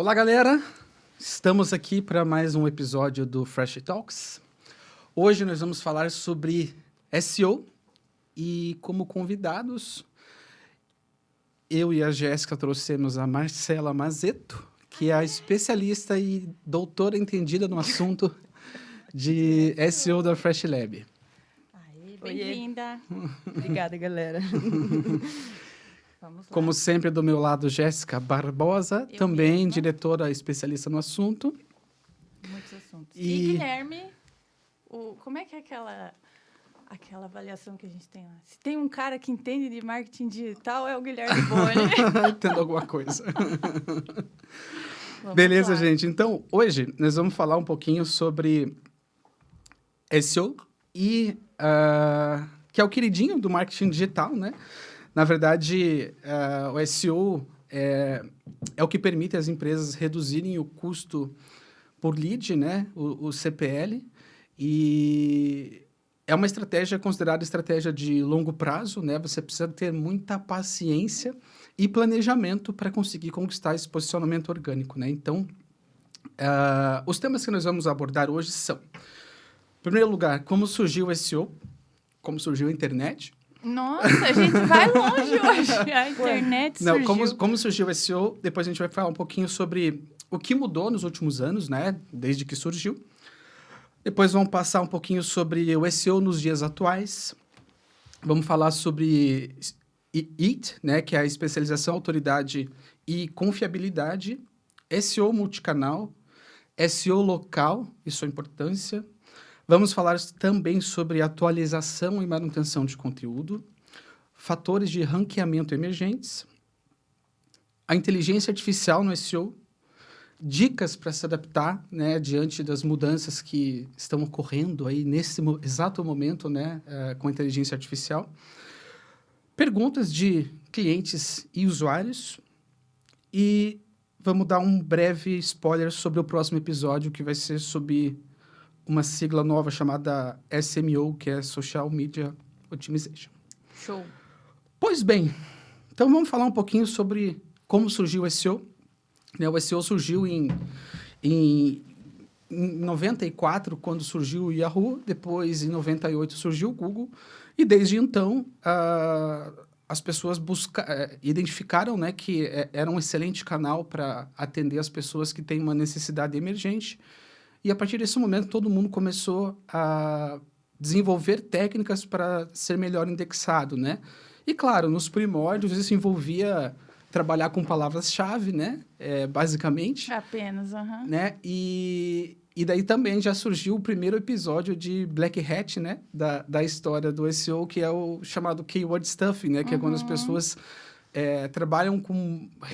Olá, galera! Estamos aqui para mais um episódio do Fresh Talks. Hoje nós vamos falar sobre SEO e como convidados, eu e a Jéssica trouxemos a Marcela Mazeto, que é a especialista e doutora entendida no assunto de SEO da Fresh Lab. Bem-vinda. Obrigada, galera. Vamos lá. Como sempre, do meu lado, Jéssica Barbosa, Eu também mesma. diretora especialista no assunto. Muitos assuntos. E- E Guilherme, como é que é aquela avaliação que a gente tem lá? Se tem um cara que entende de marketing digital, é o Guilherme Boni. Entendo alguma coisa. Vamos Beleza, lá. gente. Então, hoje nós vamos falar um pouquinho sobre SEO e que é o queridinho do marketing digital, né? Na verdade, o SEO é o que permite às empresas reduzirem o custo por lead, né? O CPL. E é uma estratégia considerada estratégia de longo prazo, né? Você precisa ter muita paciência e planejamento para conseguir conquistar esse posicionamento orgânico, né? Então, os temas que nós vamos abordar hoje são, em primeiro lugar, como surgiu o SEO, como surgiu a internet. Nossa, a gente vai longe hoje. A internet Não, surgiu. como surgiu o SEO, depois a gente vai falar um pouquinho sobre o que mudou nos últimos anos, né? Desde que surgiu. Depois vamos passar um pouquinho sobre o SEO nos dias atuais. Vamos falar sobre IT, né? Que é a especialização, autoridade e confiabilidade. SEO multicanal. SEO local e sua importância. Vamos falar também sobre atualização e manutenção de conteúdo, fatores de ranqueamento emergentes, a inteligência artificial no SEO, dicas para se adaptar, né, diante das mudanças que estão ocorrendo aí nesse exato momento, né, com a inteligência artificial, perguntas de clientes e usuários e vamos dar um breve spoiler sobre o próximo episódio, que vai ser sobre uma sigla nova chamada SMO, que é Social Media Optimization. Show. Pois bem, então vamos falar um pouquinho sobre como surgiu o SEO. Né, o SEO surgiu em 94, quando surgiu o Yahoo, depois em 98 surgiu o Google, e desde então as pessoas identificaram, né, que era um excelente canal para atender as pessoas que têm uma necessidade emergente. E, a partir desse momento, todo mundo começou a desenvolver técnicas para ser melhor indexado, né? E, claro, nos primórdios, isso envolvia trabalhar com palavras-chave, né? Basicamente. Apenas, Né? E daí também já surgiu o primeiro episódio de Black Hat, né? Da história do SEO, que é o chamado keyword stuffing, né? Que é quando as pessoas trabalham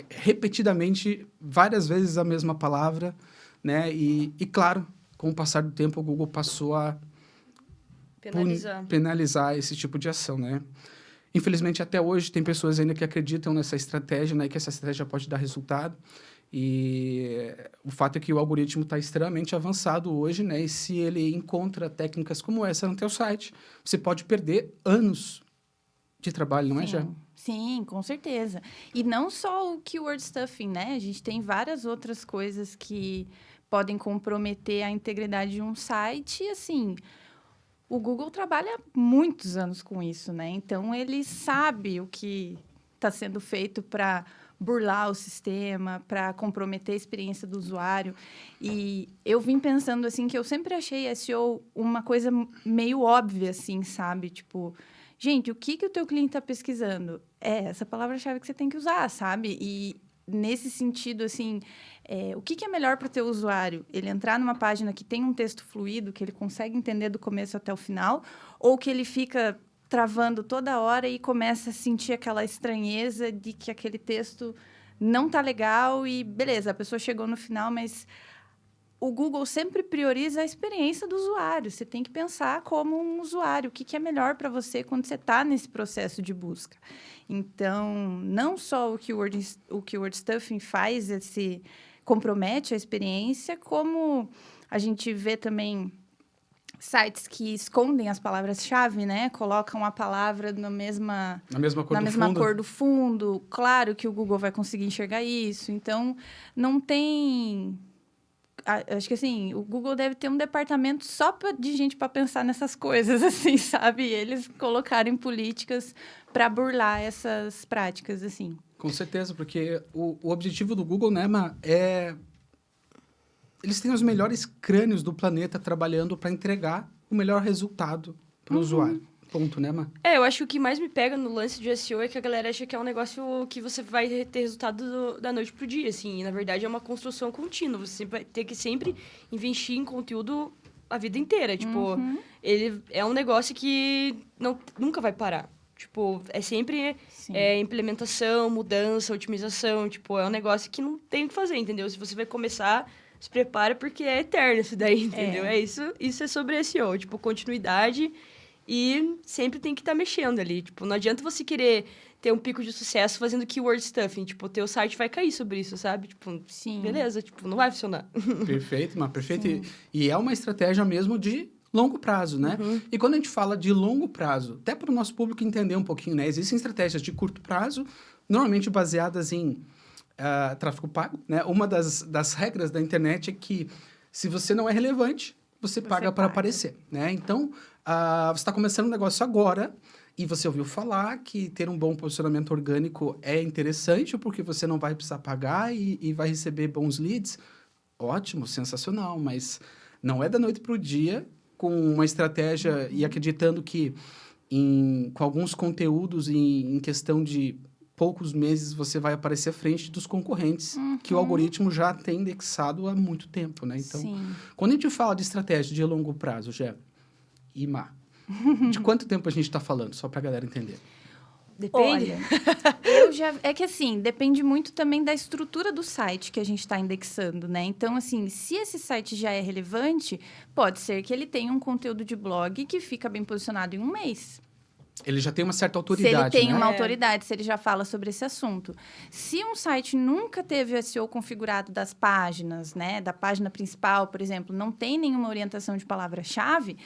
repetidamente, várias vezes a mesma palavra, né? E claro, com o passar do tempo, o Google passou a penalizar esse tipo de ação, né? Infelizmente, até hoje, tem pessoas ainda que acreditam nessa estratégia, né? Que essa estratégia pode dar resultado. E o fato é que o algoritmo está extremamente avançado hoje, né? E se ele encontra técnicas como essa no teu site, você pode perder anos de trabalho, não é, Jé? Sim, com certeza. E não só o keyword stuffing, né? A gente tem várias outras coisas que podem comprometer a integridade de um site. E, assim, o Google trabalha muitos anos com isso, né? Então, ele sabe o que está sendo feito para burlar o sistema, para comprometer a experiência do usuário. E eu vim pensando, assim, que eu sempre achei SEO uma coisa meio óbvia, assim, sabe? Tipo, gente, o que o teu cliente está pesquisando? É essa palavra-chave que você tem que usar, sabe? E nesse sentido, assim, o que é melhor para o teu usuário? Ele entrar numa página que tem um texto fluido, que ele consegue entender do começo até o final, ou que ele fica travando toda hora e começa a sentir aquela estranheza de que aquele texto não tá legal e, beleza, a pessoa chegou no final, mas o Google sempre prioriza a experiência do usuário. Você tem que pensar como um usuário, o que é melhor para você quando você está nesse processo de busca. Então, não só o keyword stuffing compromete a experiência, como a gente vê também sites que escondem as palavras-chave, né? Colocam a palavra na mesma cor do fundo. Claro que o Google vai conseguir enxergar isso. Então, não tem... Acho que, assim, o Google deve ter um departamento só de gente para pensar nessas coisas, assim, sabe? E eles colocarem políticas para burlar essas práticas, assim. Com certeza, porque o objetivo do Google, né, eles têm os melhores crânios do planeta trabalhando para entregar o melhor resultado para o usuário. Ponto, né, Má? Eu acho que o que mais me pega no lance de SEO é que a galera acha que é um negócio que você vai ter resultado da noite pro dia, assim. E, na verdade, é uma construção contínua. Você vai ter que sempre investir em conteúdo a vida inteira. Tipo, ele é um negócio que nunca vai parar. Tipo, é sempre implementação, mudança, otimização. Tipo, é um negócio que não tem o que fazer, entendeu? Se você vai começar... Se prepara porque é eterno isso daí, entendeu? Isso é sobre SEO, tipo, continuidade e sempre tem que estar mexendo ali. Tipo, não adianta você querer ter um pico de sucesso fazendo keyword stuffing. Tipo, o teu site vai cair sobre isso, sabe? Tipo, beleza, tipo, não vai funcionar. Perfeito, Má, perfeito. E é uma estratégia mesmo de longo prazo, né? E quando a gente fala de longo prazo, até para o nosso público entender um pouquinho, né? Existem estratégias de curto prazo, normalmente baseadas em tráfego pago, né? Uma das regras da internet é que se você não é relevante, você paga para aparecer, né? Então, você está começando um negócio agora e você ouviu falar que ter um bom posicionamento orgânico é interessante porque você não vai precisar pagar e vai receber bons leads. Ótimo, sensacional, mas não é da noite para o dia com uma estratégia e acreditando que com alguns conteúdos em questão de poucos meses você vai aparecer à frente dos concorrentes que o algoritmo já tem indexado há muito tempo, né? Então, quando a gente fala de estratégia de longo prazo, Gé e Má, de quanto tempo a gente está falando? Só para a galera entender. Depende. Olha, é que assim, depende muito também da estrutura do site que a gente está indexando, né? Então, assim, se esse site já é relevante, pode ser que ele tenha um conteúdo de blog que fica bem posicionado em um mês. Ele já tem uma certa autoridade, se ele tem né? uma autoridade, se ele já fala sobre esse assunto. Se um site nunca teve o SEO configurado das páginas, né? Da página principal, por exemplo, não tem nenhuma orientação de palavra-chave,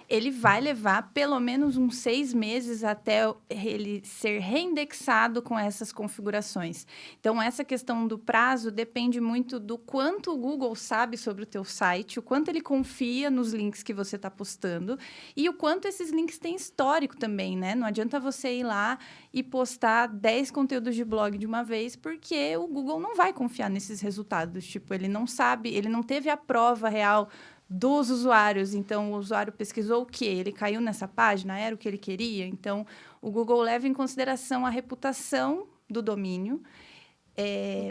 ele vai levar pelo menos uns 6 meses até ele ser reindexado com essas configurações. Então, essa questão do prazo depende muito do quanto o Google sabe sobre o teu site, o quanto ele confia nos links que você está postando e o quanto esses links têm histórico também, né? Não adianta você ir lá e postar 10 conteúdos de blog de uma vez, porque o Google não vai confiar nesses resultados. Tipo, ele não sabe, ele não teve a prova real dos usuários. Então, o usuário pesquisou o quê? Ele caiu nessa página? Era o que ele queria? Então, o Google leva em consideração a reputação do domínio.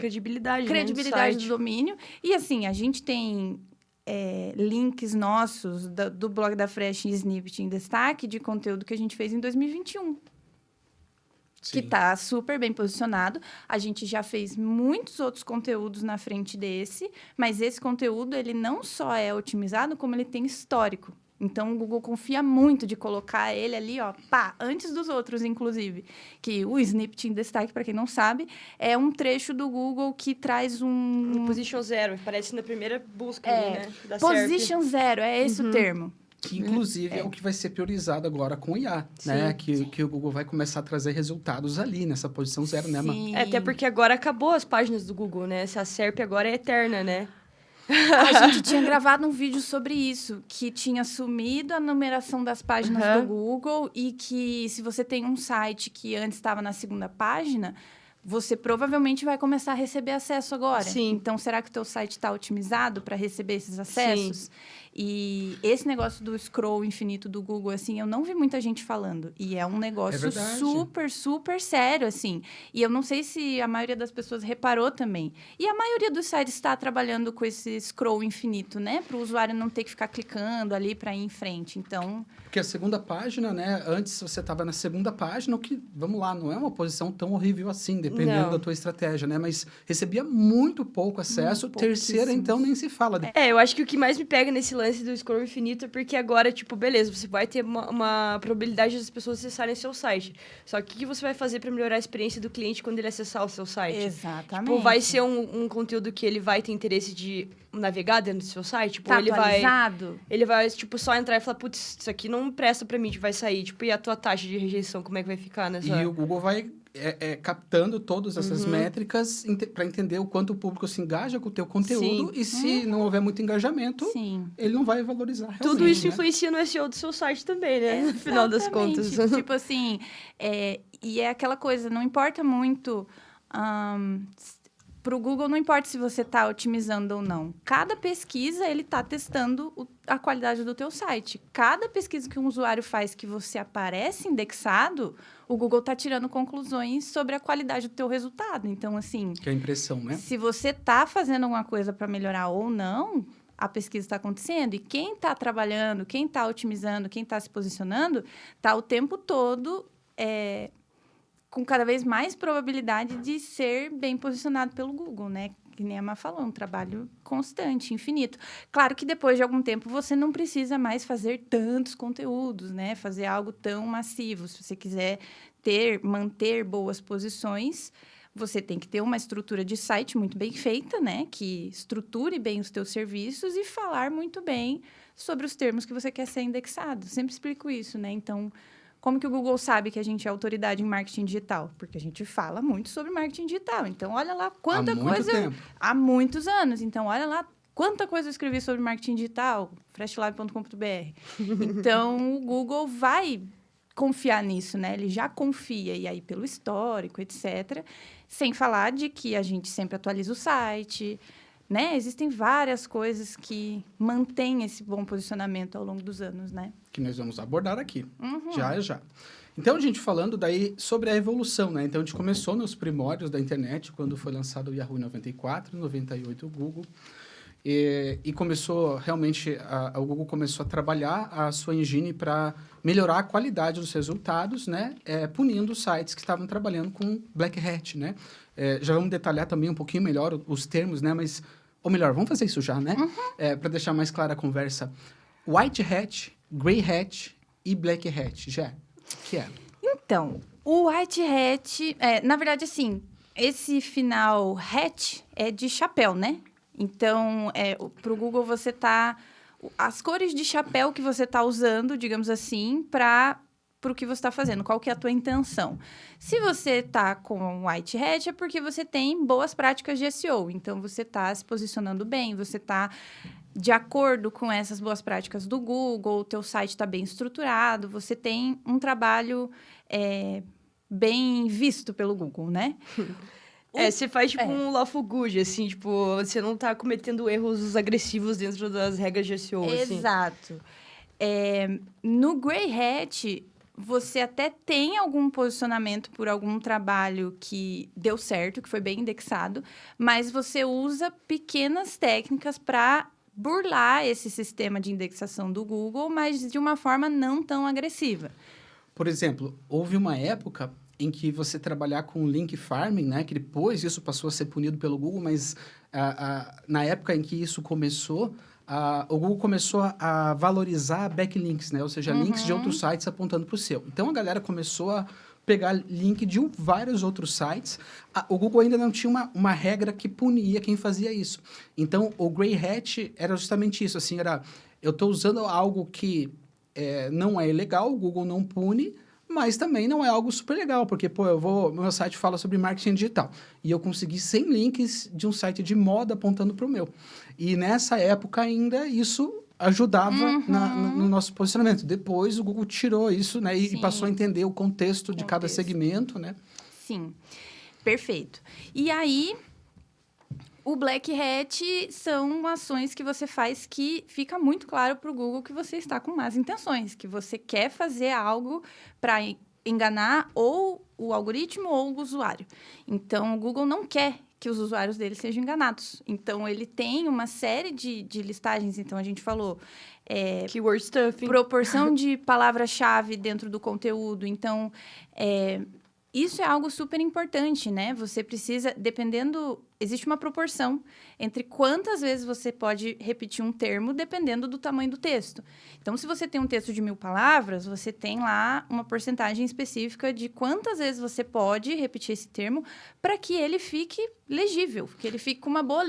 Credibilidade do domínio. E, assim, a gente tem links nossos do blog da Fresh em Snippet em destaque de conteúdo que a gente fez em 2021. Sim. Que está super bem posicionado. A gente já fez muitos outros conteúdos na frente desse, mas esse conteúdo, ele não só é otimizado, como ele tem histórico. Então, o Google confia muito de colocar ele ali, ó, antes dos outros, inclusive. Que o Snippet em destaque, para quem não sabe, é um trecho do Google que traz um... Position Zero, aparece na primeira busca ali, né? Da Position Zero, é esse o termo. Que, inclusive, é o que vai ser priorizado agora com o IA, né? Que o Google vai começar a trazer resultados ali, nessa posição zero, né, Má? Até porque agora acabou as páginas do Google, né? Essa SERP agora é eterna, né? A gente tinha gravado um vídeo sobre isso, que tinha sumido a numeração das páginas do Google e que se você tem um site que antes estava na segunda página, você provavelmente vai começar a receber acesso agora. Sim. Então, será que o teu site está otimizado para receber esses acessos? Sim. E esse negócio do scroll infinito do Google, assim, eu não vi muita gente falando. E é um negócio super, super sério, assim. E eu não sei se a maioria das pessoas reparou também. E a maioria dos sites está trabalhando com esse scroll infinito, né? Para o usuário não ter que ficar clicando ali para ir em frente. Então... Porque a segunda página, né? Antes você estava na segunda página, o que, vamos lá, não é uma posição tão horrível assim, dependendo da tua estratégia, né? Mas recebia muito pouco acesso. Terceira, então, nem se fala. Eu acho que o que mais me pega nesse lance do scroll infinito é porque agora, tipo, beleza, você vai ter uma probabilidade das pessoas acessarem seu site. Só que o que você vai fazer para melhorar a experiência do cliente quando ele acessar o seu site? Exatamente. Tipo, vai ser um conteúdo que ele vai ter interesse de navegar dentro do seu site? Tipo, Tá ele atualizado? ele vai, tipo, só entrar e falar, putz, isso aqui não presta pra mim, vai sair. Tipo, e a tua taxa de rejeição, como é que vai ficar nessa... E o Google vai captando todas essas métricas para entender o quanto o público se engaja com o teu conteúdo e se não houver muito engajamento, Sim. ele não vai valorizar realmente, Tudo isso né? influencia no SEO do seu site também, né? No final das contas. Exatamente. Tipo assim, e é aquela coisa, não importa muito... Para o Google, não importa se você está otimizando ou não. Cada pesquisa, ele está testando a qualidade do teu site. Cada pesquisa que um usuário faz que você aparece indexado, o Google está tirando conclusões sobre a qualidade do teu resultado. Então, assim... Que é a impressão, né? Se você está fazendo alguma coisa para melhorar ou não, a pesquisa está acontecendo. E quem está trabalhando, quem está otimizando, quem está se posicionando, está o tempo todo... com cada vez mais probabilidade de ser bem posicionado pelo Google, né? Que nem a Má falou, um trabalho constante, infinito. Claro que depois de algum tempo você não precisa mais fazer tantos conteúdos, né? Fazer algo tão massivo. Se você quiser manter boas posições, você tem que ter uma estrutura de site muito bem feita, né? Que estruture bem os teus serviços e falar muito bem sobre os termos que você quer ser indexado. Sempre explico isso, né? Então... Como que o Google sabe que a gente é autoridade em marketing digital? Porque a gente fala muito sobre marketing digital. Então, olha lá quanta coisa... Tempo. Há muitos anos. Então, olha lá quanta coisa eu escrevi sobre marketing digital. freshlab.com.br. Então, o Google vai confiar nisso, né? Ele já confia. E aí, pelo histórico, etc. Sem falar de que a gente sempre atualiza o site... Né? Existem várias coisas que mantêm esse bom posicionamento ao longo dos anos, né? Que nós vamos abordar aqui, já. Então, a gente falando daí sobre a evolução, né? Então, a gente começou nos primórdios da internet, quando foi lançado o Yahoo em 94, em 98 o Google. E começou, realmente, o Google começou a trabalhar a sua engine para melhorar a qualidade dos resultados, né? Punindo os sites que estavam trabalhando com Black Hat, né? Já vamos detalhar também um pouquinho melhor os termos, né? Mas, ou melhor, vamos fazer isso já, né? Para deixar mais clara a conversa. White Hat, Grey Hat e Black Hat, já? O que é? Então, o White Hat... na verdade, assim, esse final hat é de chapéu, né? Então, para o Google, você tá... As cores de chapéu que você está usando, digamos assim, para o que você está fazendo. Qual que é a tua intenção? Se você está com White Hat, é porque você tem boas práticas de SEO. Então, você está se posicionando bem, você está de acordo com essas boas práticas do Google, o teu site está bem estruturado, você tem um trabalho bem visto pelo Google, né? Você faz, tipo, um lawful good, assim, tipo, você não tá cometendo erros agressivos dentro das regras de SEO, assim. Exato. No Grey Hat, você até tem algum posicionamento por algum trabalho que deu certo, que foi bem indexado, mas você usa pequenas técnicas para burlar esse sistema de indexação do Google, mas de uma forma não tão agressiva. Por exemplo, houve uma época em que você trabalhar com link farming, né? Que depois isso passou a ser punido pelo Google, mas na época em que isso começou, o Google começou a valorizar backlinks, né? Ou seja, links de outros sites apontando para o seu. Então, a galera começou a pegar link de vários outros sites. O Google ainda não tinha uma regra que punia quem fazia isso. Então, o Grey Hat era justamente isso. Assim, eu estou usando algo que não é ilegal, o Google não pune, mas também não é algo super legal, porque, meu site fala sobre marketing digital, e eu consegui 100 links de um site de moda apontando para o meu. E nessa época ainda isso ajudava no nosso posicionamento. Depois o Google tirou isso, né, e passou a entender o contexto de cada segmento, né? Sim, perfeito. E aí, o Black Hat são ações que você faz que fica muito claro para o Google que você está com más intenções, que você quer fazer algo para enganar ou o algoritmo ou o usuário. Então, o Google não quer que os usuários dele sejam enganados. Então, ele tem uma série de listagens. Então, a gente falou... Keyword stuffing. Proporção de palavra-chave dentro do conteúdo. Então, isso é algo super importante, né? Você precisa, dependendo existe uma proporção entre quantas vezes você pode repetir um termo dependendo do tamanho do texto. Então, se você tem um texto de 1000 palavras, você tem lá uma porcentagem específica de quantas vezes você pode repetir esse termo para que ele fique legível, que ele fique com uma boa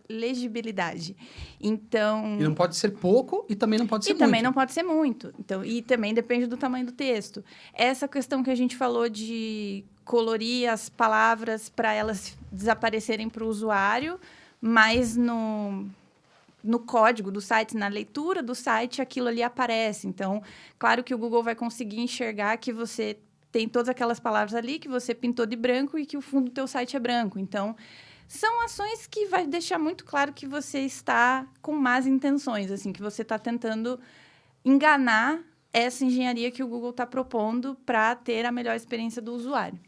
legibilidade. Então... E não pode ser pouco e também não pode ser E muito. também não pode ser muito. Então, e também depende do tamanho do texto. Essa questão que a gente falou de colorir as palavras para elas desaparecerem para o usuário, mas no código do site, na leitura do site, aquilo ali aparece. Então, claro que o Google vai conseguir enxergar que você tem todas aquelas palavras ali, que você pintou de branco e que o fundo do teu site é branco. Então, são ações que vai deixar muito claro que você está com más intenções, assim, que você está tentando enganar essa engenharia que o Google está propondo para ter a melhor experiência do usuário.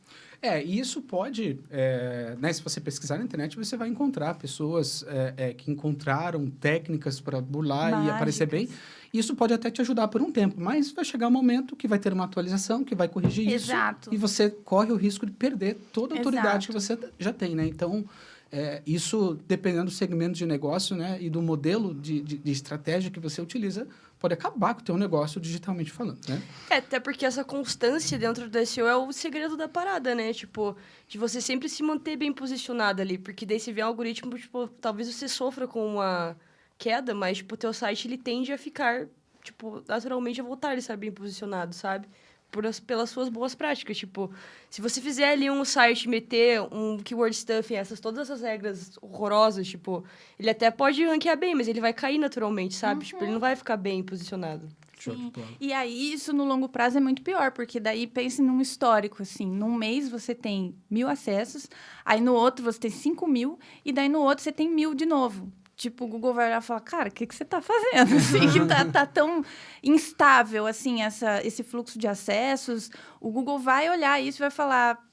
E isso pode, né, se você pesquisar na internet, você vai encontrar pessoas que encontraram técnicas para burlar e aparecer bem. Isso pode até te ajudar por um tempo, mas vai chegar um momento que vai ter uma atualização que vai corrigir Exato. isso. E você corre o risco de perder toda a autoridade Exato. que você já tem, né? Então, isso, dependendo do segmento de negócio, né, e do modelo de estratégia que você utiliza, pode acabar com o teu negócio digitalmente falando, né? Até porque essa constância dentro do SEO é o segredo da parada, né? Tipo, de você sempre se manter bem posicionado ali. Porque daí se vê um algoritmo, tipo, talvez você sofra com uma queda, mas, tipo, o teu site, ele tende a ficar, tipo, naturalmente a voltar a estar bem posicionado, sabe? Pelas suas boas práticas. Tipo, se você fizer ali um site, meter um keyword stuffing, todas essas regras horrorosas, tipo, ele até pode ranquear bem, mas ele vai cair naturalmente, sabe? Tipo, ele não vai ficar bem posicionado. Sim. E aí, isso no longo prazo é muito pior, porque daí pense num histórico, assim, num mês você tem 1000 acessos, aí no outro você tem 5000, e daí no outro você tem 1000 de novo. Tipo, o Google vai olhar e falar, cara, o que você tá fazendo? Assim, que tá tão instável, assim, esse fluxo de acessos. O Google vai olhar isso e vai falar,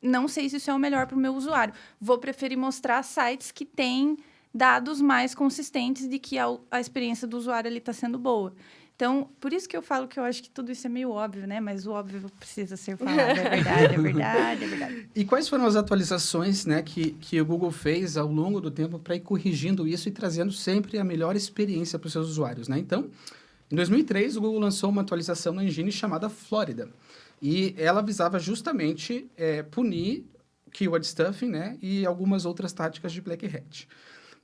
não sei se isso é o melhor para o meu usuário. Vou preferir mostrar sites que têm dados mais consistentes de que a experiência do usuário ali está sendo boa. Então, por isso que eu falo que eu acho que tudo isso é meio óbvio, né? Mas o óbvio precisa ser falado. É verdade, é verdade, é verdade. E quais foram as atualizações, né, que o Google fez ao longo do tempo para ir corrigindo isso e trazendo sempre a melhor experiência para os seus usuários, né? Então, em 2003, o Google lançou uma atualização na engine chamada Florida. E ela visava justamente punir keyword stuffing, né, e algumas outras táticas de Black Hat.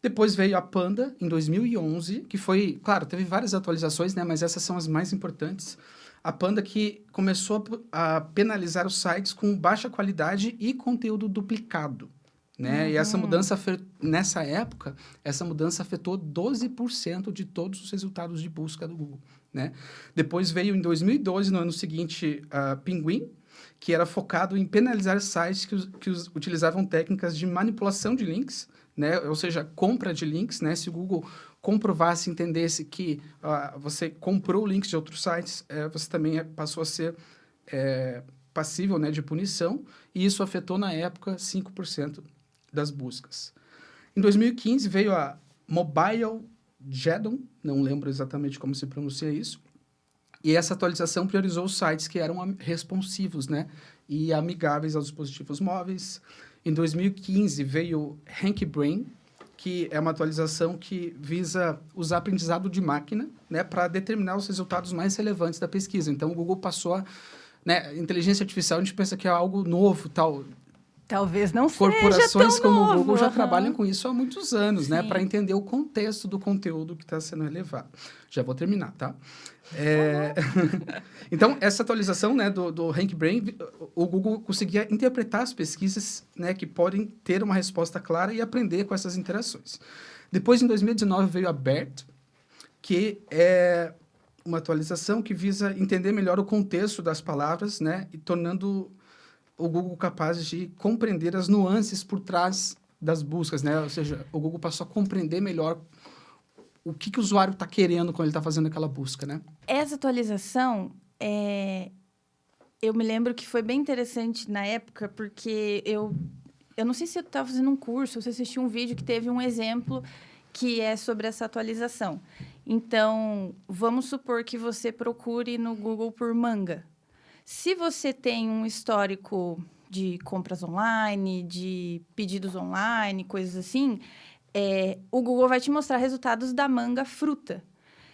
Depois veio a Panda, em 2011, que foi... Claro, teve várias atualizações, né? Mas essas são as mais importantes. A Panda que começou a penalizar os sites com baixa qualidade e conteúdo duplicado, né? Uhum. E essa mudança, nessa época, essa mudança afetou 12% de todos os resultados de busca do Google, né? Depois veio, em 2012, no ano seguinte, a Pinguim, que era focado em penalizar sites que utilizavam técnicas de manipulação de links, né? Ou seja, compra de links, né? Se o Google comprovasse, entendesse que você comprou links de outros sites, você também passou a ser passível, né, de punição, e isso afetou, na época, 5% das buscas. Em 2015, veio a Mobile Geddon, não lembro exatamente como se pronuncia isso, e essa atualização priorizou os sites que eram responsivos, né, e amigáveis aos dispositivos móveis. Em 2015, veio HankBrain, que é uma atualização que visa usar aprendizado de máquina, né, para determinar os resultados mais relevantes da pesquisa. Então, o Google passou a... Né, inteligência artificial, a gente pensa que é algo novo, tal. Talvez não seja Corporações tão como novo. o Google já trabalham com isso há muitos anos, né, Sim. para entender o contexto do conteúdo que está sendo relevado. Já vou terminar, tá? Então, essa atualização, né, do HankBrain, o Google conseguia interpretar as pesquisas, né, que podem ter uma resposta clara e aprender com essas interações. Depois, em 2019, veio a BERT, que é uma atualização que visa entender melhor o contexto das palavras, né, e tornando o Google capaz de compreender as nuances por trás das buscas, né? Ou seja, o Google passou a compreender melhor o que o usuário está querendo quando ele está fazendo aquela busca, né? Essa atualização, eu me lembro que foi bem interessante na época, porque eu não sei se eu estava fazendo um curso ou se assisti um vídeo que teve um exemplo que é sobre essa atualização. Então, vamos supor que você procure no Google por manga. Se você tem um histórico de compras online, de pedidos online, coisas assim, o Google vai te mostrar resultados da manga fruta.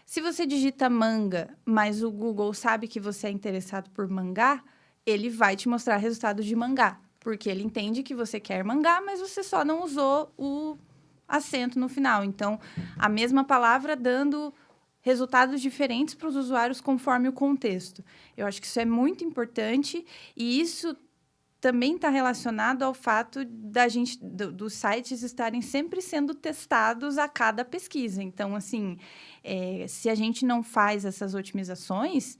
Se você digita manga, mas o Google sabe que você é interessado por mangá, ele vai te mostrar resultados de mangá, porque ele entende que você quer mangá, mas você só não usou o acento no final. Então, a mesma palavra dando resultados diferentes para os usuários conforme o contexto. Eu acho que isso é muito importante e isso também está relacionado ao fato dos sites estarem sempre sendo testados a cada pesquisa. Então, assim, se a gente não faz essas otimizações,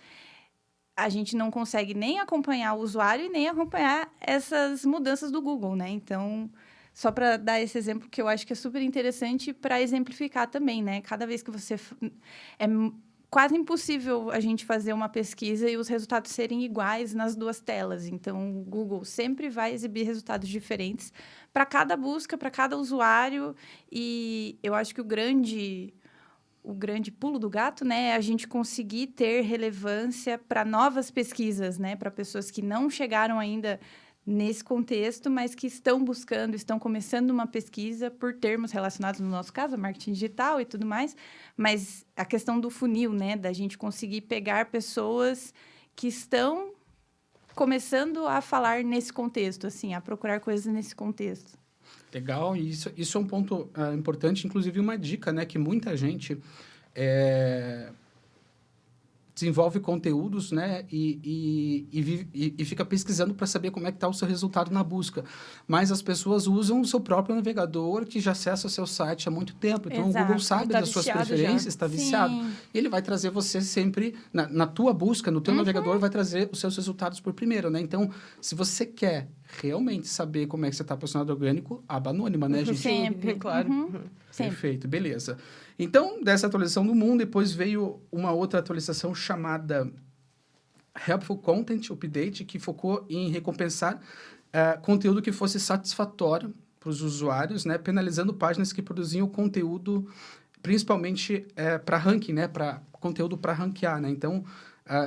a gente não consegue nem acompanhar o usuário e nem acompanhar essas mudanças do Google, né? Então, só para dar esse exemplo que eu acho que é super interessante para exemplificar também, né? Cada vez que você... É quase impossível a gente fazer uma pesquisa e os resultados serem iguais nas duas telas. Então, o Google sempre vai exibir resultados diferentes para cada busca, para cada usuário. E eu acho que o grande pulo do gato, né, é a gente conseguir ter relevância para novas pesquisas, né, para pessoas que não chegaram ainda nesse contexto, mas que estão buscando, estão começando uma pesquisa por termos relacionados, no nosso caso, a marketing digital e tudo mais, mas a questão do funil, né, da gente conseguir pegar pessoas que estão começando a falar nesse contexto, assim, a procurar coisas nesse contexto. Legal, e isso é um ponto importante, inclusive uma dica, né, que muita gente desenvolve conteúdos, né, e fica pesquisando para saber como é que está o seu resultado na busca. Mas as pessoas usam o seu próprio navegador, que já acessa o seu site há muito tempo. Então, Exato. o Google sabe das suas preferências, está viciado. E ele vai trazer você sempre, na tua busca, no teu navegador, vai trazer os seus resultados por primeiro, né? Então, se você quer realmente saber como é que você está posicionado orgânico, aba anônima, né, gente? Sempre. Claro. Sempre. Perfeito, beleza. Então, dessa atualização do mundo, depois veio uma outra atualização chamada Helpful Content Update, que focou em recompensar conteúdo que fosse satisfatório para os usuários, né, penalizando páginas que produziam conteúdo, principalmente para ranking, né, para conteúdo para ranquear, né? Então,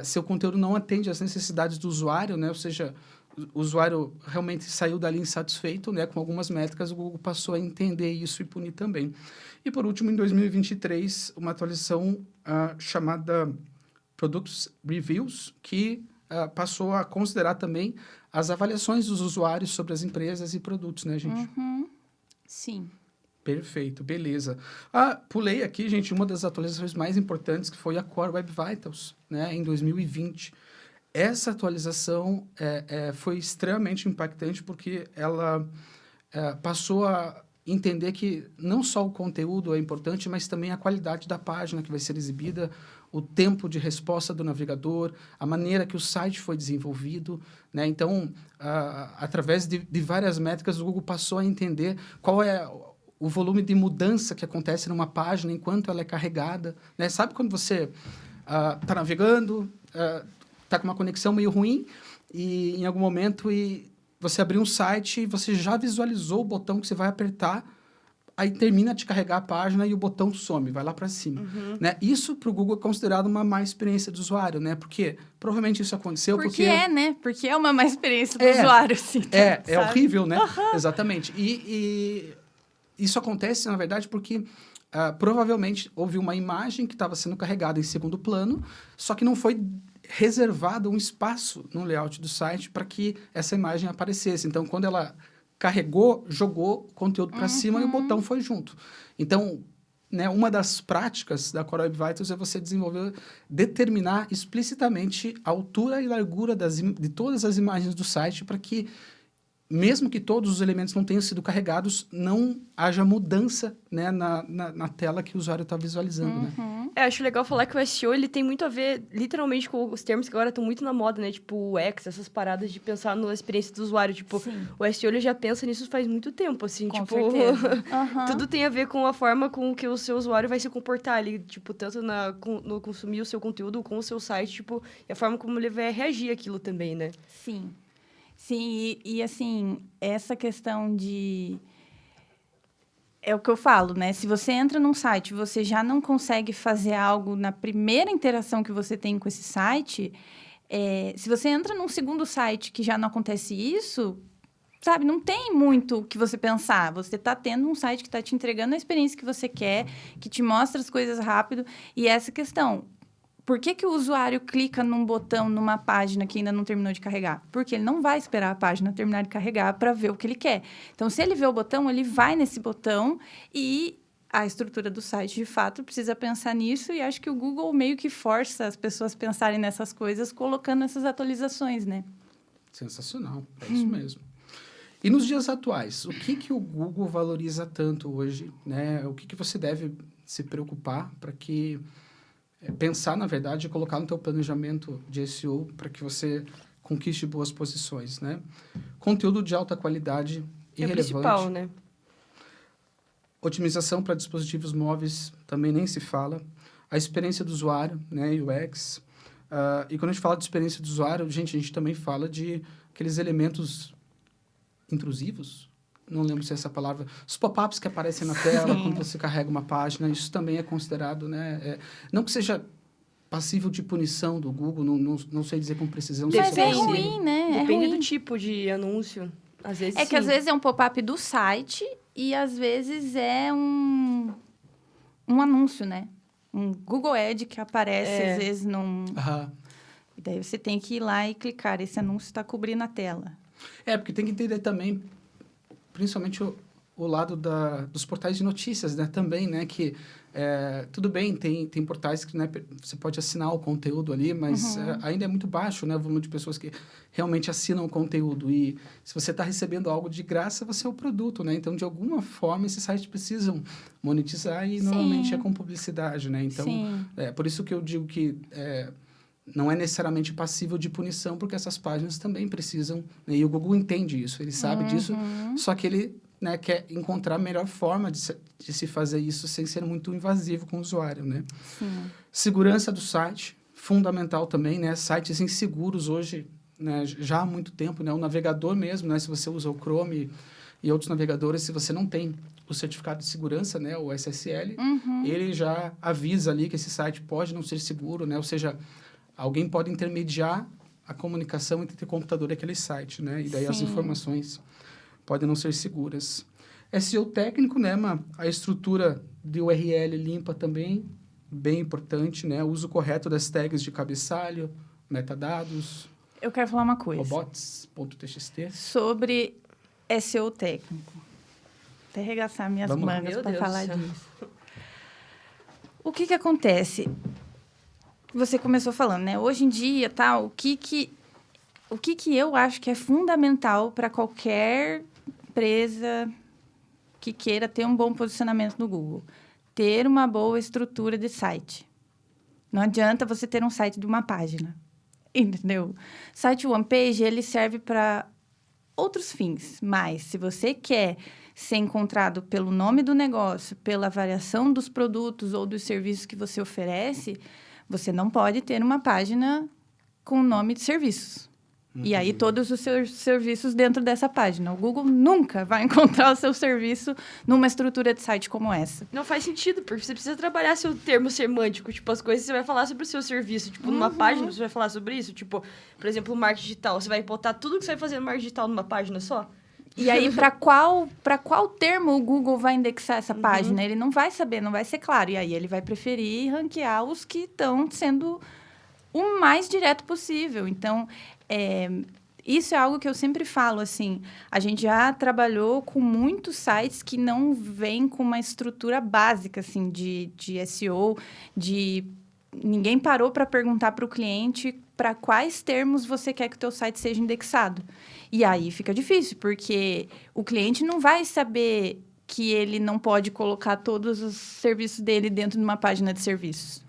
se o conteúdo não atende às necessidades do usuário, né, ou seja, o usuário realmente saiu dali insatisfeito, né, com algumas métricas, o Google passou a entender isso e punir também. E, por último, em 2023, uma atualização chamada Products Reviews, que passou a considerar também as avaliações dos usuários sobre as empresas e produtos, né, gente? Sim. Perfeito, beleza. Pulei aqui, gente, uma das atualizações mais importantes, que foi a Core Web Vitals, né, em 2020. Essa atualização foi extremamente impactante porque ela passou a entender que não só o conteúdo é importante, mas também a qualidade da página que vai ser exibida, o tempo de resposta do navegador, a maneira que o site foi desenvolvido, né? Então, através de várias métricas, o Google passou a entender qual é o volume de mudança que acontece numa página enquanto ela é carregada, né? Sabe quando você está navegando, está com uma conexão meio ruim e em algum momento você abriu um site e você já visualizou o botão que você vai apertar, aí termina de carregar a página e o botão some, vai lá para cima. Né? Isso para o Google é considerado uma má experiência do usuário, né? Porque provavelmente isso aconteceu porque... né? Porque é uma má experiência do usuário, sim. É horrível, né? Exatamente. E isso acontece, na verdade, porque provavelmente houve uma imagem que estava sendo carregada em segundo plano, só que não foi reservado um espaço no layout do site para que essa imagem aparecesse. Então, quando ela carregou, jogou o conteúdo para cima e o botão foi junto. Então, né, uma das práticas da Core Web Vitals é você determinar explicitamente a altura e largura de todas as imagens do site para que, mesmo que todos os elementos não tenham sido carregados, não haja mudança, né, na tela que o usuário está visualizando, né? Acho legal falar que o SEO, ele tem muito a ver, literalmente, com os termos que agora estão muito na moda, né? Tipo, o UX, essas paradas de pensar na experiência do usuário. Tipo, o SEO, ele já pensa nisso faz muito tempo, assim. Com tipo, certeza. Tudo tem a ver com a forma com que o seu usuário vai se comportar ali. Tipo, tanto no consumir o seu conteúdo com o seu site, tipo, e a forma como ele vai reagir àquilo também, né? Sim. Sim, e assim, essa questão de... É o que eu falo, né? Se você entra num site e você já não consegue fazer algo na primeira interação que você tem com esse site, Se você entra num segundo site que já não acontece isso, sabe, não tem muito o que você pensar. Você está tendo um site que está te entregando a experiência que você quer, que te mostra as coisas rápido. E essa questão, por que o usuário clica num botão, numa página que ainda não terminou de carregar? Porque ele não vai esperar a página terminar de carregar para ver o que ele quer. Então, se ele vê o botão, ele vai nesse botão e a estrutura do site, de fato, precisa pensar nisso. E acho que o Google meio que força as pessoas a pensarem nessas coisas, colocando essas atualizações, né? Sensacional, é isso mesmo. E nos dias atuais, o que o Google valoriza tanto hoje, né? O que você deve se preocupar para que... pensar, na verdade, e colocar no teu planejamento de SEO para que você conquiste boas posições, né? Conteúdo de alta qualidade e relevante. É o principal, né? Otimização para dispositivos móveis também nem se fala. A experiência do usuário, né? UX. E quando a gente fala de experiência do usuário, a gente também fala de aqueles elementos intrusivos. Não lembro se é essa palavra. Os pop-ups que aparecem na tela quando você carrega uma página, isso também é considerado, né? Não que seja passível de punição do Google, não sei dizer com precisão. Mas se é isso ruim, né? Depende ruim. do tipo de anúncio. Às vezes, Que às vezes é um pop-up do site e às vezes é um anúncio, né? Um Google Ad que aparece às vezes num... E daí você tem que ir lá e clicar. Esse anúncio está cobrindo a tela. Porque tem que entender também, principalmente o lado dos portais de notícias, né? Também, né? Que tudo bem, tem portais que, né, você pode assinar o conteúdo ali, mas ainda é muito baixo, né? O volume de pessoas que realmente assinam o conteúdo. E se você está recebendo algo de graça, você é o produto, né? Então, de alguma forma, esses sites precisam monetizar e normalmente é com publicidade, né? Então, por isso que eu digo que... não é necessariamente passível de punição, porque essas páginas também precisam... Né? E o Google entende isso, ele sabe disso, só que ele, né, quer encontrar a melhor forma de se fazer isso sem ser muito invasivo com o usuário, né? Sim. Segurança do site, fundamental também, né? Sites inseguros hoje, né, já há muito tempo, né? O navegador mesmo, né? Se você usa o Chrome e outros navegadores, se você não tem o certificado de segurança, né? O SSL, ele já avisa ali que esse site pode não ser seguro, né? Ou seja... Alguém pode intermediar a comunicação entre o computador e aquele site, né? E daí as informações podem não ser seguras. SEO técnico, né, a estrutura de URL limpa também, bem importante, né? O uso correto das tags de cabeçalho, metadados. Eu quero falar uma coisa. Robots.txt. Sobre SEO técnico. Até arregaçar minhas mangas para falar disso. O que acontece? Você começou falando, né? Hoje em dia, o que eu acho que é fundamental para qualquer empresa que queira ter um bom posicionamento no Google? Ter uma boa estrutura de site. Não adianta você ter um site de uma página, entendeu? Site one page, ele serve para outros fins, mas se você quer ser encontrado pelo nome do negócio, pela variação dos produtos ou dos serviços que você oferece... Você não pode ter uma página com o nome de serviços. E aí, todos os seus serviços dentro dessa página. O Google nunca vai encontrar o seu serviço numa estrutura de site como essa. Não faz sentido, porque você precisa trabalhar seu termo semântico. Tipo, as coisas que você vai falar sobre o seu serviço. Tipo, numa página, você vai falar sobre isso. Tipo, por exemplo, o marketing digital. Você vai botar tudo que você vai fazer no marketing digital numa página só? E aí, para qual termo o Google vai indexar essa página? Ele não vai saber, não vai ser claro. E aí, ele vai preferir ranquear os que estão sendo o mais direto possível. Então, isso é algo que eu sempre falo, assim. A gente já trabalhou com muitos sites que não vêm com uma estrutura básica, assim, de SEO, Ninguém parou para perguntar para o cliente para quais termos você quer que o teu site seja indexado. E aí fica difícil, porque o cliente não vai saber que ele não pode colocar todos os serviços dele dentro de uma página de serviços.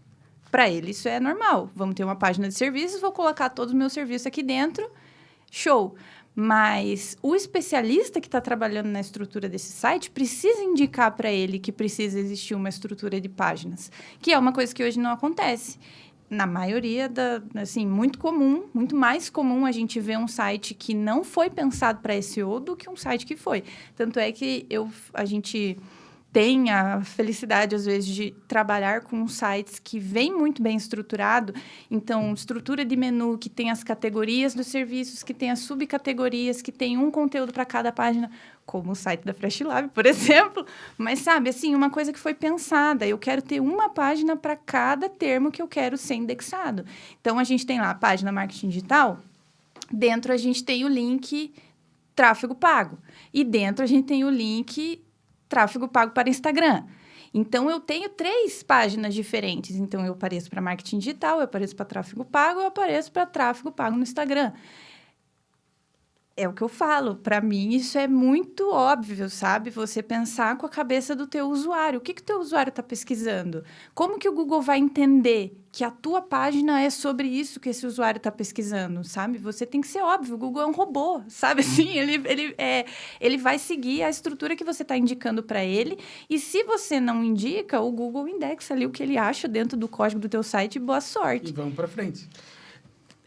Para ele, isso é normal. Vamos ter uma página de serviços, vou colocar todos os meus serviços aqui dentro, show. Mas o especialista que está trabalhando na estrutura desse site precisa indicar para ele que precisa existir uma estrutura de páginas, que é uma coisa que hoje não acontece. Na maioria, assim, muito mais comum a gente ver um site que não foi pensado para SEO do que um site que foi. Tanto é que a gente tem a felicidade, às vezes, de trabalhar com sites que vem muito bem estruturado. Então, estrutura de menu, que tem as categorias dos serviços, que tem as subcategorias, que tem um conteúdo para cada página, como o site da Fresh Lab, por exemplo. Mas, sabe, assim, uma coisa que foi pensada. Eu quero ter uma página para cada termo que eu quero ser indexado. Então, a gente tem lá a página Marketing Digital. Dentro, a gente tem o link tráfego pago. E dentro, a gente tem o link tráfego pago para Instagram. Então, eu tenho 3 páginas diferentes. Então, eu apareço para marketing digital, eu apareço para tráfego pago, eu apareço para tráfego pago no Instagram. É o que eu falo. Para mim, isso é muito óbvio, sabe? Você pensar com a cabeça do teu usuário. O que o teu usuário está pesquisando? Como que o Google vai entender que a tua página é sobre isso que esse usuário está pesquisando, sabe? Você tem que ser óbvio. O Google é um robô, sabe? Assim, ele vai seguir a estrutura que você está indicando para ele. E se você não indica, o Google indexa ali o que ele acha dentro do código do teu site. E boa sorte. E vamos para frente.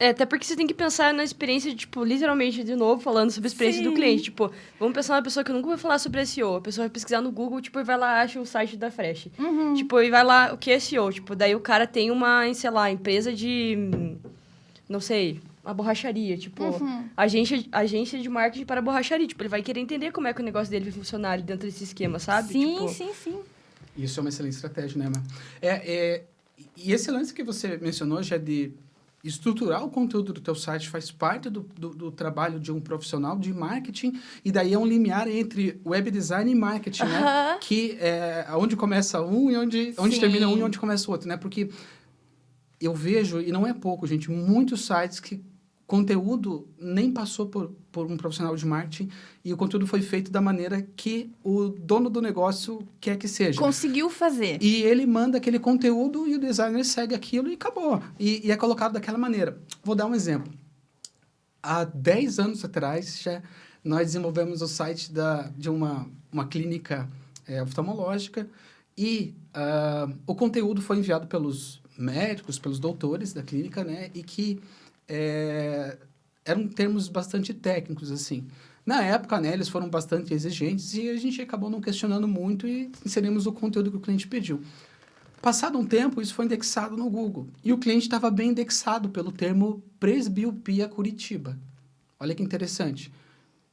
Até porque você tem que pensar na experiência, tipo, literalmente, de novo, falando sobre a experiência do cliente. Tipo, vamos pensar numa pessoa que nunca vai falar sobre SEO. A pessoa vai pesquisar no Google, tipo, e vai lá, acha o site da Fresh. Tipo, e vai lá, o que é SEO? Tipo, daí o cara tem uma, sei lá, empresa de, não sei, uma borracharia. Tipo, agência de marketing para borracharia. Tipo, ele vai querer entender como é que o negócio dele vai funcionar ali dentro desse esquema, sabe? Sim, tipo, sim. Isso é uma excelente estratégia, né, Mar? E esse lance que você mencionou já de estruturar o conteúdo do teu site faz parte do trabalho de um profissional de marketing, e daí é um limiar entre web design e marketing, né? Que é onde começa um e onde termina um e onde começa o outro, né? Porque eu vejo, e não é pouco, gente, muitos sites que conteúdo nem passou por um profissional de marketing e o conteúdo foi feito da maneira que o dono do negócio quer que seja. Conseguiu fazer. E ele manda aquele conteúdo e o designer segue aquilo e acabou. E é colocado daquela maneira. Vou dar um exemplo. Há 10 anos atrás, nós desenvolvemos o site de uma clínica oftalmológica e o conteúdo foi enviado pelos médicos, pelos doutores da clínica, né? E que eram termos bastante técnicos, assim. Na época, né, eles foram bastante exigentes e a gente acabou não questionando muito e inserimos o conteúdo que o cliente pediu. Passado um tempo, isso foi indexado no Google. E o cliente estava bem indexado pelo termo presbiopia Curitiba. Olha que interessante.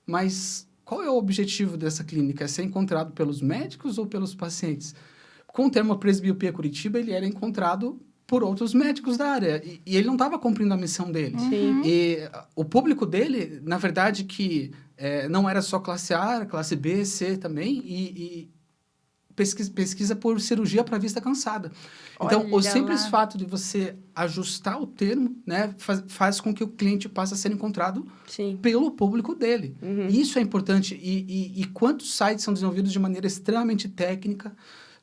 Mas qual é o objetivo dessa clínica? É ser encontrado pelos médicos ou pelos pacientes? Com o termo presbiopia Curitiba, ele era encontrado por outros médicos da área. E ele não estava cumprindo a missão dele. Sim. E o público dele, na verdade, que não era só classe A, classe B, C também, e pesquisa por cirurgia para vista cansada. Então, Olha o simples lá. fato de você ajustar o termo, né, faz com que o cliente passe a ser encontrado Sim. pelo público dele. Isso é importante. E quantos sites são desenvolvidos de maneira extremamente técnica,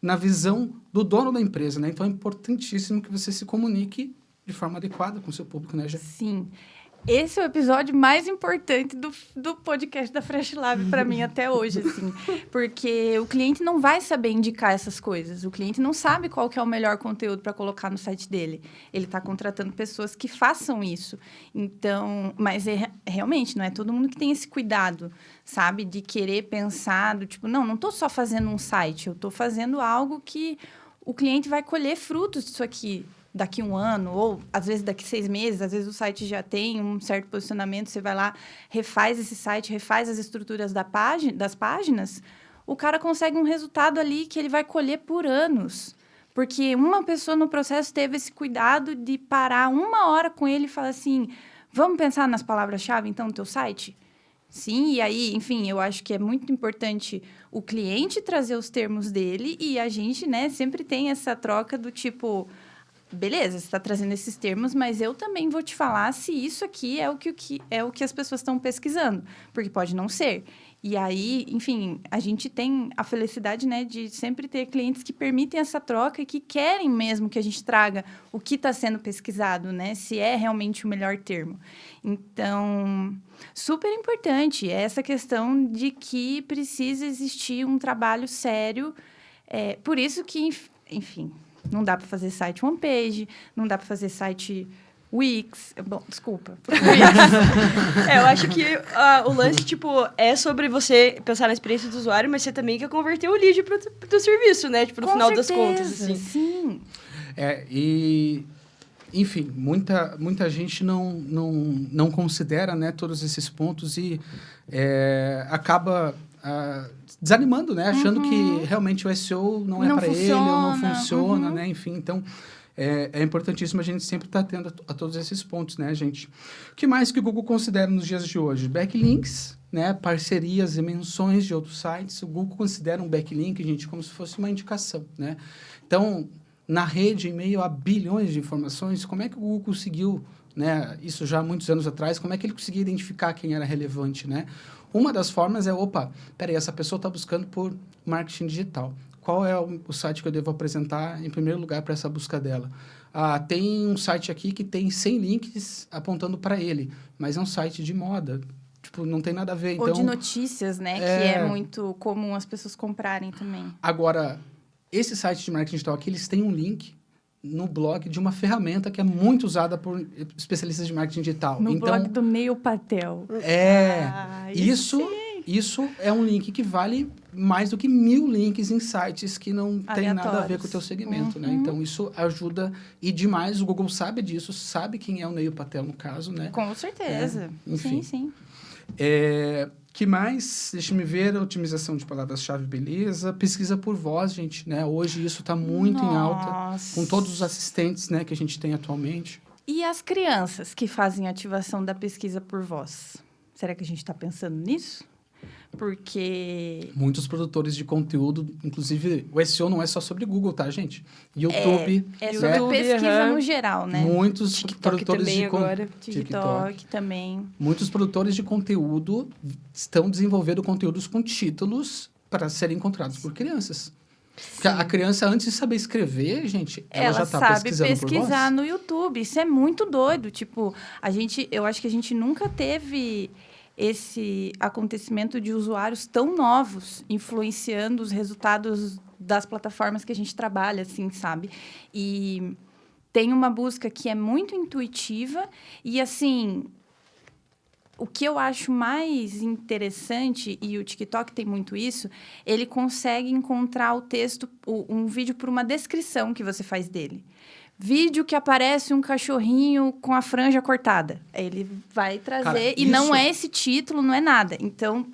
na visão do dono da empresa, né? Então, é importantíssimo que você se comunique de forma adequada com o seu público, né, Jé? Sim. Esse é o episódio mais importante do podcast da Fresh Lab para mim até hoje, assim. Porque o cliente não vai saber indicar essas coisas. O cliente não sabe qual que é o melhor conteúdo para colocar no site dele. Ele está contratando pessoas que façam isso. Então, mas realmente, não é todo mundo que tem esse cuidado, sabe? De querer pensar, do tipo, não estou só fazendo um site, eu estou fazendo algo que o cliente vai colher frutos disso aqui daqui um ano, ou às vezes daqui 6 meses, às vezes o site já tem um certo posicionamento, você vai lá, refaz esse site, refaz as estruturas das páginas, o cara consegue um resultado ali que ele vai colher por anos. Porque uma pessoa no processo teve esse cuidado de parar 1 hora com ele e falar assim, vamos pensar nas palavras-chave, então, do teu site? Sim, e aí, enfim, eu acho que é muito importante o cliente trazer os termos dele e a gente, né, sempre tem essa troca do tipo, beleza, você está trazendo esses termos, mas eu também vou te falar se isso aqui é o que as pessoas estão pesquisando, porque pode não ser. E aí, enfim, a gente tem a felicidade, né, de sempre ter clientes que permitem essa troca e que querem mesmo que a gente traga o que está sendo pesquisado, né, se é realmente o melhor termo. Então, super importante essa questão de que precisa existir um trabalho sério. Por isso que, enfim, não dá para fazer site one page, não dá para fazer site Wix. Bom, desculpa. Eu acho que o lance, tipo, é sobre você pensar na experiência do usuário, mas você também quer converter o lead pro teu serviço, né? Tipo, no final das contas, assim. Sim. Enfim, muita gente não considera, né, todos esses pontos e acaba desanimando, né? Achando que realmente o SEO não é para ele ou não funciona, né? Enfim, então é importantíssimo a gente sempre estar atento a todos esses pontos, né, gente? O que mais que o Google considera nos dias de hoje? Backlinks, né? Parcerias e menções de outros sites. O Google considera um backlink, gente, como se fosse uma indicação, né? Então, na rede, em meio a bilhões de informações, como é que o Google conseguiu, né, isso já há muitos anos atrás, como é que ele conseguia identificar quem era relevante, né? Uma das formas é, peraí, essa pessoa está buscando por marketing digital. Qual é o site que eu devo apresentar em primeiro lugar para essa busca dela? Tem um site aqui que tem 100 links apontando para ele, mas é um site de moda. Tipo, não tem nada a ver. Ou então, de notícias, né? Que é muito comum as pessoas comprarem também. Agora, esse site de marketing digital aqui, eles têm um link no blog de uma ferramenta que é muito usada por especialistas de marketing digital. No blog do Neil Patel. Isso é um link que vale mais do que 1000 links em sites que não tem nada a ver com o teu segmento, né? Então, isso ajuda e demais. O Google sabe disso, sabe quem é o Neil Patel, no caso, né? Com certeza. Enfim. Sim. Que mais? Deixa me ver, otimização de palavras-chave, beleza. Pesquisa por voz, gente, né? Hoje isso está muito em alta, com todos os assistentes, né, que a gente tem atualmente. E as crianças que fazem a ativação da pesquisa por voz? Será que a gente está pensando nisso? Porque... Muitos produtores de conteúdo, inclusive, o SEO não é só sobre Google, tá, gente? YouTube... É sobre pesquisa no geral, né? Muitos TikTok produtores também de agora. TikTok também. Muitos produtores de conteúdo estão desenvolvendo conteúdos com títulos para serem encontrados por crianças. Porque a criança, antes de saber escrever, gente, ela já está pesquisando por voz. Ela sabe pesquisar no YouTube. Isso é muito doido. Tipo, eu acho que a gente nunca teve esse acontecimento de usuários tão novos influenciando os resultados das plataformas que a gente trabalha, assim, sabe? E tem uma busca que é muito intuitiva e, assim, o que eu acho mais interessante, e o TikTok tem muito isso, ele consegue encontrar o texto, um vídeo por uma descrição que você faz dele. Vídeo que aparece um cachorrinho com a franja cortada. Ele vai trazer, cara, e não é esse título, não é nada. Então...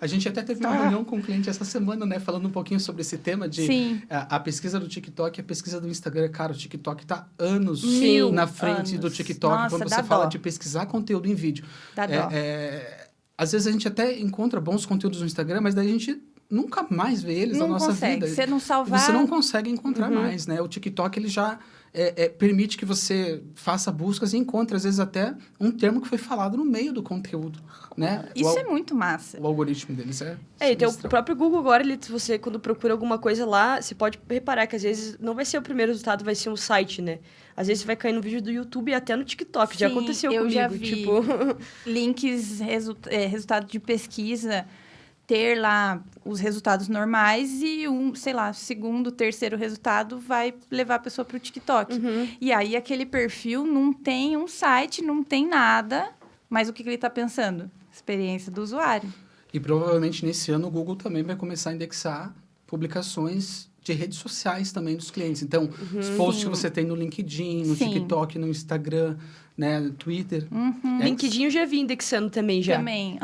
A gente até teve uma reunião com o cliente essa semana, né? Falando um pouquinho sobre esse tema de a pesquisa do TikTok e a pesquisa do Instagram. Cara, o TikTok está anos na frente do TikTok. Nossa, quando você fala de pesquisar conteúdo em vídeo. Dá dó. Às vezes a gente até encontra bons conteúdos no Instagram, mas daí a gente nunca mais vê eles na nossa vida. Você não salvar... Você não consegue encontrar mais, né? O TikTok, ele já... permite que você faça buscas e encontre, às vezes, até um termo que foi falado no meio do conteúdo, né? Isso é muito massa. O algoritmo deles então, o próprio Google agora, você, quando procura alguma coisa lá, você pode reparar que, às vezes, não vai ser o primeiro resultado, vai ser um site, né? Às vezes, você vai cair no vídeo do YouTube e até no TikTok. Sim, já aconteceu comigo. Já vi tipo... links, resultado de pesquisa... ter lá os resultados normais e segundo, terceiro resultado vai levar a pessoa para o TikTok. E aí, aquele perfil não tem um site, não tem nada, mas o que ele está pensando? Experiência do usuário. E provavelmente, nesse ano, o Google também vai começar a indexar publicações de redes sociais também dos clientes. Então, os posts que você tem no LinkedIn, no TikTok, no Instagram... né, no Twitter. LinkedIn eu já vi indexando também, já. Também,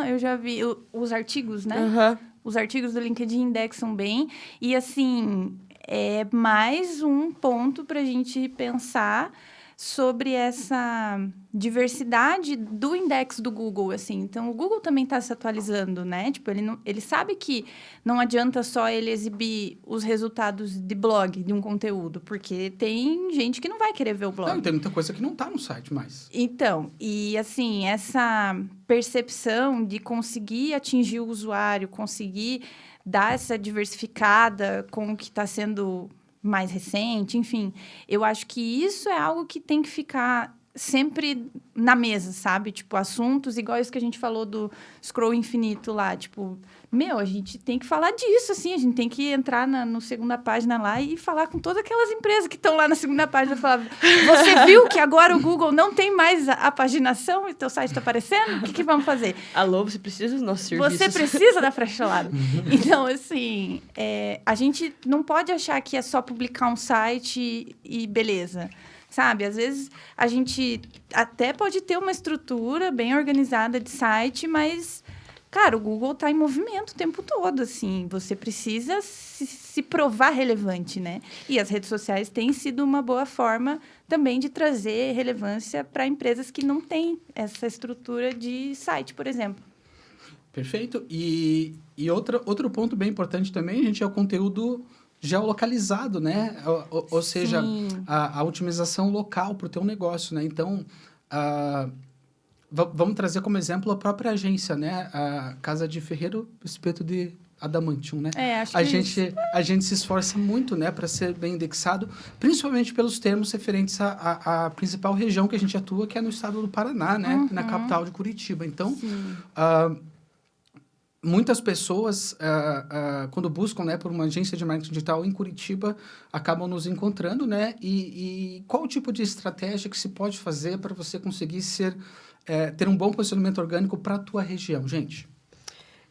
eu já vi. Os artigos, né? Os artigos do LinkedIn indexam bem. E, assim, é mais um ponto para a gente pensar sobre essa diversidade do index do Google, assim. Então, o Google também está se atualizando, né? Tipo, ele sabe que não adianta só ele exibir os resultados de blog, de um conteúdo, porque tem gente que não vai querer ver o blog. Não, tem muita coisa que não está no site mais. Então, e assim, essa percepção de conseguir atingir o usuário, conseguir dar essa diversificada com o que está sendo mais recente, enfim, eu acho que isso é algo que tem que ficar sempre na mesa, sabe? Tipo, assuntos igual isso que a gente falou do scroll infinito lá. Tipo, a gente tem que falar disso, assim. A gente tem que entrar na segunda página lá e falar com todas aquelas empresas que estão lá na segunda página. Falar, você viu que agora o Google não tem mais a paginação e teu site está aparecendo? O que vamos fazer? Alô, você precisa dos nossos serviços. Você precisa da Fractalada. Então, assim, a gente não pode achar que é só publicar um site e beleza. Sabe? Às vezes, a gente até pode ter uma estrutura bem organizada de site, mas, cara, o Google está em movimento o tempo todo, assim. Você precisa se provar relevante, né? E as redes sociais têm sido uma boa forma também de trazer relevância para empresas que não têm essa estrutura de site, por exemplo. Perfeito. E outro ponto bem importante também, gente, é o conteúdo geolocalizado, né? Ou seja, a otimização local para o teu negócio, né? Então, vamos trazer como exemplo a própria agência, né? A Casa de Ferreiro, Espeto de Adamantium, né? Acho que a gente se esforça muito, né, para ser bem indexado, principalmente pelos termos referentes à principal região que a gente atua, que é no estado do Paraná, né? Na capital de Curitiba. Então, muitas pessoas, quando buscam, né, por uma agência de marketing digital em Curitiba, acabam nos encontrando, né? E qual o tipo de estratégia que se pode fazer para você conseguir ter um bom posicionamento orgânico para a tua região, gente?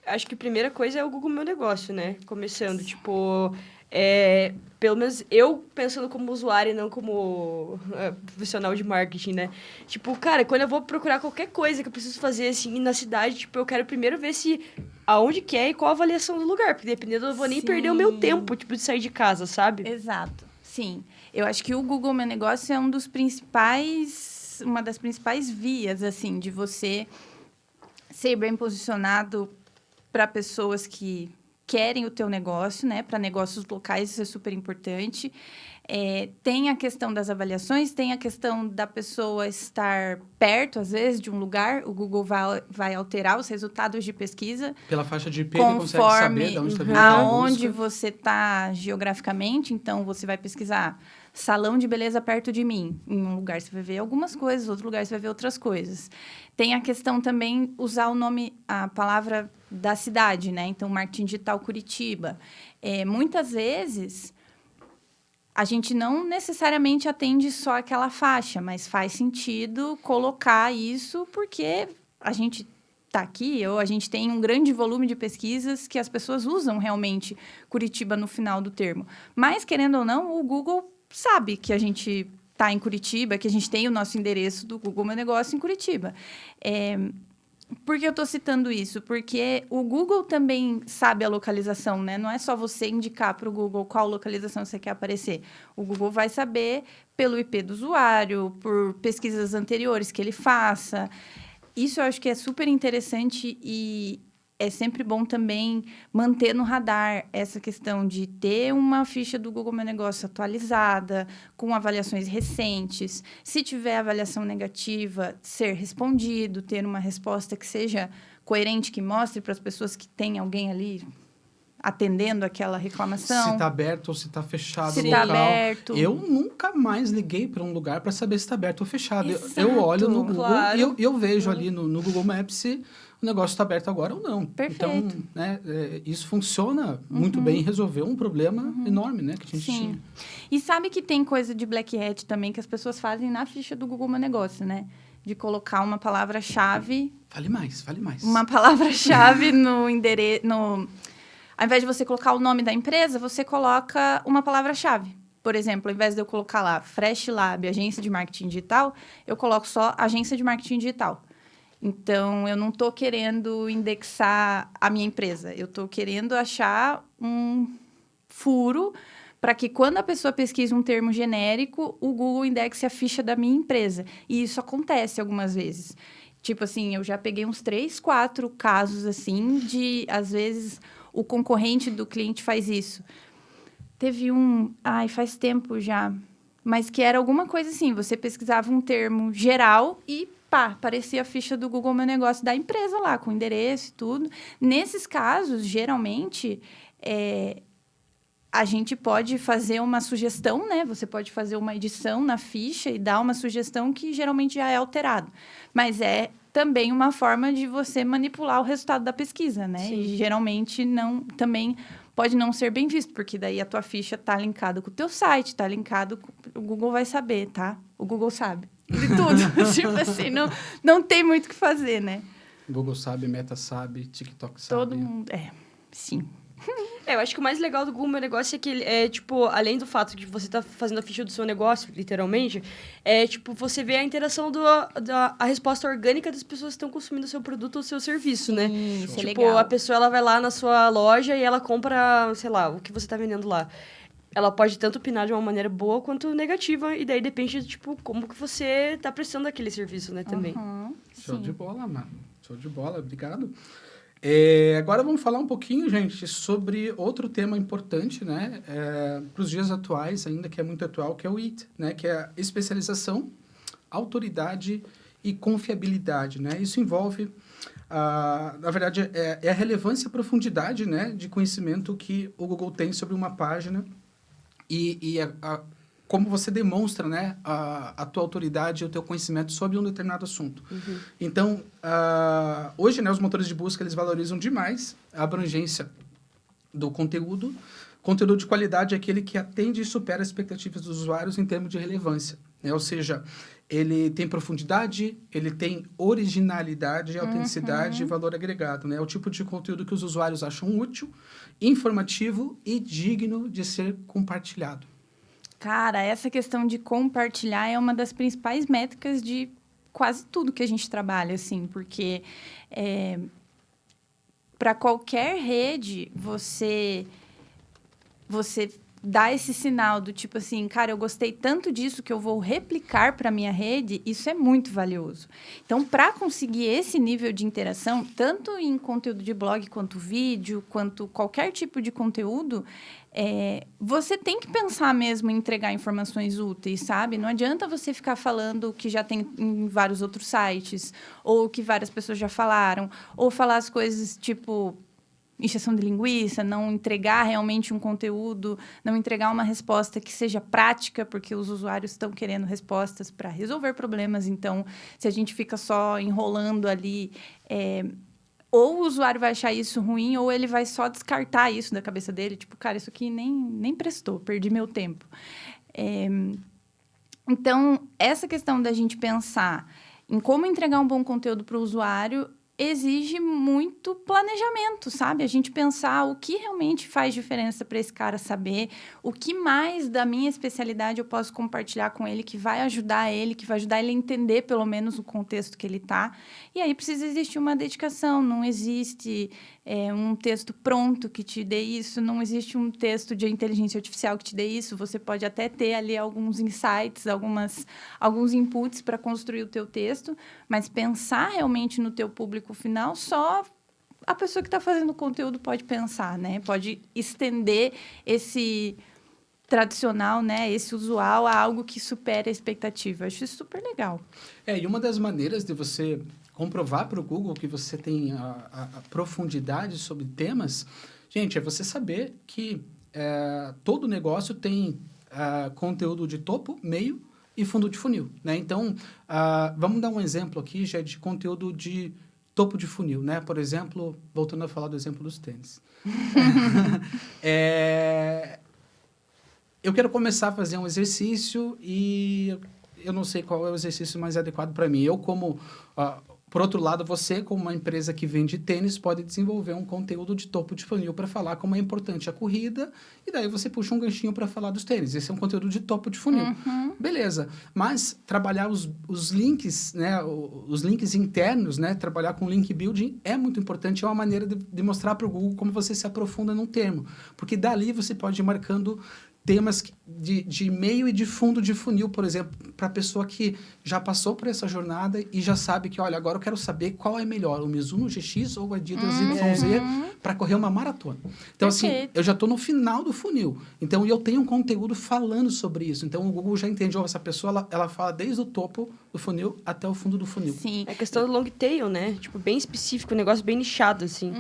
Acho que a primeira coisa é o Google Meu Negócio, né? Começando, tipo... pelo menos eu pensando como usuário e não como profissional de marketing, né? Tipo, cara, quando eu vou procurar qualquer coisa que eu preciso fazer, assim, na cidade, tipo, eu quero primeiro ver aonde que é e qual a avaliação do lugar. Porque dependendo, eu não vou nem perder o meu tempo, tipo, de sair de casa, sabe? Exato. Sim. Eu acho que o Google Meu Negócio é uma das principais vias, assim, de você ser bem posicionado para pessoas que querem o teu negócio, né? Para negócios locais, isso é super importante. Tem a questão das avaliações, tem a questão da pessoa estar perto, às vezes, de um lugar. O Google vai alterar os resultados de pesquisa. Pela faixa de IP, ele consegue saber de onde está vindo aonde você está geograficamente. Então, você vai pesquisar salão de beleza perto de mim. Em um lugar você vai ver algumas coisas, outro lugar você vai ver outras coisas. Tem a questão também usar a palavra da cidade, né? Então, marketing digital Curitiba. Muitas vezes, a gente não necessariamente atende só aquela faixa, mas faz sentido colocar isso porque a gente está aqui, ou a gente tem um grande volume de pesquisas que as pessoas usam realmente Curitiba no final do termo. Mas, querendo ou não, o Google sabe que a gente está em Curitiba, que a gente tem o nosso endereço do Google Meu Negócio em Curitiba. Por que eu estou citando isso? Porque o Google também sabe a localização, né? Não é só você indicar para o Google qual localização você quer aparecer. O Google vai saber pelo IP do usuário, por pesquisas anteriores que ele faça. Isso eu acho que é super interessante e é sempre bom também manter no radar essa questão de ter uma ficha do Google Meu Negócio atualizada, com avaliações recentes. Se tiver avaliação negativa, ser respondido, ter uma resposta que seja coerente, que mostre para as pessoas que tem alguém ali atendendo aquela reclamação. Se está aberto ou se está fechado se o local. local. Aberto. Eu nunca mais liguei para um lugar para saber se está aberto ou fechado. Exato, eu olho no Google claro. e eu vejo ali no Google Maps se o negócio está aberto agora ou não. Perfeito. Então, né, isso funciona muito bem e resolveu um problema enorme, né, que a gente tinha. E sabe que tem coisa de Black Hat também que as pessoas fazem na ficha do Google Meu Negócio, né? De colocar uma palavra-chave... Fale mais. Uma palavra-chave no endereço... Ao invés de você colocar o nome da empresa, você coloca uma palavra-chave. Por exemplo, ao invés de eu colocar lá Fresh Lab, agência de marketing digital, eu coloco só agência de marketing digital. Então, eu não estou querendo indexar a minha empresa. Eu estou querendo achar um furo para que, quando a pessoa pesquisa um termo genérico, o Google indexe a ficha da minha empresa. E isso acontece algumas vezes. Tipo assim, eu já peguei uns 3, 4 casos assim de, às vezes, o concorrente do cliente faz isso. Teve faz tempo já, mas que era alguma coisa assim, você pesquisava um termo geral e aparecia a ficha do Google Meu Negócio da empresa lá, com endereço e tudo. Nesses casos, geralmente, a gente pode fazer uma sugestão, né? Você pode fazer uma edição na ficha e dar uma sugestão que geralmente já é alterado. Mas é também uma forma de você manipular o resultado da pesquisa, né? Sim. E geralmente também pode não ser bem visto, porque daí a tua ficha está linkada com o teu site, está linkado o Google vai saber, tá? O Google sabe de tudo. Tipo assim, não tem muito o que fazer, né? Google sabe, Meta sabe, TikTok sabe. Todo mundo... sim. Eu acho que o mais legal do Google Meu Negócio é que ele tipo, além do fato de você estar fazendo a ficha do seu negócio, literalmente, tipo, você vê a interação a resposta orgânica das pessoas que estão consumindo o seu produto ou o seu serviço, né? Isso é Tipo, legal. a pessoa, ela vai lá na sua loja e ela compra, sei lá, o que você está vendendo lá. Ela pode tanto opinar de uma maneira boa quanto negativa, e daí depende de, tipo, como que você está prestando aquele serviço, né, também. Show Sim. de bola, mano. Show de bola, obrigado. Agora vamos falar um pouquinho, gente, sobre outro tema importante, né, para os dias atuais, ainda que é muito atual, que é o IT, né, que é a especialização, autoridade e confiabilidade, né? Isso envolve, na verdade, é a relevância e a profundidade, né, de conhecimento que o Google tem sobre uma página e como você demonstra, né, a tua autoridade e o teu conhecimento sobre um determinado assunto. Então, hoje, né, os motores de busca, eles valorizam demais a abrangência do conteúdo. Conteúdo de qualidade é aquele que atende e supera as expectativas dos usuários em termos de relevância, né? Ou seja, ele tem profundidade, ele tem originalidade, autenticidade e valor agregado, né? É o tipo de conteúdo que os usuários acham útil, informativo e digno de ser compartilhado. Cara, essa questão de compartilhar é uma das principais métricas de quase tudo que a gente trabalha, assim, porque para qualquer rede, você dá esse sinal do tipo assim, cara, eu gostei tanto disso que eu vou replicar para minha rede, isso é muito valioso. Então, para conseguir esse nível de interação, tanto em conteúdo de blog, quanto vídeo, quanto qualquer tipo de conteúdo, você tem que pensar mesmo em entregar informações úteis, sabe? Não adianta você ficar falando o que já tem em vários outros sites, ou que várias pessoas já falaram, ou falar as coisas tipo encheção de linguiça, não entregar realmente um conteúdo, não entregar uma resposta que seja prática, porque os usuários estão querendo respostas para resolver problemas. Então, se a gente fica só enrolando ali, ou o usuário vai achar isso ruim, ou ele vai só descartar isso da cabeça dele. Tipo, cara, isso aqui nem prestou, perdi meu tempo. Então, essa questão da gente pensar em como entregar um bom conteúdo para o usuário exige muito planejamento, sabe? A gente pensar o que realmente faz diferença para esse cara saber, o que mais da minha especialidade eu posso compartilhar com ele, que vai ajudar ele, que vai ajudar ele a entender pelo menos o contexto que ele está. E aí precisa existir uma dedicação, não existe um texto pronto que te dê isso, não existe um texto de inteligência artificial que te dê isso, você pode até ter ali alguns insights, alguns inputs para construir o teu texto, mas pensar realmente no teu público final, só a pessoa que está fazendo o conteúdo pode pensar, né? Pode estender esse tradicional, né? Esse usual a algo que supera a expectativa. Eu acho isso super legal. E uma das maneiras de você comprovar para o Google que você tem a profundidade sobre temas, gente, é você saber que todo negócio tem conteúdo de topo, meio e fundo de funil, né? Então, vamos dar um exemplo aqui já de conteúdo de topo de funil, né? Por exemplo, voltando a falar do exemplo dos tênis. Eu quero começar a fazer um exercício e eu não sei qual é o exercício mais adequado para mim. Por outro lado, você, como uma empresa que vende tênis, pode desenvolver um conteúdo de topo de funil para falar como é importante a corrida, e daí você puxa um ganchinho para falar dos tênis. Esse é um conteúdo de topo de funil. Beleza. Mas trabalhar os links, né, os links internos, né, trabalhar com link building é muito importante, é uma maneira de mostrar para o Google como você se aprofunda num termo. Porque dali você pode ir marcando temas de meio e de fundo de funil, por exemplo, para a pessoa que já passou por essa jornada e já sabe que, olha, agora eu quero saber qual é melhor, o Mizuno GX ou o Adidas YZ para correr uma maratona. Então, assim, Perfeito. eu já estou no final do funil. Então, eu tenho um conteúdo falando sobre isso. Então, o Google já entende, essa pessoa, ela fala desde o topo do funil até o fundo do funil. Sim. É questão do long tail, né? Tipo, bem específico, um negócio bem nichado, assim.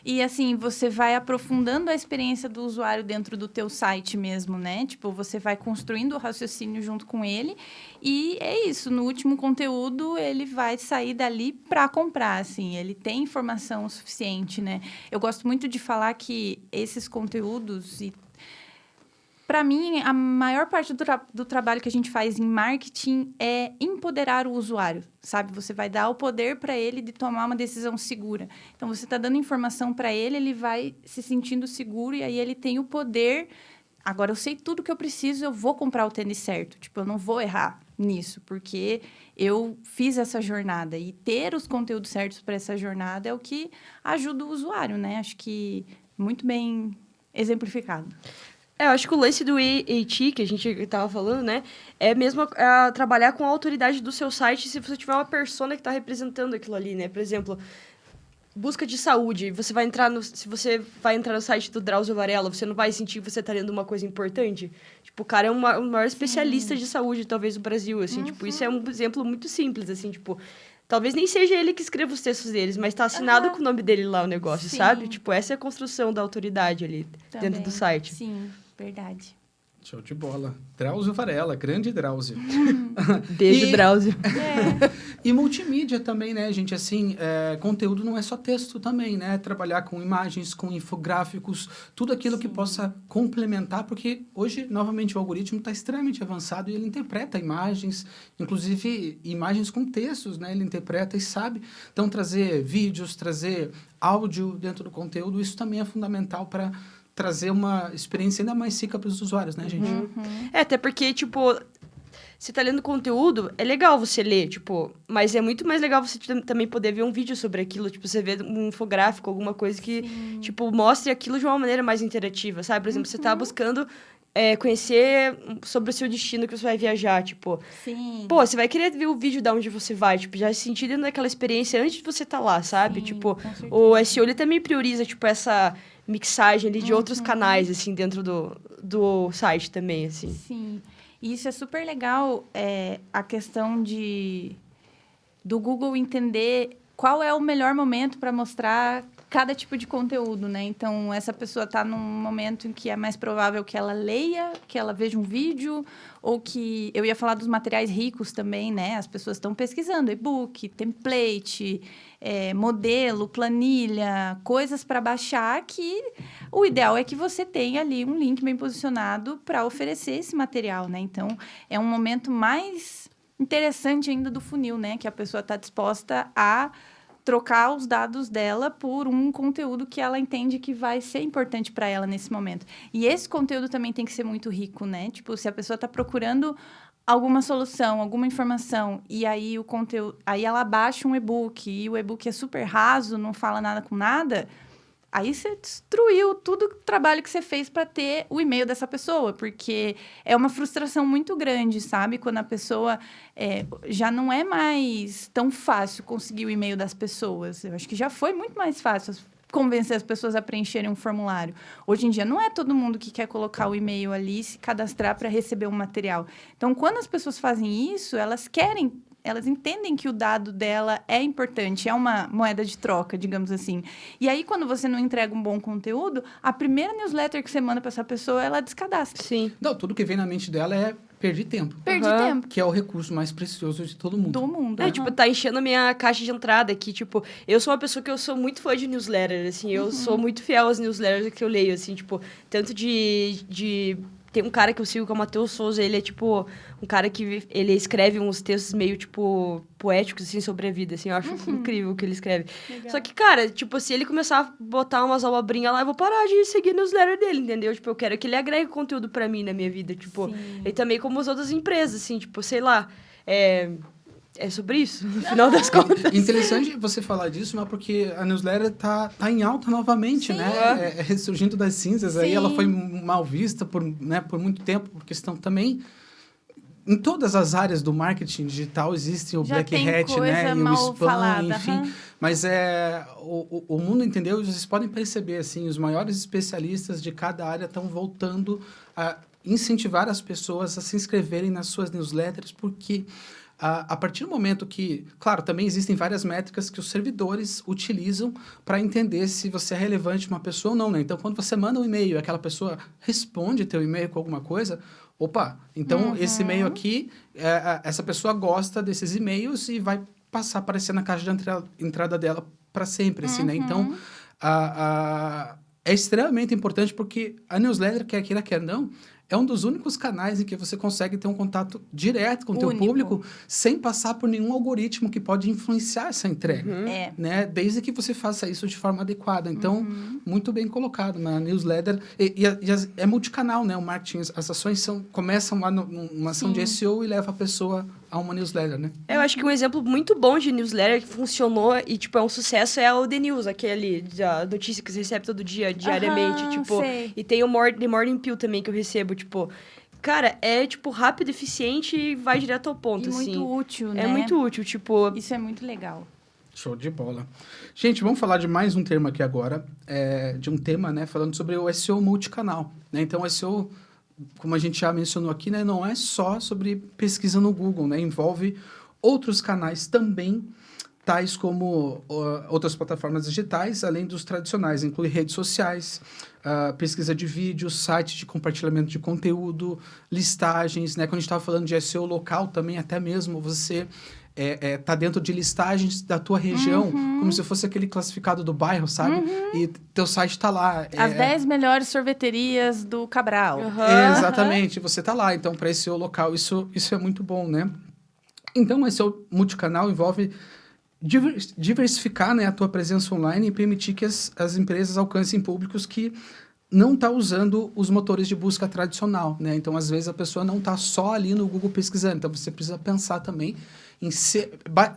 E assim, você vai aprofundando a experiência do usuário dentro do teu site mesmo, né? Tipo, você vai construindo o raciocínio junto com ele. E é isso, no último conteúdo, ele vai sair dali para comprar, assim. Ele tem informação o suficiente, né? Eu gosto muito de falar que esses conteúdos... Para mim, a maior parte do trabalho que a gente faz em marketing é empoderar o usuário, sabe? Você vai dar o poder para ele de tomar uma decisão segura. Então, você está dando informação para ele, ele vai se sentindo seguro e aí ele tem o poder. Agora, eu sei tudo que eu preciso, eu vou comprar o tênis certo. Tipo, eu não vou errar nisso, porque eu fiz essa jornada. E ter os conteúdos certos para essa jornada é o que ajuda o usuário, né? Acho que muito bem exemplificado. Eu acho que o lance do AT, que a gente tava falando, né? É mesmo trabalhar com a autoridade do seu site se você tiver uma persona que tá representando aquilo ali, né? Por exemplo, busca de saúde. Se você vai entrar no site do Drauzio Varela, você não vai sentir que você tá lendo uma coisa importante? Tipo, o cara é o maior especialista de saúde, talvez, do Brasil, assim. Tipo, isso é um exemplo muito simples, assim, tipo... Talvez nem seja ele que escreva os textos deles, mas tá assinado com o nome dele lá o negócio, sabe? Tipo, essa é a construção da autoridade ali dentro do site. Sim, verdade. Show de bola. Drauzio Varela, grande Drauzio. Beijo, Drauzio. E multimídia também, né, gente? Assim, conteúdo não é só texto também, né? Trabalhar com imagens, com infográficos, tudo aquilo que possa complementar, porque hoje, novamente, o algoritmo está extremamente avançado e ele interpreta imagens, inclusive imagens com textos, né? Ele interpreta e sabe. Então, trazer vídeos, trazer áudio dentro do conteúdo, isso também é fundamental para trazer uma experiência ainda mais rica para os usuários, né, gente? Até porque, tipo, você tá lendo conteúdo, é legal você ler, tipo, mas é muito mais legal você também poder ver um vídeo sobre aquilo, tipo, você vê um infográfico, alguma coisa que, tipo, mostre aquilo de uma maneira mais interativa, sabe? Por exemplo, você tá buscando conhecer sobre o seu destino que você vai viajar, tipo... Sim. Pô, você vai querer ver o vídeo de onde você vai, tipo, já se sentir dentro daquela experiência antes de você tá lá, sabe? Sim, tipo, com certeza. o SEO, ele também prioriza, tipo, essa mixagem ali de outros canais, assim, dentro do site também, assim. Sim. E isso é super legal, a questão do Google entender qual é o melhor momento para mostrar cada tipo de conteúdo, né? Então, essa pessoa está num momento em que é mais provável que ela leia, que ela veja um vídeo, ou que... Eu ia falar dos materiais ricos também, né? As pessoas estão pesquisando e-book, template, modelo, planilha, coisas para baixar, que o ideal é que você tenha ali um link bem posicionado para oferecer esse material, né? Então, é um momento mais interessante ainda do funil, né? Que a pessoa está disposta a trocar os dados dela por um conteúdo que ela entende que vai ser importante para ela nesse momento. E esse conteúdo também tem que ser muito rico, né? Tipo, se a pessoa está procurando alguma solução, alguma informação, e aí o conteúdo, aí ela baixa um e-book, e o e-book é super raso, não fala nada com nada, aí você destruiu todo o trabalho que você fez para ter o e-mail dessa pessoa, porque é uma frustração muito grande, sabe? Quando a pessoa já não é mais tão fácil conseguir o e-mail das pessoas. Eu acho que já foi muito mais fácil convencer as pessoas a preencherem um formulário. Hoje em dia, não é todo mundo que quer colocar o e-mail ali e se cadastrar para receber um material. Então, quando as pessoas fazem isso, elas entendem que o dado dela é importante, é uma moeda de troca, digamos assim. E aí, quando você não entrega um bom conteúdo, a primeira newsletter que você manda para essa pessoa, ela descadastra. Sim. Não, tudo que vem na mente dela é perder tempo. Perdi tempo. Que é o recurso mais precioso de todo mundo. Do mundo. Tipo, tá enchendo a minha caixa de entrada aqui, tipo... Eu sou uma pessoa que eu sou muito fã de newsletter, assim. Eu sou muito fiel às newsletters que eu leio, assim. Tipo, tanto de tem um cara que eu sigo, que é o Matheus Souza. Ele é, tipo, um cara que... Ele escreve uns textos meio, tipo, poéticos, assim, sobre a vida, assim. Eu acho incrível o que ele escreve. Legal. Só que, cara, tipo, se ele começar a botar umas abobrinhas lá, eu vou parar de seguir a newsletter dele, entendeu? Tipo, eu quero que ele agregue conteúdo pra mim na minha vida, tipo... Sim. E também como as outras empresas, assim, tipo, sei lá... é sobre isso, no final das contas. Interessante você falar disso, mas porque a newsletter tá em alta novamente, Sim. né? Ressurgindo das cinzas. Aí ela Sim. foi mal vista por muito tempo, por questão também... Em todas as áreas do marketing digital existem o Já Black tem Hat, coisa né? E o mal spam, falada, enfim. aham. Mas o mundo entendeu, e vocês podem perceber, assim, os maiores especialistas de cada área estão voltando a incentivar as pessoas a se inscreverem nas suas newsletters, porque a partir do momento que... Claro, também existem várias métricas que os servidores utilizam para entender se você é relevante uma pessoa ou não, né? Então, quando você manda um e-mail e aquela pessoa responde teu e-mail com alguma coisa... Opa, então esse e-mail aqui, essa pessoa gosta desses e-mails e vai passar a aparecer na caixa de entrada dela para sempre, assim, né? Então, é extremamente importante porque a newsletter, quer queira, quer não, é um dos únicos canais em que você consegue ter um contato direto com o teu público sem passar por nenhum algoritmo que pode influenciar essa entrega, né? Desde que você faça isso de forma adequada. Então, muito bem colocado na newsletter. É multicanal, né? O marketing, as ações começam lá numa ação de SEO e leva a pessoa a uma newsletter, né? Eu acho que um exemplo muito bom de newsletter que funcionou e, tipo, é um sucesso é o The News, aquele da notícia que você recebe todo dia, diariamente, tipo... sei. E tem o The Morning Pill também, que eu recebo, tipo... Cara, é, tipo, rápido, eficiente e vai direto ao ponto, E assim. muito útil, né? É muito útil, tipo... Isso é muito legal. Show de bola. Gente, vamos falar de mais um termo aqui agora, de um tema, né, falando sobre o SEO multicanal, né? Então, o SEO, como a gente já mencionou aqui, né, não é só sobre pesquisa no Google, né? Envolve outros canais também, tais como outras plataformas digitais, além dos tradicionais, inclui redes sociais, pesquisa de vídeos, sites de compartilhamento de conteúdo, listagens, né? Quando a gente estava falando de SEO local também, até mesmo você tá dentro de listagens da tua região, como se fosse aquele classificado do bairro, sabe? E teu site está lá. As 10 melhores sorveterias do Cabral. Exatamente, você está lá. Então, para SEO local, isso é muito bom, né? Então, o SEO multicanal envolve diversificar, né, a tua presença online e permitir que as empresas alcancem públicos que não está usando os motores de busca tradicional, né? Então, às vezes, a pessoa não está só ali no Google pesquisando. Então, você precisa pensar também em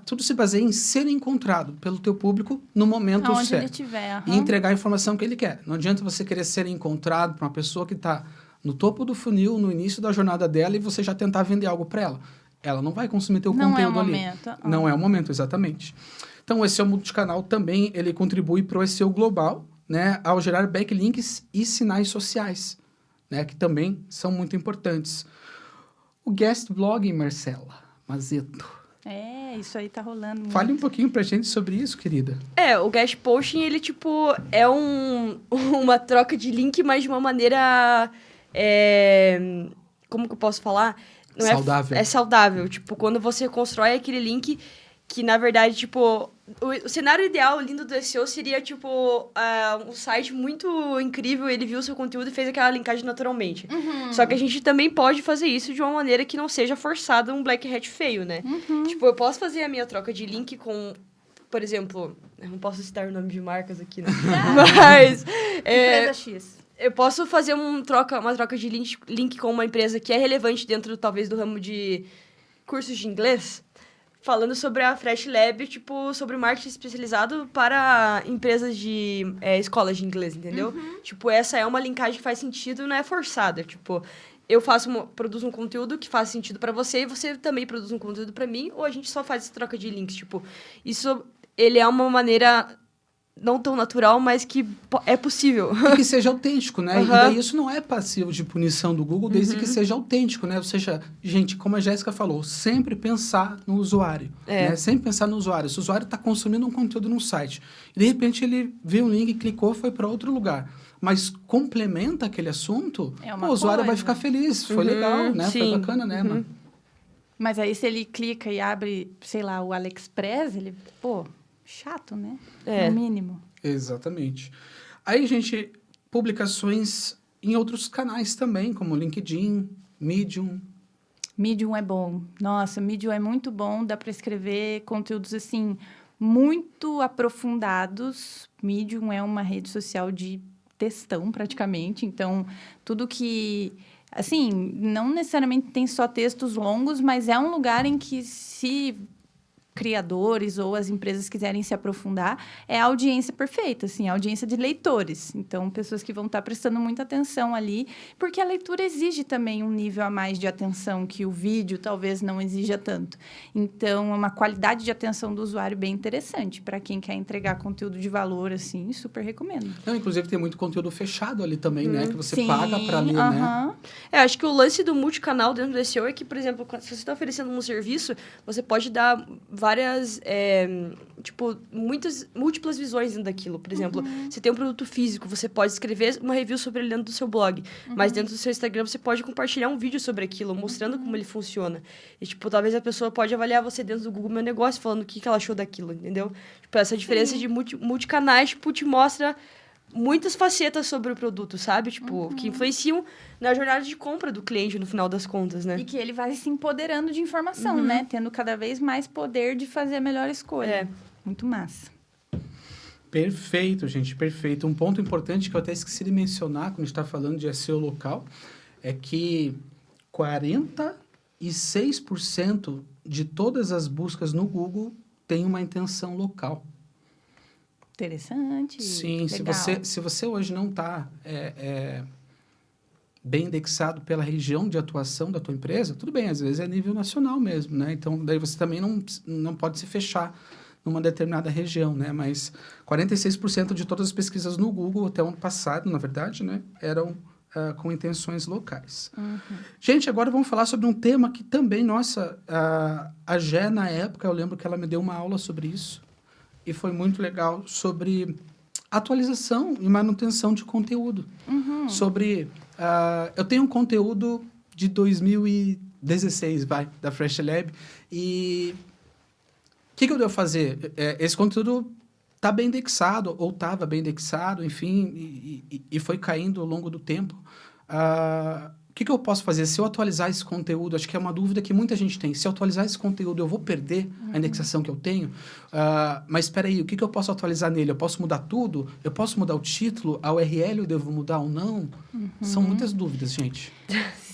tudo se baseia em ser encontrado pelo teu público no momento Onde certo. ele estiver. E entregar a informação que ele quer. Não adianta você querer ser encontrado para uma pessoa que está no topo do funil, no início da jornada dela, e você já tentar vender algo para ela. Ela não vai consumir teu conteúdo ali. Não é o momento. Não é o momento, exatamente. Então, o SEO multicanal também ele contribui para o SEO global, né, ao gerar backlinks e sinais sociais, né, que também são muito importantes. O guest blogging, Marcela Mazeto. Isso aí tá rolando muito. Fale um pouquinho pra gente sobre isso, querida. O guest posting, ele, tipo, é uma troca de link, mas de uma maneira... como que eu posso falar? Não saudável. É saudável. Tipo, quando você constrói aquele link que, na verdade, tipo... O cenário ideal, lindo do SEO seria, tipo, um site muito incrível, ele viu o seu conteúdo e fez aquela linkagem naturalmente. Só que a gente também pode fazer isso de uma maneira que não seja forçada um black hat feio, né? Tipo, eu posso fazer a minha troca de link com... Por exemplo, eu não posso citar o nome de marcas aqui, né? Mas... Empresa X. Eu posso fazer uma troca de link com uma empresa que é relevante dentro, talvez, do ramo de cursos de inglês, falando sobre a Fresh Lab, tipo, sobre marketing especializado para empresas de escolas de inglês, entendeu? Tipo, essa é uma linkagem que faz sentido e não é forçada. Tipo, eu produzo um conteúdo que faz sentido para você e você também produz um conteúdo para mim, ou a gente só faz essa troca de links. Tipo, isso, ele é uma maneira... não tão natural, mas que é possível. E que seja autêntico, né? E daí isso não é passivo de punição do Google, desde que seja autêntico, né? Ou seja, gente, como a Jéssica falou, sempre pensar no usuário. Né? Sempre pensar no usuário. Se o usuário está consumindo um conteúdo num site, e de repente ele viu um link, clicou, foi para outro lugar, mas complementa aquele assunto, o usuário vai ficar feliz. Foi legal, né? Sim. Foi bacana, né, mano? Mas aí, se ele clica e abre, sei lá, o AliExpress, ele... chato, né? No mínimo. Exatamente. Aí, gente, publicações em outros canais também, como LinkedIn, Medium. Medium é bom. Nossa, Medium é muito bom. Dá para escrever conteúdos, assim, muito aprofundados. Medium é uma rede social de textão, praticamente. Então, tudo que... Assim, não necessariamente tem só textos longos, mas é um lugar em que se criadores ou as empresas quiserem se aprofundar, é a audiência perfeita, assim, a audiência de leitores. Então, pessoas que vão estar prestando muita atenção ali, porque a leitura exige também um nível a mais de atenção que o vídeo talvez não exija tanto. Então, é uma qualidade de atenção do usuário bem interessante para quem quer entregar conteúdo de valor, assim, super recomendo. Não, inclusive, tem muito conteúdo fechado ali também, né? Que você Sim, paga para ler, né? Acho que o lance do multicanal dentro do SEO é que, por exemplo, se você está oferecendo um serviço, você pode dar várias, múltiplas visões dentro daquilo. Por exemplo, você tem um produto físico, você pode escrever uma review sobre ele dentro do seu blog, mas dentro do seu Instagram você pode compartilhar um vídeo sobre aquilo, mostrando como ele funciona. E, talvez a pessoa pode avaliar você dentro do Google Meu Negócio, falando o que ela achou daquilo, entendeu? Essa diferença de multicanais, te mostra muitas facetas sobre o produto, sabe? Que influenciam na jornada de compra do cliente, no final das contas, né? E que ele vai se empoderando de informação, né? Tendo cada vez mais poder de fazer a melhor escolha. Muito massa. Perfeito, gente, perfeito. Um ponto importante que eu até esqueci de mencionar quando a gente está falando de SEO local é que 46% de todas as buscas no Google tem uma intenção local. Interessante. Sim, legal. se você hoje não está bem indexado pela região de atuação da tua empresa, tudo bem, às vezes é nível nacional mesmo, né? Então, daí você também não pode se fechar numa determinada região, né? Mas 46% de todas as pesquisas no Google, até o ano passado, na verdade, né? Eram com intenções locais. Gente, agora vamos falar sobre um tema que também, a Gé, na época, eu lembro que ela me deu uma aula sobre isso, e foi muito legal, sobre atualização e manutenção de conteúdo. Sobre... eu tenho um conteúdo de 2016, da Fresh Lab, e o que eu devo fazer? Esse conteúdo está bem indexado, ou estava bem indexado, enfim, e foi caindo ao longo do tempo. O que eu posso fazer? Se eu atualizar esse conteúdo, acho que é uma dúvida que muita gente tem. Se eu atualizar esse conteúdo, eu vou perder a indexação que eu tenho? Mas espera aí, o que eu posso atualizar nele? Eu posso mudar tudo? Eu posso mudar o título? A URL eu devo mudar ou não? São muitas dúvidas, gente.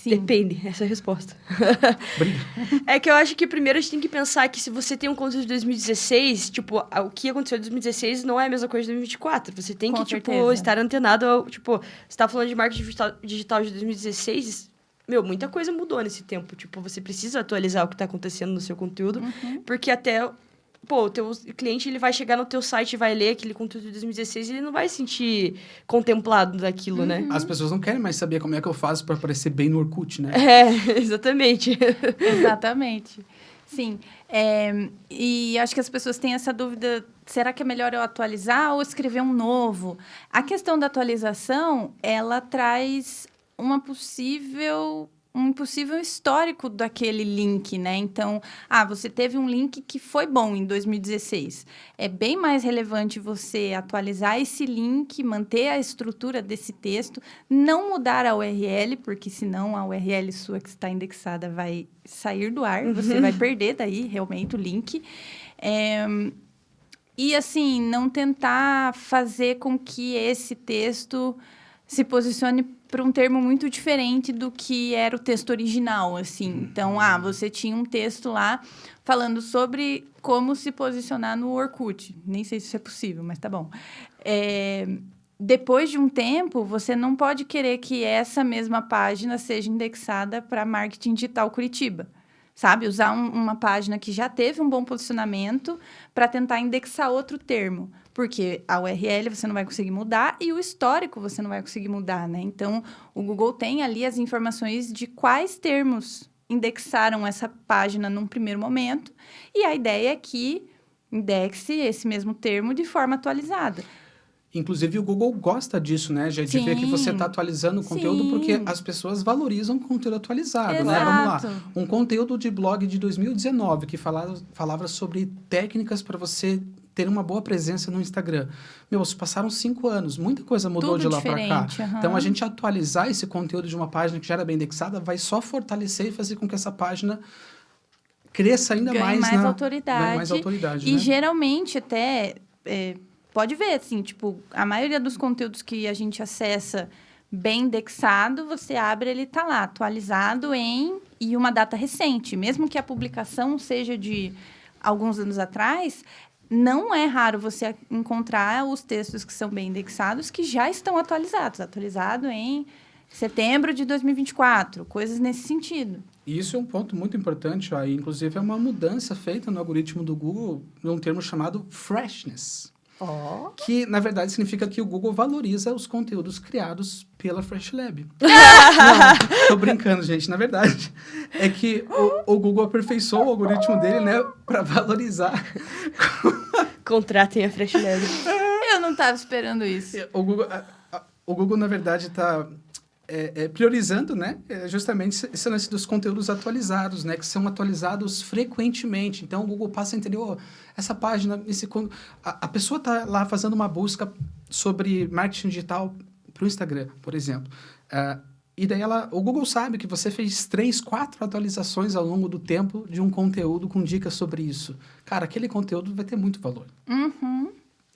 Sim. Depende, essa é a resposta. É que eu acho que primeiro a gente tem que pensar que se você tem um conteúdo de 2016, o que aconteceu em 2016 não é a mesma coisa de 2024. Você tem Com que, certeza. estar antenado ao, você tá falando de marketing digital de 2016, muita coisa mudou nesse tempo. Você precisa atualizar o que tá acontecendo no seu conteúdo, porque até... o teu cliente, ele vai chegar no teu site e vai ler aquele conteúdo de 2016 e ele não vai se sentir contemplado daquilo, né? As pessoas não querem mais saber como é que eu faço para aparecer bem no Orkut, né? Exatamente. Exatamente. Sim. E acho que as pessoas têm essa dúvida, será que é melhor eu atualizar ou escrever um novo? A questão da atualização, ela traz um possível histórico daquele link, né? Então, você teve um link que foi bom em 2016. É bem mais relevante você atualizar esse link, manter a estrutura desse texto, não mudar a URL, porque senão a URL sua que está indexada vai sair do ar, você vai perder daí realmente o link. E, assim, não tentar fazer com que esse texto se posicione para um termo muito diferente do que era o texto original, assim. Então, você tinha um texto lá falando sobre como se posicionar no Orkut. Nem sei se isso é possível, mas tá bom. Depois de um tempo, você não pode querer que essa mesma página seja indexada para Marketing Digital Curitiba. Sabe? Usar uma página que já teve um bom posicionamento para tentar indexar outro termo. Porque a URL você não vai conseguir mudar e o histórico você não vai conseguir mudar, né? Então, o Google tem ali as informações de quais termos indexaram essa página num primeiro momento. E a ideia é que indexe esse mesmo termo de forma atualizada. Inclusive, o Google gosta disso, né? De ver que você está atualizando o conteúdo, porque as pessoas valorizam o conteúdo atualizado, Exato. né? Vamos lá. Um conteúdo de blog de 2019 que falava sobre técnicas para você ter uma boa presença no Instagram. Se passaram 5 anos, muita coisa mudou Tudo de lá para cá. Então, a gente atualizar esse conteúdo de uma página que já era bem indexada vai só fortalecer e fazer com que essa página cresça ainda ganhe mais autoridade. Ganhe mais autoridade, E, né? Geralmente, até... pode ver, assim, a maioria dos conteúdos que a gente acessa bem indexado, você abre, ele está lá, atualizado e uma data recente. Mesmo que a publicação seja de alguns anos atrás, não é raro você encontrar os textos que são bem indexados que já estão atualizado em setembro de 2024, coisas nesse sentido. E isso é um ponto muito importante, ó, e inclusive é uma mudança feita no algoritmo do Google num termo chamado freshness, que, na verdade, significa que o Google valoriza os conteúdos criados pela FreshLab. Não, tô brincando, gente. Na verdade, é que o Google aperfeiçoou o algoritmo dele, né, para valorizar. Contratem a FreshLab. Eu não estava esperando isso. O Google, na verdade, está priorizando, né, justamente esse lance dos conteúdos atualizados, né, que são atualizados frequentemente. Então, o Google passa a entender, essa página, a pessoa está lá fazendo uma busca sobre marketing digital para o Instagram, por exemplo. E daí o Google sabe que você fez 3, 4 atualizações ao longo do tempo de um conteúdo com dicas sobre isso. Cara, aquele conteúdo vai ter muito valor. Uhum.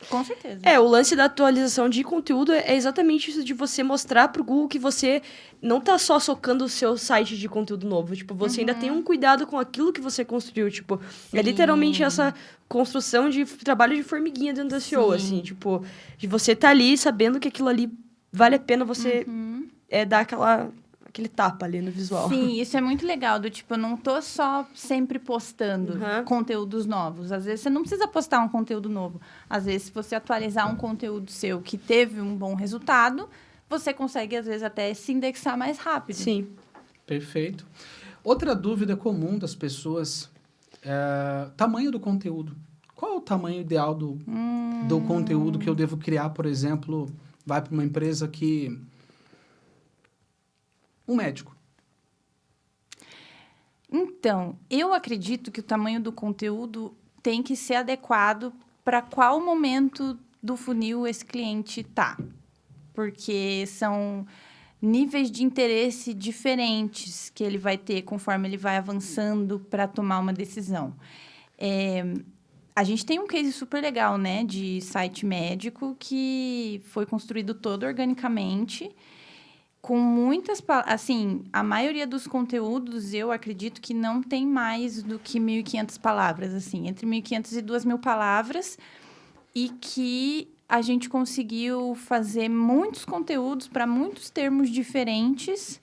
Com certeza. O lance da atualização de conteúdo é exatamente isso de você mostrar pro Google que você não tá só socando o seu site de conteúdo novo. Tipo, você ainda tem um cuidado com aquilo que você construiu. Tipo, é literalmente essa construção de trabalho de formiguinha dentro da SEO, assim. Tipo, de você tá ali sabendo que aquilo ali vale a pena você dar aquele tapa ali no visual. Sim, isso é muito legal, do tipo, eu não tô só sempre postando conteúdos novos. Às vezes, você não precisa postar um conteúdo novo. Às vezes, se você atualizar um conteúdo seu que teve um bom resultado, você consegue, às vezes, até se indexar mais rápido. Sim. Perfeito. Outra dúvida comum das pessoas é tamanho do conteúdo. Qual é o tamanho ideal do conteúdo que eu devo criar, por exemplo, vai para uma empresa que... Um médico. Então, eu acredito que o tamanho do conteúdo tem que ser adequado para qual momento do funil esse cliente está. Porque são níveis de interesse diferentes que ele vai ter conforme ele vai avançando para tomar uma decisão. A gente tem um case super legal, né, de site médico que foi construído todo organicamente, com muitas... Assim, a maioria dos conteúdos, eu acredito que não tem mais do que 1.500 palavras, assim, entre 1.500 e 2.000 palavras, e que a gente conseguiu fazer muitos conteúdos para muitos termos diferentes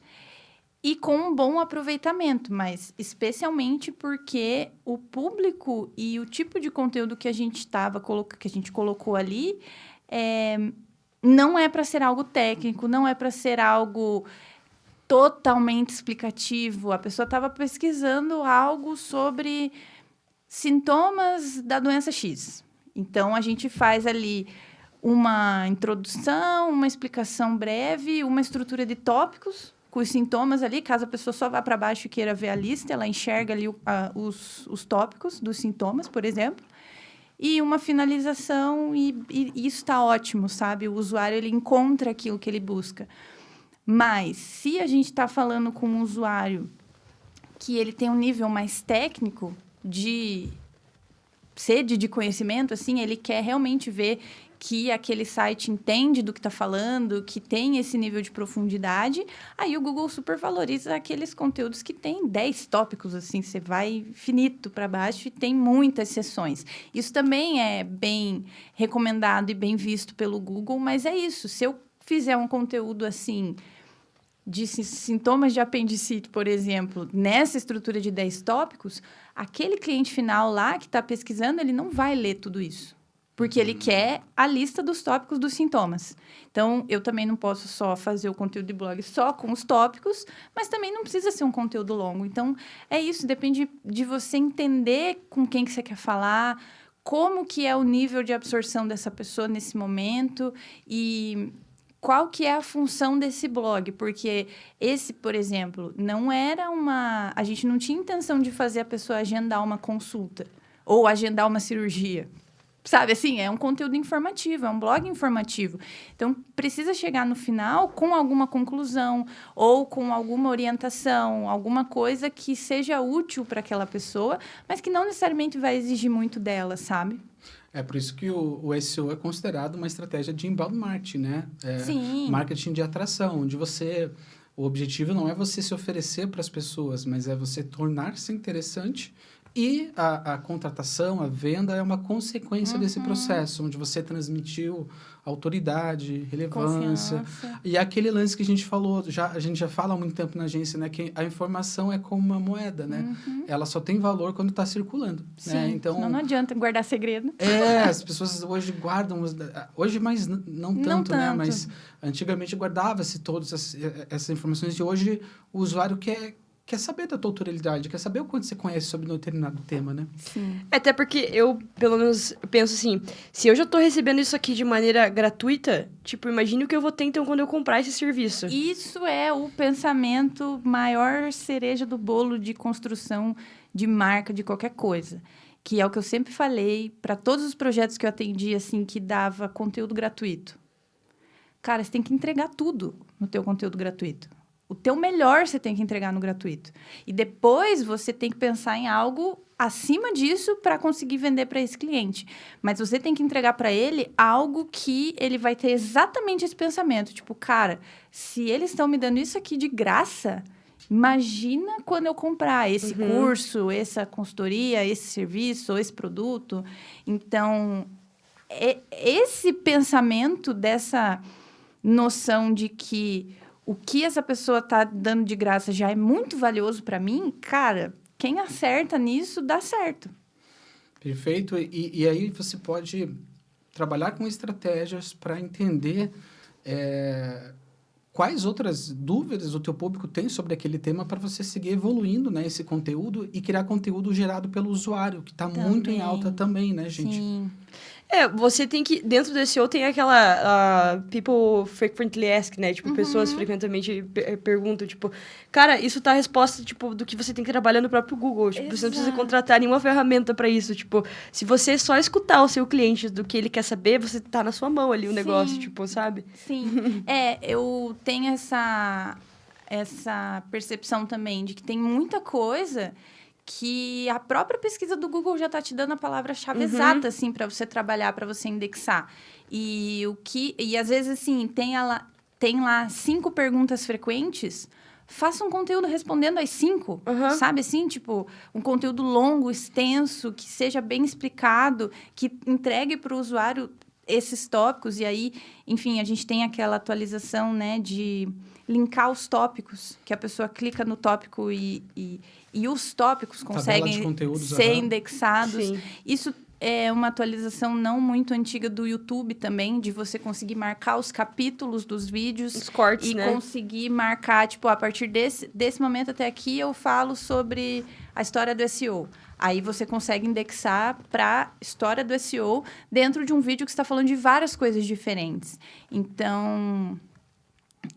e com um bom aproveitamento, mas especialmente porque o público e o tipo de conteúdo que a gente colocou ali não é para ser algo técnico, não é para ser algo totalmente explicativo. A pessoa estava pesquisando algo sobre sintomas da doença X. Então, a gente faz ali uma introdução, uma explicação breve, uma estrutura de tópicos com os sintomas ali. Caso a pessoa só vá para baixo e queira ver a lista, ela enxerga ali os tópicos dos sintomas, por exemplo. E uma finalização, e isso está ótimo, sabe? O usuário, ele encontra aquilo que ele busca. Mas, se a gente está falando com um usuário que ele tem um nível mais técnico de sede de conhecimento, assim, ele quer realmente ver que aquele site entende do que está falando, que tem esse nível de profundidade, aí o Google super valoriza aqueles conteúdos que tem 10 tópicos, assim, você vai infinito para baixo e tem muitas seções. Isso também é bem recomendado e bem visto pelo Google, mas é isso, se eu fizer um conteúdo assim, de sintomas de apendicite, por exemplo, nessa estrutura de 10 tópicos, aquele cliente final lá que está pesquisando, ele não vai ler tudo isso. Porque ele quer a lista dos tópicos dos sintomas. Então, eu também não posso só fazer o conteúdo de blog só com os tópicos, mas também não precisa ser um conteúdo longo. Então, é isso, depende de você entender com quem que você quer falar, como que é o nível de absorção dessa pessoa nesse momento e qual que é a função desse blog. Porque esse, por exemplo, não era uma... A gente não tinha intenção de fazer a pessoa agendar uma consulta ou agendar uma cirurgia. Sabe, assim, é um conteúdo informativo, é um blog informativo. Então, precisa chegar no final com alguma conclusão ou com alguma orientação, alguma coisa que seja útil para aquela pessoa, mas que não necessariamente vai exigir muito dela, sabe? É por isso que o SEO é considerado uma estratégia de inbound marketing, né? Sim. Marketing de atração, onde o objetivo não é você se oferecer para as pessoas, mas é você tornar-se interessante E a contratação, a venda é uma consequência desse processo, onde você transmitiu autoridade, relevância. Confiança. E aquele lance que a gente falou, a gente já fala há muito tempo na agência, né? Que a informação é como uma moeda, né? Ela só tem valor quando está circulando, Sim, né? Então, senão não adianta guardar segredo. as pessoas hoje guardam, hoje mais não tanto, né? Mas antigamente guardava-se todas essas informações e hoje o usuário quer saber da tua autoridade, quer saber o quanto você conhece sobre um determinado tema, né? Sim. Até porque eu, pelo menos, eu penso assim, se eu já tô recebendo isso aqui de maneira gratuita, tipo, imagine o que eu vou ter, então, quando eu comprar esse serviço. Isso é o pensamento maior cereja do bolo de construção de marca, de qualquer coisa. Que é o que eu sempre falei para todos os projetos que eu atendi, assim, que dava conteúdo gratuito. Cara, você tem que entregar tudo no teu conteúdo gratuito. O teu melhor você tem que entregar no gratuito. E depois você tem que pensar em algo acima disso para conseguir vender para esse cliente. Mas você tem que entregar para ele algo que ele vai ter exatamente esse pensamento. Tipo, cara, se eles estão me dando isso aqui de graça, imagina quando eu comprar esse curso, essa consultoria, esse serviço ou esse produto. Então, esse pensamento dessa noção de que o que essa pessoa está dando de graça já é muito valioso para mim, cara, quem acerta nisso, dá certo. Perfeito. E aí você pode trabalhar com estratégias para entender quais outras dúvidas o teu público tem sobre aquele tema para você seguir evoluindo, né, esse conteúdo e criar conteúdo gerado pelo usuário, que está muito em alta também, né, gente? Sim. Você tem que... Dentro do SEO tem aquela... people frequently ask, né? Tipo, pessoas frequentemente perguntam, tipo... Cara, isso tá a resposta, tipo, do que você tem que trabalhar no próprio Google. Tipo, você não precisa contratar nenhuma ferramenta para isso. Tipo, se você só escutar o seu cliente do que ele quer saber, você tá na sua mão ali o negócio, tipo, sabe? Sim. Eu tenho essa percepção também de que tem muita coisa que a própria pesquisa do Google já está te dando a palavra-chave exata, assim, para você trabalhar, para você indexar. E às vezes, assim, tem lá 5 perguntas frequentes, faça um conteúdo respondendo as 5, sabe, assim, tipo, um conteúdo longo, extenso, que seja bem explicado, que entregue para o usuário esses tópicos, e aí, enfim, a gente tem aquela atualização, né, de linkar os tópicos, que a pessoa clica no tópico e os tópicos conseguem ser indexados. Sim. Isso é uma atualização não muito antiga do YouTube também, de você conseguir marcar os capítulos dos vídeos. Os cortes, e né? conseguir marcar, tipo, a partir desse momento até aqui eu falo sobre a história do SEO. Aí você consegue indexar para história do SEO dentro de um vídeo que está falando de várias coisas diferentes. Então,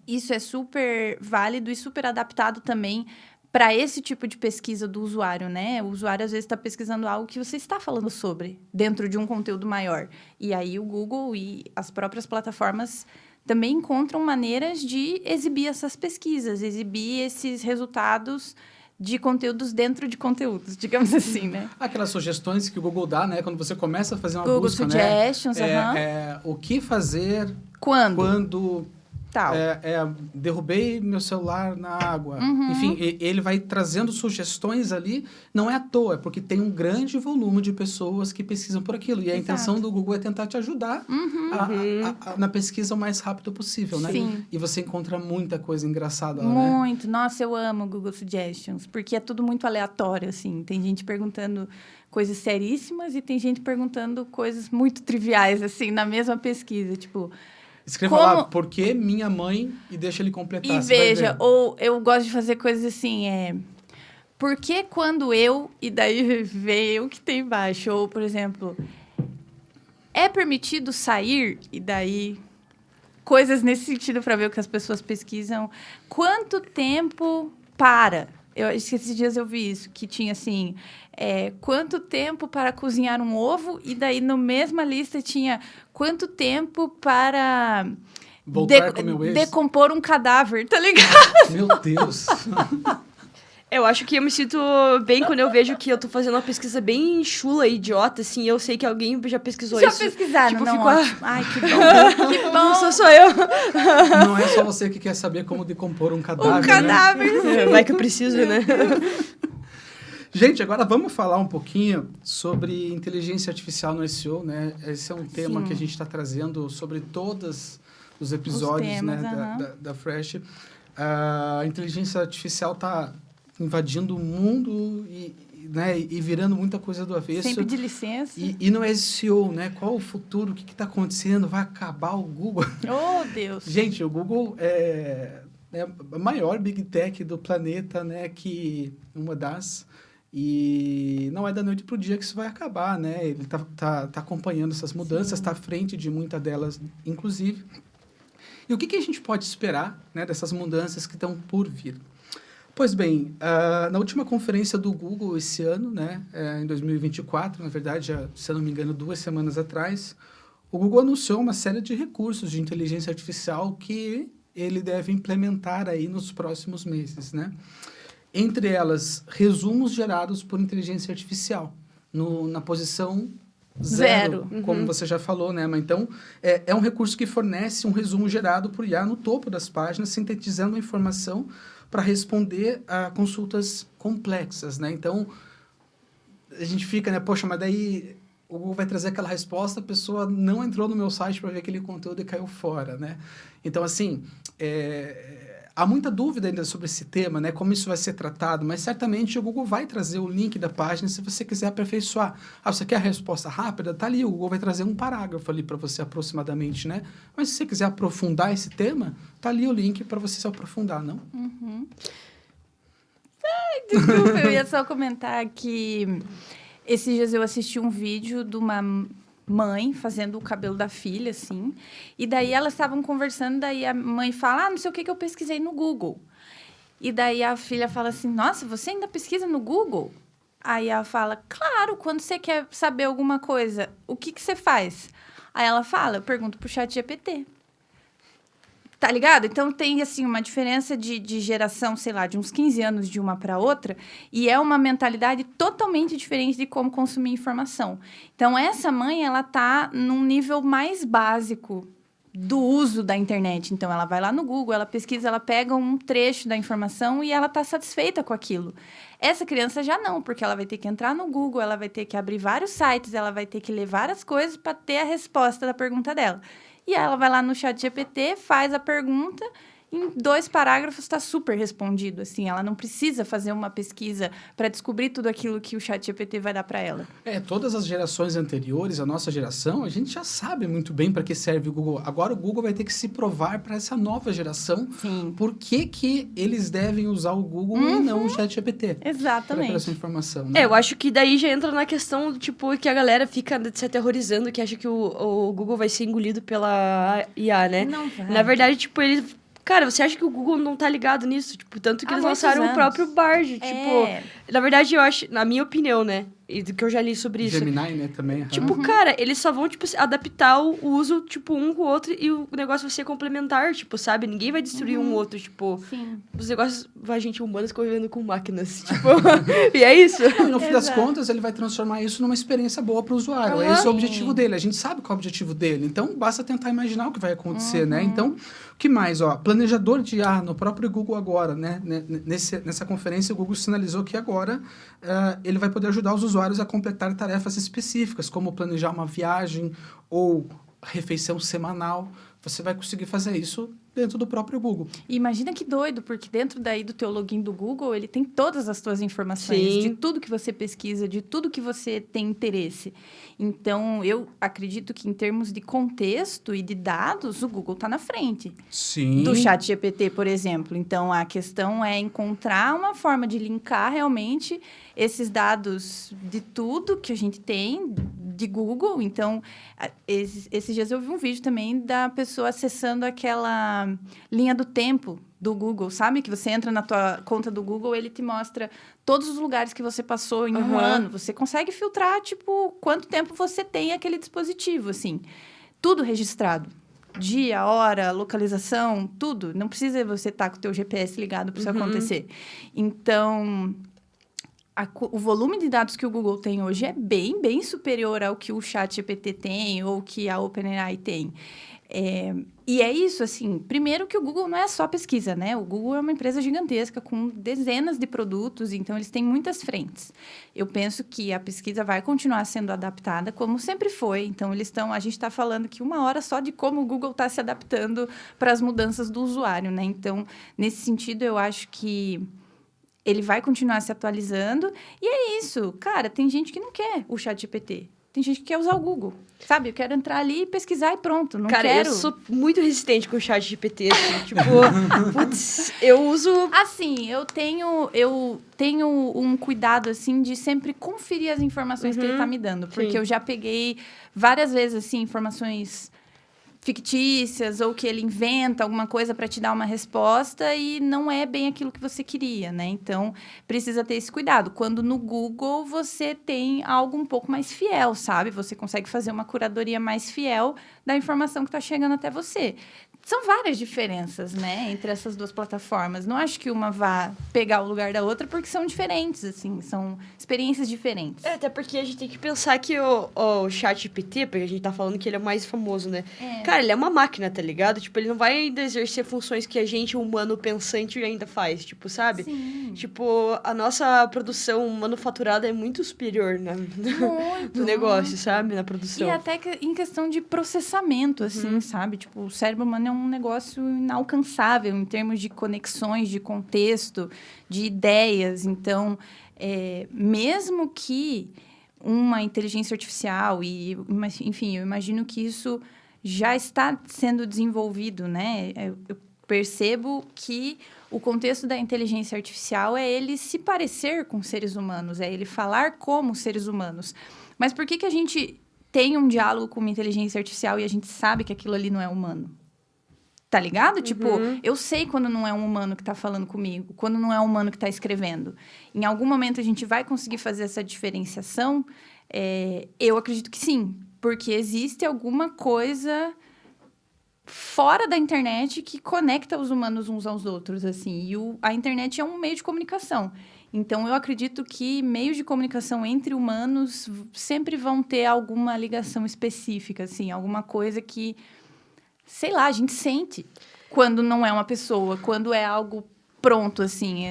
isso é super válido e super adaptado também para esse tipo de pesquisa do usuário, né? O usuário, às vezes, está pesquisando algo que você está falando sobre, dentro de um conteúdo maior. E aí, o Google e as próprias plataformas também encontram maneiras de exibir essas pesquisas, exibir esses resultados de conteúdos dentro de conteúdos, digamos assim, né? Aquelas sugestões que o Google dá, né? Quando você começa a fazer uma Google busca, Suggestions, né? O que fazer quando tal. Derrubei meu celular na água. Enfim, ele vai trazendo sugestões ali, não é à toa, é porque tem um grande volume de pessoas que pesquisam por aquilo. E a intenção do Google é tentar te ajudar na pesquisa o mais rápido possível, né? Sim. E você encontra muita coisa engraçada lá, né? Muito. Nossa, eu amo o Google Suggestions, porque é tudo muito aleatório, assim. Tem gente perguntando coisas seríssimas e tem gente perguntando coisas muito triviais, assim, na mesma pesquisa, tipo... Escreva lá, por que minha mãe, e deixa ele completar. E veja, ou eu gosto de fazer coisas assim, por que quando eu, e daí vem o que tem embaixo, ou, por exemplo, é permitido sair, e daí coisas nesse sentido para ver o que as pessoas pesquisam. Quanto tempo para? Esses dias eu vi isso, que tinha assim, quanto tempo para cozinhar um ovo, e daí no mesma lista tinha quanto tempo para decompor um cadáver, tá ligado? Meu Deus! Eu acho que eu me sinto bem quando eu vejo que eu tô fazendo uma pesquisa bem chula e idiota, assim, eu sei que alguém já pesquisou isso. Já pesquisaram, tipo, não, fico... Ai, que bom, que bom. Não sou eu. Não é só você que quer saber como decompor um cadáver, Um cadáver, né? Vai que eu preciso, né? Gente, agora vamos falar um pouquinho sobre inteligência artificial no SEO, né? Esse é um tema Sim. que a gente está trazendo sobre todos os episódios, temas, né, da Fresh. A inteligência artificial está invadindo o mundo né, e virando muita coisa do avesso. Sempre de licença. E no SEO, né? Qual o futuro? O que está acontecendo? Vai acabar o Google? Oh, Deus. Gente, o Google é a maior Big Tech do planeta, né? Uma das... E não é da noite para o dia que isso vai acabar, né? Ele tá acompanhando essas mudanças, está à frente de muitas delas, inclusive. E o que a gente pode esperar, né, dessas mudanças que estão por vir? Pois bem, na última conferência do Google esse ano, né, em 2024, na verdade, se eu não me engano, 2 semanas atrás, o Google anunciou uma série de recursos de inteligência artificial que ele deve implementar aí nos próximos meses, né? Entre elas, resumos gerados por inteligência artificial, na posição 0, como você já falou, né? Mas então, é um recurso que fornece um resumo gerado por IA no topo das páginas, sintetizando a informação para responder a consultas complexas, né? Então, a gente fica, né? Poxa, mas daí o Google vai trazer aquela resposta, a pessoa não entrou no meu site para ver aquele conteúdo e caiu fora, né? Então, assim, há muita dúvida ainda sobre esse tema, né? Como isso vai ser tratado, mas certamente o Google vai trazer o link da página se você quiser aperfeiçoar. Você quer a resposta rápida? Tá ali, o Google vai trazer um parágrafo ali para você aproximadamente, né? Mas se você quiser aprofundar esse tema, tá ali o link para você se aprofundar, não? Uhum. Ai, desculpa, eu ia só comentar que esses dias eu assisti um vídeo de uma mãe fazendo o cabelo da filha, assim. E daí elas estavam conversando, daí a mãe fala, não sei o que eu pesquisei no Google. E daí a filha fala assim, nossa, você ainda pesquisa no Google? Aí ela fala, claro, quando você quer saber alguma coisa, o que você faz? Aí ela fala, eu pergunto pro ChatGPT. Tá ligado? Então, tem, assim, uma diferença de geração, sei lá, de uns 15 anos de uma para outra, e é uma mentalidade totalmente diferente de como consumir informação. Então, essa mãe, ela tá num nível mais básico do uso da internet. Então, ela vai lá no Google, ela pesquisa, ela pega um trecho da informação e ela tá satisfeita com aquilo. Essa criança já não, porque ela vai ter que entrar no Google, ela vai ter que abrir vários sites, ela vai ter que ler várias coisas para ter a resposta da pergunta dela. E aí ela vai lá no ChatGPT, faz a pergunta, em 2 parágrafos está super respondido, assim. Ela não precisa fazer uma pesquisa para descobrir tudo aquilo que o ChatGPT vai dar para ela. Todas as gerações anteriores, a nossa geração, a gente já sabe muito bem para que serve o Google. Agora o Google vai ter que se provar para essa nova geração. Sim. Por que eles devem usar o Google e não o ChatGPT. Exatamente. Para essa informação, né? Eu acho que daí já entra na questão, tipo, que a galera fica se aterrorizando, que acha que o Google vai ser engolido pela IA, né? Não vai. Na verdade, tipo, eles... Cara, você acha que o Google não tá ligado nisso? Tipo, tanto que Há eles muitos lançaram anos. o próprio Bard. Tipo, na verdade, eu acho... Na minha opinião, né? E do que eu já li sobre isso. Gemini, né, também. Tipo, cara, eles só vão, tipo, adaptar o uso, tipo, um com o outro e o negócio vai ser complementar, tipo, sabe? Ninguém vai destruir um outro, tipo... Sim. Os negócios, vai gente humanas convivendo com máquinas, tipo... e é isso. No fim das contas, ele vai transformar isso numa experiência boa para o usuário. Esse é o objetivo dele. A gente sabe qual é o objetivo dele. Então, basta tentar imaginar o que vai acontecer, né? Então, o que mais? Planejador de IA no próprio Google agora, né? Nessa conferência, o Google sinalizou que agora ele vai poder ajudar os usuários a completar tarefas específicas, como planejar uma viagem ou refeição semanal. Você vai conseguir fazer isso dentro do próprio Google. E imagina que doido, porque dentro daí do teu login do Google, ele tem todas as tuas informações, Sim. de tudo que você pesquisa, de tudo que você tem interesse. Então, eu acredito que em termos de contexto e de dados, o Google está na frente. Sim. Do ChatGPT, por exemplo. Então, a questão é encontrar uma forma de linkar realmente esses dados de tudo que a gente tem de Google. Então, esses dias eu vi um vídeo também da pessoa acessando aquela linha do tempo do Google, sabe? Que você entra na tua conta do Google, ele te mostra todos os lugares que você passou em um ano. Você consegue filtrar, tipo, quanto tempo você tem aquele dispositivo, assim. Tudo registrado. Dia, hora, localização, tudo. Não precisa você estar com o teu GPS ligado para isso acontecer. Então, o volume de dados que o Google tem hoje é bem, bem superior ao que o ChatGPT tem ou que a OpenAI tem. E é isso, assim, primeiro que o Google não é só pesquisa, né? O Google é uma empresa gigantesca com dezenas de produtos, então eles têm muitas frentes. Eu penso que a pesquisa vai continuar sendo adaptada, como sempre foi. Então, a gente está falando aqui 1 hora só de como o Google está se adaptando para as mudanças do usuário, né? Então, nesse sentido, eu acho que ele vai continuar se atualizando. E é isso, cara, tem gente que não quer o ChatGPT. Tem gente que quer usar o Google, sabe? Eu quero entrar ali e pesquisar e pronto, não Cara, quero... eu sou muito resistente com o ChatGPT, assim, tipo... putz, eu uso... Assim, eu tenho um cuidado, assim, de sempre conferir as informações que ele tá me dando. Porque sim. eu já peguei várias vezes, assim, informações fictícias ou que ele inventa alguma coisa para te dar uma resposta e não é bem aquilo que você queria, né? Então, precisa ter esse cuidado. Quando no Google você tem algo um pouco mais fiel, sabe? Você consegue fazer uma curadoria mais fiel da informação que está chegando até você. São várias diferenças, né, entre essas duas plataformas. Não acho que uma vá pegar o lugar da outra, porque são diferentes, assim, são experiências diferentes. Até porque a gente tem que pensar que o ChatGPT, porque a gente tá falando que ele é o mais famoso, né? Cara, ele é uma máquina, tá ligado? Tipo, ele não vai ainda exercer funções que a gente, humano pensante, ainda faz, tipo, sabe? Sim. Tipo, a nossa produção manufaturada é muito superior, né? Muito. No negócio, sabe? Na produção. E até em questão de processamento, assim, sabe? Tipo, o cérebro humano é um negócio inalcançável em termos de conexões, de contexto, de ideias. Então, mesmo que uma inteligência artificial enfim, eu imagino que isso já está sendo desenvolvido, né? Eu percebo que o contexto da inteligência artificial é ele se parecer com seres humanos, é ele falar como seres humanos. Mas por que a gente tem um diálogo com uma inteligência artificial e a gente sabe que aquilo ali não é humano? Tá ligado? Tipo, eu sei quando não é um humano que tá falando comigo, quando não é um humano que tá escrevendo. Em algum momento a gente vai conseguir fazer essa diferenciação? Eu acredito que sim, porque existe alguma coisa fora da internet que conecta os humanos uns aos outros, assim. E a internet é um meio de comunicação. Então, eu acredito que meios de comunicação entre humanos sempre vão ter alguma ligação específica, assim, alguma coisa que, sei lá, a gente sente quando não é uma pessoa, quando é algo pronto, assim.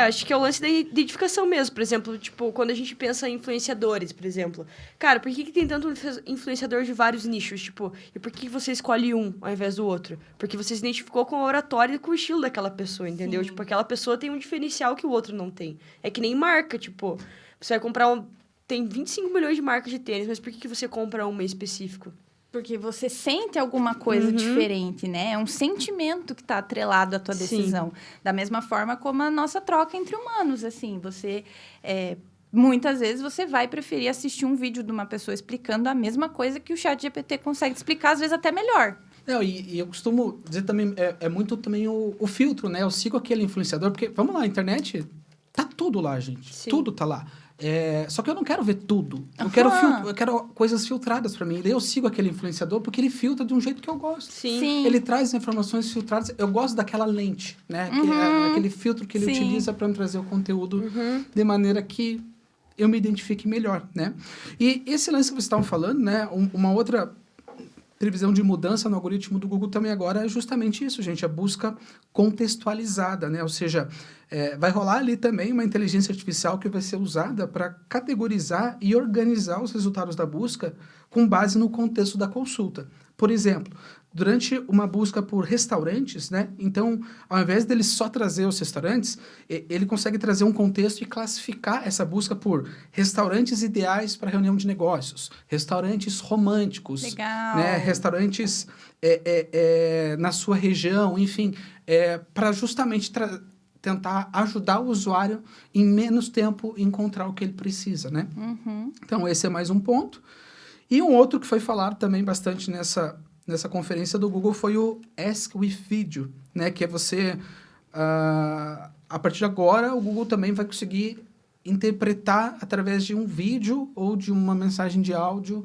Acho que é o lance da identificação mesmo. Por exemplo, tipo, quando a gente pensa em influenciadores, por exemplo. Cara, por que tem tanto influenciador de vários nichos? Tipo, e por que você escolhe um ao invés do outro? Porque você se identificou com a oratória e com o estilo daquela pessoa, entendeu? Sim. Tipo, aquela pessoa tem um diferencial que o outro não tem. É que nem marca, tipo, você vai comprar tem 25 milhões de marcas de tênis, mas por que você compra uma em específico? Porque você sente alguma coisa diferente, né? É um sentimento que está atrelado à tua decisão. Sim. Da mesma forma como a nossa troca entre humanos, assim. Você, muitas vezes, você vai preferir assistir um vídeo de uma pessoa explicando a mesma coisa que o ChatGPT consegue explicar, às vezes até melhor. E eu costumo dizer também, muito também o filtro, né? Eu sigo aquele influenciador, porque, vamos lá, a internet, tá tudo lá, gente. Sim. Tudo tá lá. Só que eu não quero ver tudo. Eu quero coisas filtradas para mim. Daí eu sigo aquele influenciador porque ele filtra de um jeito que eu gosto. Sim. Ele traz informações filtradas. Eu gosto daquela lente, né? Aquele filtro que ele utiliza para me trazer o conteúdo de maneira que eu me identifique melhor, né? E esse lance que vocês estavam falando, né? Uma outra previsão de mudança no algoritmo do Google também agora é justamente isso, gente. A busca contextualizada, né? Ou seja, vai rolar ali também uma inteligência artificial que vai ser usada para categorizar e organizar os resultados da busca com base no contexto da consulta. Por exemplo, durante uma busca por restaurantes, né? Então, ao invés dele só trazer os restaurantes, ele consegue trazer um contexto e classificar essa busca por restaurantes ideais para reunião de negócios, restaurantes românticos, legal, né? Restaurantes na sua região, enfim, para justamente tentar ajudar o usuário em menos tempo encontrar o que ele precisa, né? Então, esse é mais um ponto. E um outro que foi falado também bastante nessa conferência do Google foi o Ask with Video, né? Que é você, a partir de agora, o Google também vai conseguir interpretar através de um vídeo ou de uma mensagem de áudio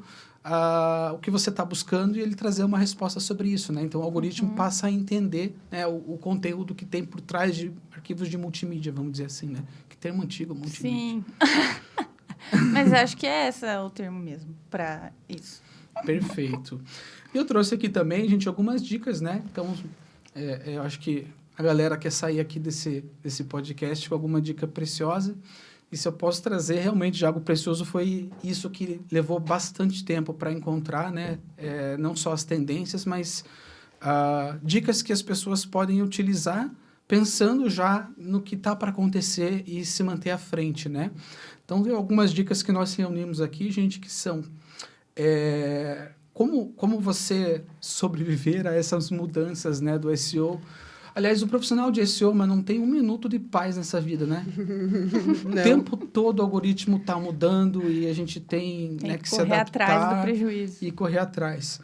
o que você está buscando e ele trazer uma resposta sobre isso, né? Então, o algoritmo passa a entender, né, o conteúdo que tem por trás de arquivos de multimídia, vamos dizer assim, né? Que termo antigo, multimídia. Sim. Mas acho que é esse o termo mesmo para isso. Perfeito. E eu trouxe aqui também, gente, algumas dicas, né? Então, eu acho que a galera quer sair aqui desse podcast com alguma dica preciosa. E se eu posso trazer realmente de algo precioso, foi isso que levou bastante tempo para encontrar, né? Não só as tendências, mas dicas que as pessoas podem utilizar pensando já no que está para acontecer e se manter à frente, né? Então, tem algumas dicas que nós reunimos aqui, gente, que são como você sobreviver a essas mudanças, né, do SEO. Aliás, o profissional de SEO, mas não tem um minuto de paz nessa vida, né? O tempo todo o algoritmo está mudando e a gente tem, né, que se adaptar. Correr atrás do prejuízo. E correr atrás.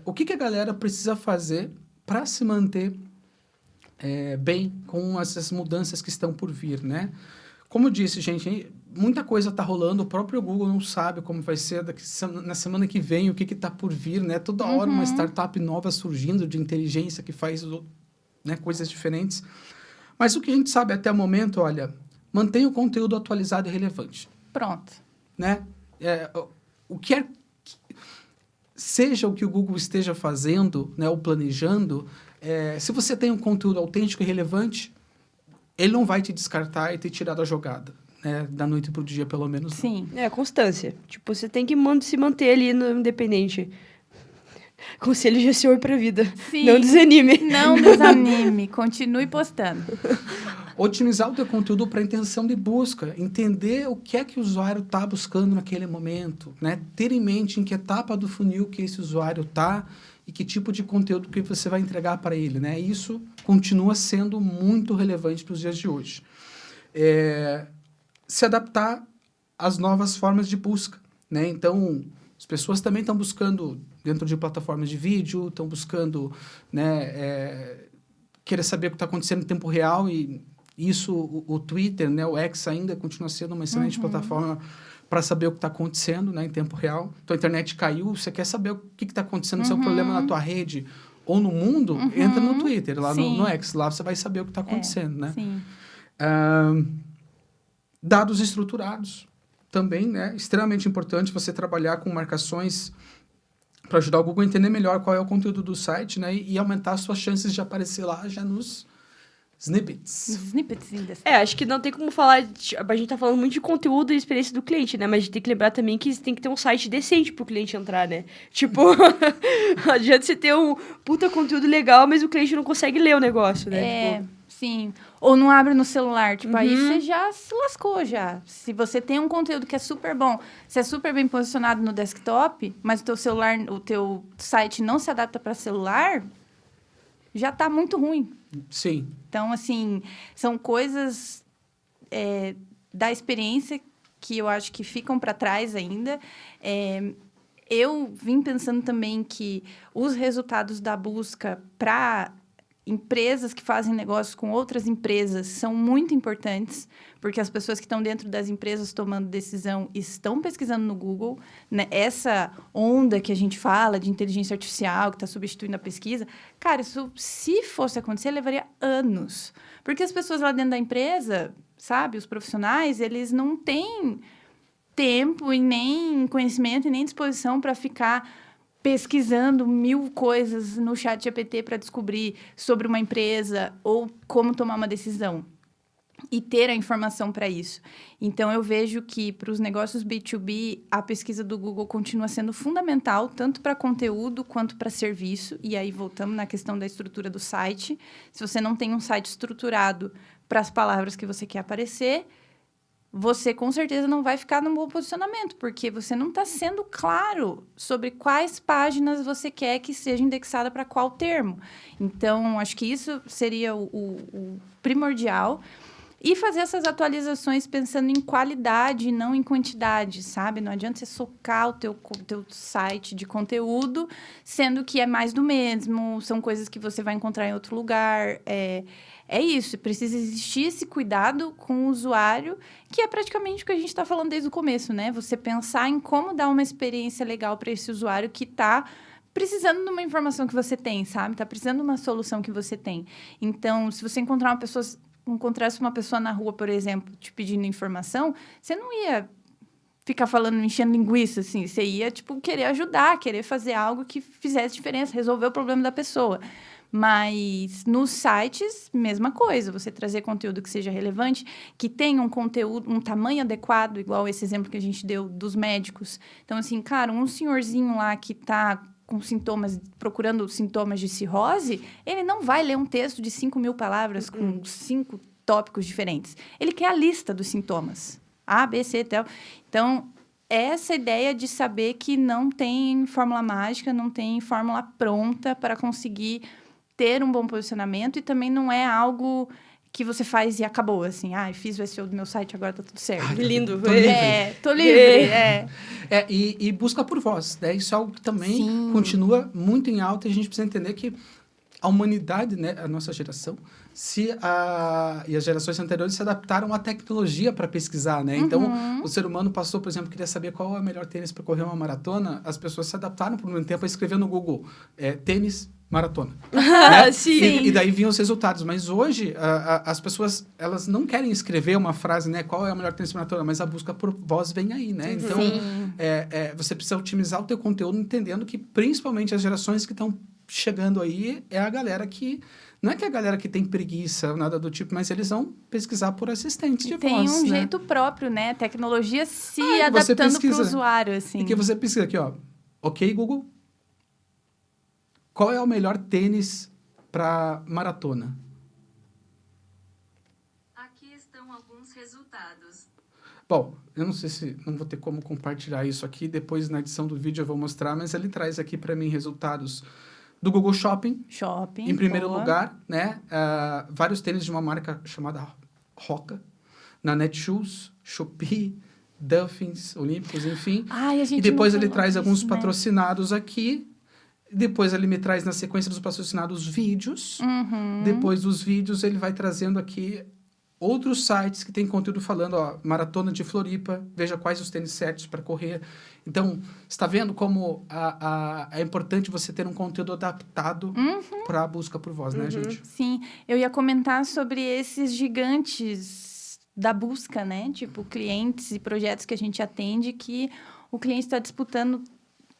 O que a galera precisa fazer para se manter bem com essas mudanças que estão por vir, né? Como eu disse, gente, muita coisa está rolando, o próprio Google não sabe como vai ser na semana que vem, o que está por vir, né? Toda hora uma startup nova surgindo de inteligência que faz, né, coisas diferentes. Mas o que a gente sabe até o momento, olha, mantenha o conteúdo atualizado e relevante. Pronto. Né? Seja o que o Google esteja fazendo, né, ou planejando, se você tem um conteúdo autêntico e relevante, ele não vai te descartar e te tirar da jogada, né, da noite para o dia, pelo menos. Sim. Constância. Tipo, você tem que se manter ali no independente. Conselho de SEO para a vida. Sim. Não desanime. Não desanime. Continue postando. Otimizar o teu conteúdo para intenção de busca. Entender o que é que o usuário está buscando naquele momento. Né? Ter em mente em que etapa do funil que esse usuário está e que tipo de conteúdo que você vai entregar para ele. Né? Isso continua sendo muito relevante para os dias de hoje. Se adaptar às novas formas de busca. Né? Então, as pessoas também estão buscando dentro de plataformas de vídeo, estão buscando, né, querer saber o que está acontecendo em tempo real, e isso, o Twitter, né, o X ainda continua sendo uma excelente plataforma para saber o que está acontecendo, né, em tempo real. Então, a internet caiu, você quer saber o que está acontecendo, se é um problema na tua rede ou no mundo, entra no Twitter, lá no X, lá você vai saber o que está acontecendo, né? Sim. Dados estruturados também, né, extremamente importante você trabalhar com marcações para ajudar o Google a entender melhor qual é o conteúdo do site, né? E aumentar as suas chances de aparecer lá já nos snippets. Snippets. Acho que não tem como falar... A gente tá falando muito de conteúdo e experiência do cliente, né? Mas a gente tem que lembrar também que tem que ter um site decente pro cliente entrar, né? Tipo, não adianta você ter um puta conteúdo legal, mas o cliente não consegue ler o negócio, né? Sim. Ou não abre no celular. Tipo, aí você já se lascou já. Se você tem um conteúdo que é super bom, você é super bem posicionado no desktop, mas o teu site não se adapta para celular, já tá muito ruim. Sim. Então, assim, são coisas da experiência que eu acho que ficam para trás ainda. Eu vim pensando também que os resultados da busca para empresas que fazem negócios com outras empresas são muito importantes, porque as pessoas que estão dentro das empresas tomando decisão estão pesquisando no Google, né? Essa onda que a gente fala de inteligência artificial, que está substituindo a pesquisa, cara, isso, se fosse acontecer, levaria anos. Porque as pessoas lá dentro da empresa, sabe, os profissionais, eles não têm tempo e nem conhecimento e nem disposição para ficar pesquisando 1000 coisas no chat GPT para descobrir sobre uma empresa ou como tomar uma decisão e ter a informação para isso. Então, eu vejo que para os negócios B2B, a pesquisa do Google continua sendo fundamental, tanto para conteúdo quanto para serviço. E aí, voltamos na questão da estrutura do site. Se você não tem um site estruturado para as palavras que você quer aparecer, você com certeza não vai ficar num bom posicionamento, porque você não está sendo claro sobre quais páginas você quer que seja indexada para qual termo. Então, acho que isso seria o primordial. E fazer essas atualizações pensando em qualidade e não em quantidade, sabe? Não adianta você socar o teu site de conteúdo, sendo que é mais do mesmo, são coisas que você vai encontrar em outro lugar. É isso, precisa existir esse cuidado com o usuário, que é praticamente o que a gente está falando desde o começo, né? Você pensar em como dar uma experiência legal para esse usuário que está precisando de uma informação que você tem, sabe? Está precisando de uma solução que você tem. Então, se você encontrasse uma pessoa na rua, por exemplo, te pedindo informação, você não ia ficar falando, enchendo linguiça, assim. Você ia, querer ajudar, querer fazer algo que fizesse diferença, resolver o problema da pessoa. Mas nos sites, mesma coisa. Você trazer conteúdo que seja relevante, que tenha um conteúdo, um tamanho adequado, igual esse exemplo que a gente deu dos médicos. Então, assim, cara, um senhorzinho lá que está com sintomas, procurando sintomas de cirrose, ele não vai ler um texto de 5.000 palavras com 5 tópicos diferentes. Ele quer a lista dos sintomas. A, B, C, tal. Então, essa ideia de saber que não tem fórmula mágica, não tem fórmula pronta para conseguir ter um bom posicionamento, e também não é algo que você faz e acabou, assim. Fiz o SEO do meu site, agora tá tudo certo. Lindo. Tô livre. Tô livre, E busca por voz, né? Isso é algo que também Sim. continua muito em alta, e a gente precisa entender que a humanidade, né, a nossa geração, e as gerações anteriores se adaptaram à tecnologia para pesquisar, né? Então, o ser humano passou, por exemplo, queria saber qual é o melhor tênis para correr uma maratona, as pessoas se adaptaram por um tempo a escrever no Google, tênis maratona. Né? Sim. E daí vinham os resultados. Mas hoje, as pessoas, elas não querem escrever uma frase, né? Qual é o melhor tênis maratona? Mas a busca por voz vem aí, né? Então, você precisa otimizar o teu conteúdo, entendendo que, principalmente, as gerações que estão chegando aí, é a galera que... Não é que é a galera que tem preguiça ou nada do tipo, mas eles vão pesquisar por assistentes de voz, tem um né? jeito próprio, né? A tecnologia se você adaptando para o pesquisa. usuário, assim. E que você pesquisa aqui, ó. Ok, Google. Qual é o melhor tênis para maratona? Aqui estão alguns resultados. Bom, eu não sei se não vou ter como compartilhar isso aqui. Depois, na edição do vídeo, eu vou mostrar. Mas ele traz aqui para mim resultados do Google Shopping. Em primeiro lugar, né? Vários tênis de uma marca chamada Hoka. Na Netshoes, Shopee, Dolphins, Olímpicos, enfim. E depois ele traz alguns patrocinados aqui. Depois ele me traz, na sequência dos patrocinados, vídeos. Depois dos vídeos, ele vai trazendo aqui outros sites que tem conteúdo falando, ó, Maratona de Floripa, veja quais os tênis certos para correr. Então, está vendo como é importante você ter um conteúdo adaptado para a busca por voz, né, gente? Sim, eu ia comentar sobre esses gigantes da busca, né? Tipo, clientes e projetos que a gente atende, que o cliente está disputando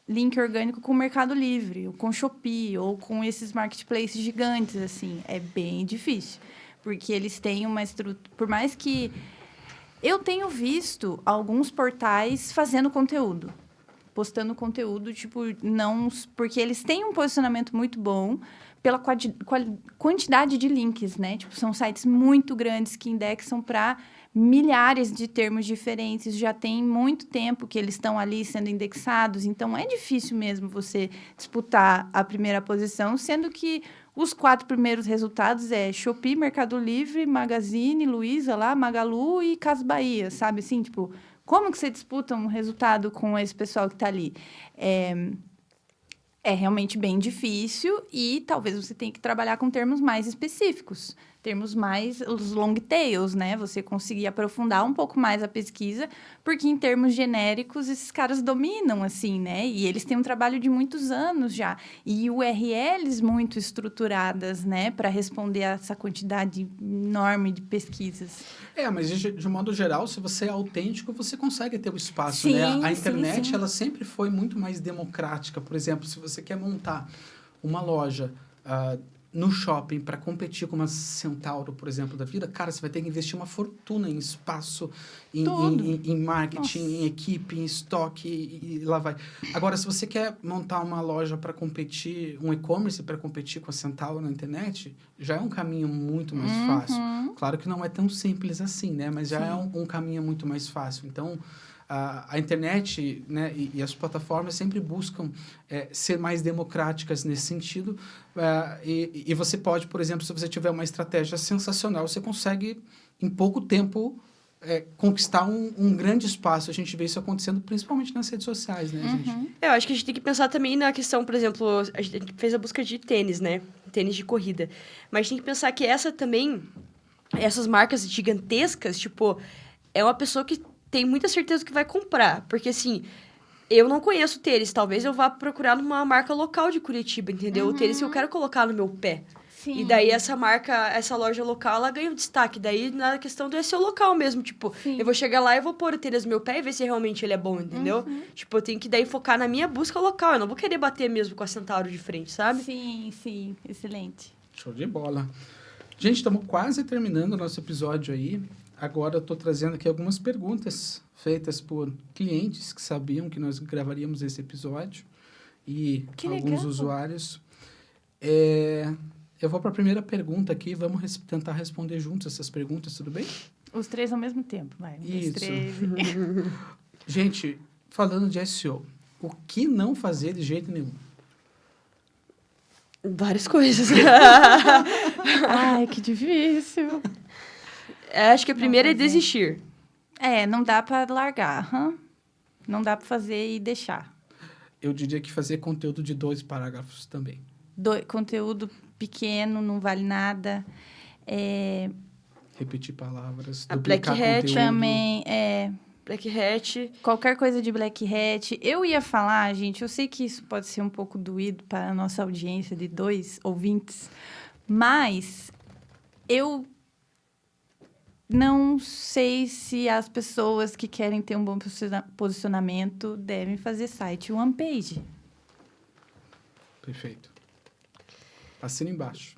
link orgânico com o Mercado Livre, ou com o Shopee, ou com esses marketplaces gigantes, assim. É bem difícil, porque eles têm uma estrutura... Por mais que... Eu tenho visto alguns portais fazendo conteúdo, postando conteúdo, não... Porque eles têm um posicionamento muito bom pela quantidade de links, né? São sites muito grandes que indexam para milhares de termos diferentes. Já tem muito tempo que eles estão ali sendo indexados, então é difícil mesmo você disputar a primeira posição, sendo que os 4 primeiros resultados é Shopee, Mercado Livre, Magazine, Luiza lá, Magalu e Casas Bahia, sabe? Assim, como que você disputa um resultado com esse pessoal que está ali? É realmente bem difícil, e talvez você tenha que trabalhar com termos mais específicos, termos mais os long tails, né? Você conseguir aprofundar um pouco mais a pesquisa, porque em termos genéricos esses caras dominam, assim, né? E eles têm um trabalho de muitos anos já, e URLs muito estruturadas, né? Para responder a essa quantidade enorme de pesquisas. Mas de um modo geral, se você é autêntico, você consegue ter o espaço, Sim, né? A internet, sim. ela sempre foi muito mais democrática. Por exemplo, se você quer montar uma loja no shopping para competir com uma Centauro, por exemplo, da vida, cara, você vai ter que investir uma fortuna em espaço, em marketing, em equipe, em estoque, e lá vai. Agora, se você quer montar uma loja para competir, um e-commerce para competir com a Centauro na internet, já é um caminho muito mais fácil. Claro que não é tão simples assim, né? Mas já é um caminho muito mais fácil. Então, a internet, né, e as plataformas sempre buscam ser mais democráticas nesse sentido. E você pode, por exemplo, se você tiver uma estratégia sensacional, você consegue, em pouco tempo, conquistar um grande espaço. A gente vê isso acontecendo principalmente nas redes sociais, né, gente? Eu acho que a gente tem que pensar também na questão, por exemplo, a gente fez a busca de tênis, né? Tênis de corrida. Mas a gente tem que pensar que essas marcas gigantescas, tipo, é uma pessoa que tem muita certeza que vai comprar. Porque, assim, eu não conheço tênis. Talvez eu vá procurar numa marca local de Curitiba, entendeu? O tênis que eu quero colocar no meu pé. Sim. E daí essa loja local, ela ganha um destaque. Daí, na questão do SEO local mesmo, tipo, Sim. eu vou chegar lá e vou pôr o tênis no meu pé e ver se realmente ele é bom, entendeu? Tipo, eu tenho que daí focar na minha busca local. Eu não vou querer bater mesmo com a Centauro de frente, sabe? Sim. Excelente. Show de bola. Gente, estamos quase terminando o nosso episódio aí. Agora eu estou trazendo aqui algumas perguntas feitas por clientes que sabiam que nós gravaríamos esse episódio e Que alguns legal. usuários. Eu vou para a primeira pergunta aqui. Vamos tentar responder juntos essas perguntas, tudo bem? Os 3 ao mesmo tempo, vai. Isso. Os 3. Gente, falando de SEO, o que não fazer de jeito nenhum? Várias coisas. Ai, que difícil. Acho que a primeira é desistir. Não dá para largar. Não dá para fazer e deixar. Eu diria que fazer conteúdo de 2 parágrafos também. Conteúdo pequeno, não vale nada. Repetir palavras, A duplicar Black Hat conteúdo. Também, Black Hat. qualquer coisa de Black Hat. Eu ia falar, gente, eu sei que isso pode ser um pouco doído para a nossa audiência de 2 ouvintes, mas eu não sei se as pessoas que querem ter um bom posicionamento devem fazer site one page. Perfeito. Assina embaixo.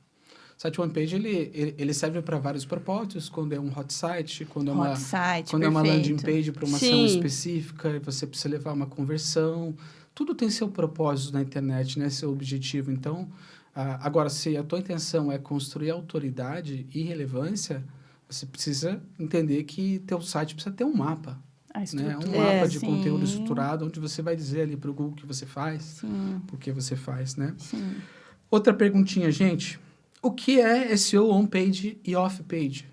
O site one page, ele serve para vários propósitos, quando é um hot site, quando é uma, Hot site, quando é uma landing perfeito. page para uma ação Sim. específica, e você precisa levar uma conversão. Tudo tem seu propósito na internet, né? Seu objetivo. Então, agora, se a tua intenção é construir autoridade e relevância, você precisa entender que teu site precisa ter um mapa. A Né? estrutura. Um mapa de sim, conteúdo estruturado, onde você vai dizer ali para o Google o que você faz, Sim, por que você faz, né? sim. Outra perguntinha, gente. O que é SEO on-page e off-page?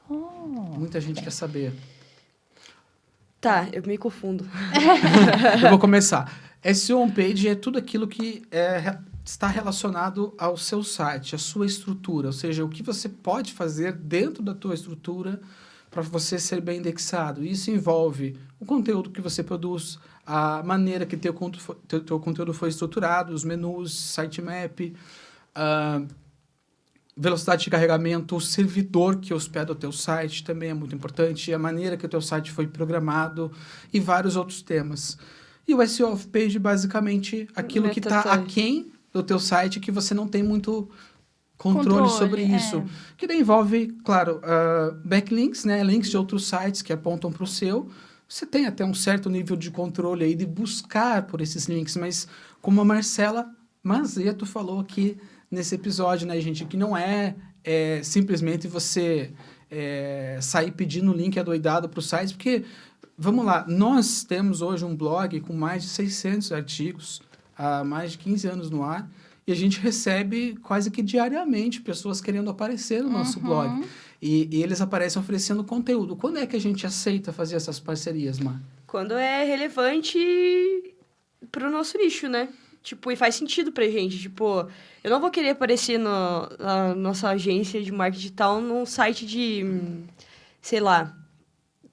Muita gente quer saber. Tá, eu me confundo. Eu vou começar. SEO on-page é tudo aquilo que está relacionado ao seu site, à sua estrutura. Ou seja, o que você pode fazer dentro da tua estrutura para você ser bem indexado. Isso envolve o conteúdo que você produz, a maneira que teu conteúdo foi estruturado, os menus, sitemap, velocidade de carregamento, o servidor que hospeda o teu site também é muito importante, a maneira que o teu site foi programado e vários outros temas. E o SEO off-page, basicamente, aquilo que está aquém do teu site, que você não tem muito controle sobre isso. Que daí envolve, claro, backlinks, né? Links de outros sites que apontam para o seu. Você tem até um certo nível de controle aí de buscar por esses links, mas como a Marcela Mazeto falou aqui nesse episódio, né, gente, que não é simplesmente você sair pedindo link adoidado para o site, porque, vamos lá, nós temos hoje um blog com mais de 600 artigos, há mais de 15 anos no ar, e a gente recebe quase que diariamente pessoas querendo aparecer no nosso blog. E eles aparecem oferecendo conteúdo. Quando é que a gente aceita fazer essas parcerias, Mar? Quando é relevante pro nosso nicho, né? Tipo, e faz sentido pra gente. Tipo, eu não vou querer aparecer na nossa agência de marketing digital num site de, sei lá,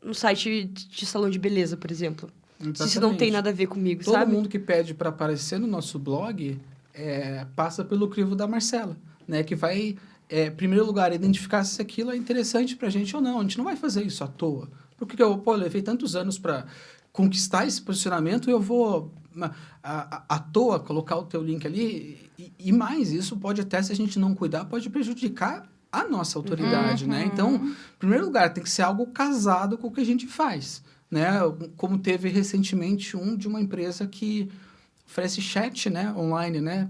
um site de salão de beleza, por exemplo. Exatamente. Se isso não tem nada a ver comigo, Todo sabe? mundo que pede para aparecer no nosso blog passa pelo crivo da Marcela, né? Que vai, em primeiro lugar, identificar se aquilo é interessante para a gente ou não. A gente não vai fazer isso à toa. Porque eu levei tantos anos para conquistar esse posicionamento e eu vou, à toa, colocar o teu link ali. E mais, isso pode até, se a gente não cuidar, pode prejudicar a nossa autoridade, né? Então, em primeiro lugar, tem que ser algo casado com o que a gente faz, né? Como teve recentemente de uma empresa que oferece chat, né, online, né,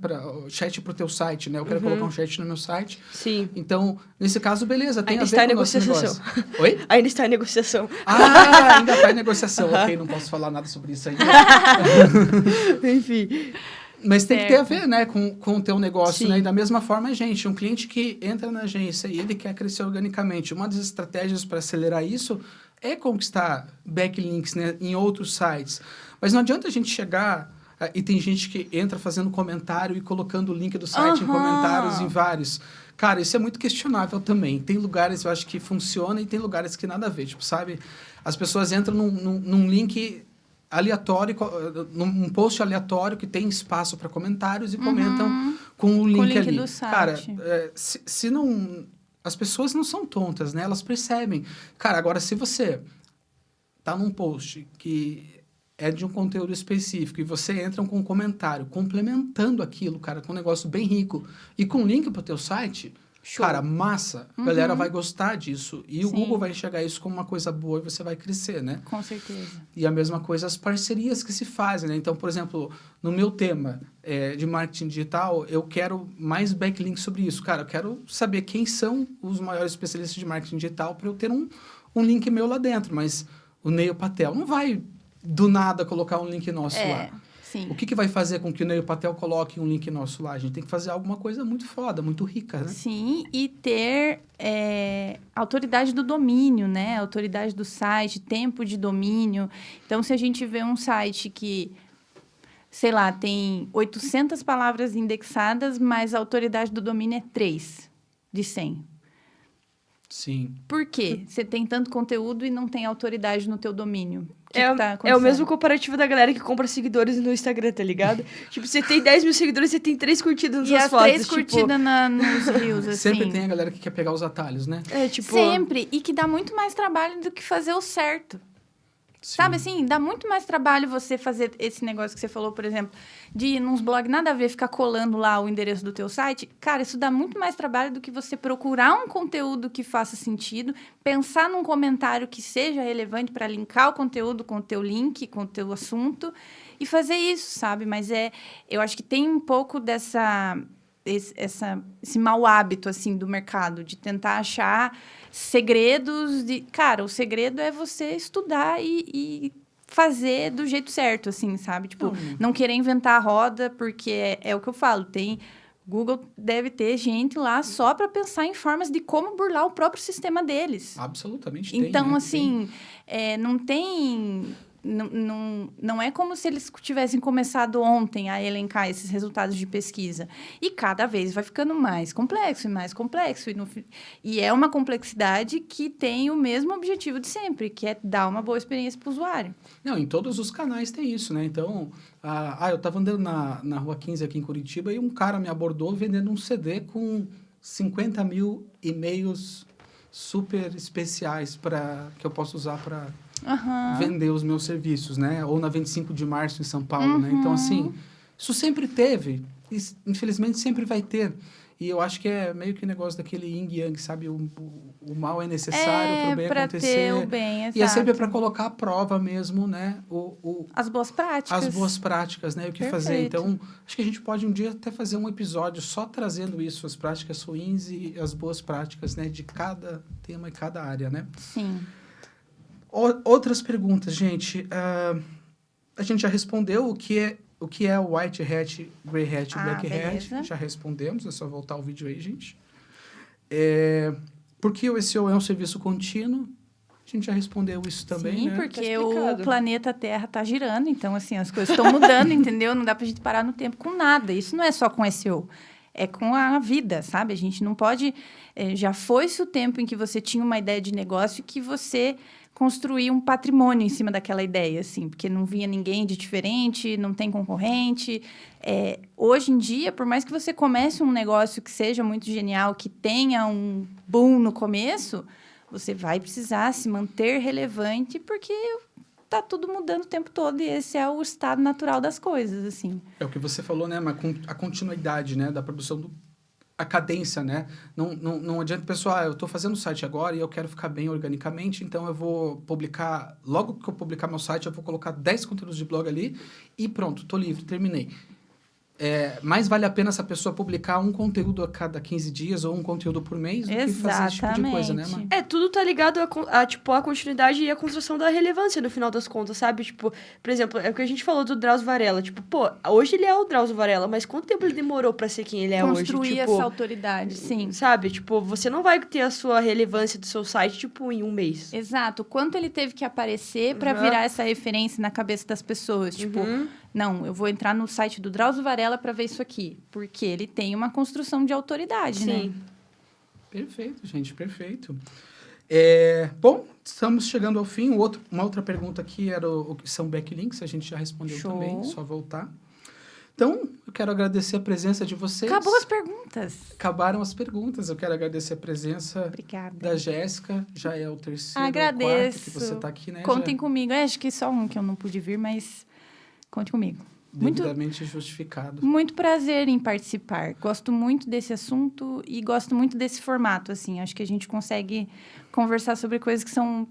chat pro teu site, né? Eu quero colocar um chat no meu site. Sim. Então, nesse caso, beleza, tem Ainda a está ver em com o nosso negociação. negócio. Oi? Ainda está em negociação. Ah, ainda tá em negociação. Ok, não posso falar nada sobre isso ainda. Enfim. Mas tem que ter a Certo. ver, né, com o teu negócio, Sim. né? E da mesma forma, gente, um cliente que entra na agência e ele quer crescer organicamente, uma das estratégias para acelerar isso é conquistar backlinks, né, em outros sites. Mas não adianta a gente chegar e tem gente que entra fazendo comentário e colocando o link do site em comentários em vários. Cara, isso é muito questionável também. Tem lugares, eu acho, que funciona e tem lugares que nada a ver. Tipo, sabe? As pessoas entram num link aleatório, num post aleatório que tem espaço para comentários e comentam com o link ali. do site. Cara, se não... As pessoas não são tontas, né? Elas percebem. Cara, agora, se você tá num post que é de um conteúdo específico e você entra com um comentário complementando aquilo, cara, com um negócio bem rico e com link pro teu site... Show. Cara, massa. A galera vai gostar disso. E o Sim. Google vai enxergar isso como uma coisa boa e você vai crescer, né? Com certeza. E a mesma coisa as parcerias que se fazem, né? Então, por exemplo, no meu tema de marketing digital, eu quero mais backlinks sobre isso. Cara, eu quero saber quem são os maiores especialistas de marketing digital para eu ter um link meu lá dentro. Mas o Neil Patel não vai, do nada, colocar um link nosso lá. Sim. O que vai fazer com que o Neil Patel coloque um link nosso lá? A gente tem que fazer alguma coisa muito foda, muito rica, né? Sim, e ter autoridade do domínio, né? Autoridade do site, tempo de domínio. Então, se a gente vê um site que, sei lá, tem 800 palavras indexadas, mas a autoridade do domínio é 3 de 100. Sim. Por quê? Você tem tanto conteúdo e não tem autoridade no teu domínio. O que É, que tá é o acontecendo? mesmo comparativo da galera que compra seguidores no Instagram, tá ligado? Tipo, você tem 10 mil seguidores, você tem 3 curtidas nas E suas as fotos. 3 tipo, curtidas nos reels, assim. Sempre tem a galera que quer pegar os atalhos, né? É, tipo... Sempre. E que dá muito mais trabalho do que fazer o certo. Sim. Sabe assim, dá muito mais trabalho você fazer esse negócio que você falou, por exemplo, de ir nos blogs nada a ver, ficar colando lá o endereço do teu site. Cara, isso dá muito mais trabalho do que você procurar um conteúdo que faça sentido, pensar num comentário que seja relevante para linkar o conteúdo com o teu link, com o teu assunto e fazer isso, sabe? Mas eu acho que tem um pouco esse mau hábito, assim, do mercado, de tentar achar segredos de... Cara, o segredo é você estudar e fazer do jeito certo, assim, sabe? Tipo, não querer inventar a roda, porque é o que eu falo, Google deve ter gente lá só para pensar em formas de como burlar o próprio sistema deles. Absolutamente tem, Então, né? assim, não tem... Não é como se eles tivessem começado ontem a elencar esses resultados de pesquisa. E cada vez vai ficando mais complexo e mais complexo. E é uma complexidade que tem o mesmo objetivo de sempre, que é dar uma boa experiência para o usuário. Não, em todos os canais tem isso, né? Então, eu tava andando na Rua 15 aqui em Curitiba e um cara me abordou vendendo um CD com 50 mil e-mails super especiais que eu posso usar para vender os meus serviços, né? Ou na 25 de março em São Paulo, né? Então, assim, isso sempre teve. E, infelizmente, sempre vai ter. E eu acho que é meio que o negócio daquele yin yang, sabe? O mal é necessário para o bem acontecer. Ter o bem, exato. E é sempre para colocar à prova mesmo, né? As boas práticas. As boas práticas, né? O que Perfeito. fazer. Então, acho que a gente pode um dia até fazer um episódio só trazendo isso, as práticas ruins e as boas práticas, né? De cada tema e cada área, né? Sim. Outras perguntas, gente. A gente já respondeu o que é o White Hat, Grey Hat e Black beleza. Hat. Já respondemos, é só voltar o vídeo aí, gente. Por que o SEO é um serviço contínuo? A gente já respondeu isso também, Sim, né? porque Tá o explicado. planeta Terra está girando, então, assim, as coisas estão mudando, entendeu? Não dá pra gente parar no tempo com nada. Isso não é só com SEO, é com a vida, sabe? A gente não pode... já foi-se o tempo em que você tinha uma ideia de negócio e que você construía um patrimônio em cima daquela ideia, assim, porque não vinha ninguém de diferente, não tem concorrente. Hoje em dia, por mais que você comece um negócio que seja muito genial, que tenha um boom no começo, você vai precisar se manter relevante, porque tá tudo mudando o tempo todo e esse é o estado natural das coisas, assim. É o que você falou, né? A continuidade, né? Da produção a cadência, né? Não adianta, pessoal, eu estou fazendo o site agora e eu quero ficar bem organicamente, então eu vou publicar, logo que eu publicar meu site, eu vou colocar 10 conteúdos de blog ali e pronto, estou livre, terminei. Mais vale a pena essa pessoa publicar um conteúdo a cada 15 dias ou um conteúdo por mês do que fazer esse tipo de coisa, né, Mar? Tudo tá ligado a continuidade e a construção da relevância, no final das contas, sabe? Tipo, por exemplo, é o que a gente falou do Drauzio Varela. Tipo, pô, hoje ele é o Drauzio Varela, mas quanto tempo ele demorou pra ser quem ele é hoje? Construir Tipo, essa autoridade, sim. sabe? Tipo, você não vai ter a sua relevância do seu site, tipo, em um mês. Exato. Quanto ele teve que aparecer para virar essa referência na cabeça das pessoas. Tipo, não, eu vou entrar no site do Drauzio Varela para ver isso aqui. Porque ele tem uma construção de autoridade, né? Perfeito, gente, perfeito. Bom, estamos chegando ao fim. Uma outra pergunta aqui era o que são backlinks, a gente já respondeu também, só voltar. Então, eu quero agradecer a presença de vocês. Acabou as perguntas. Acabaram as perguntas. Eu quero agradecer a presença da Jéssica. Já é o terceiro ou quarto que você está aqui, né? Contem comigo. Acho que só um que eu não pude vir, mas conte comigo. Devidamente justificado. Muito prazer em participar. Gosto muito desse assunto e gosto muito desse formato, assim. Acho que a gente consegue conversar sobre coisas que são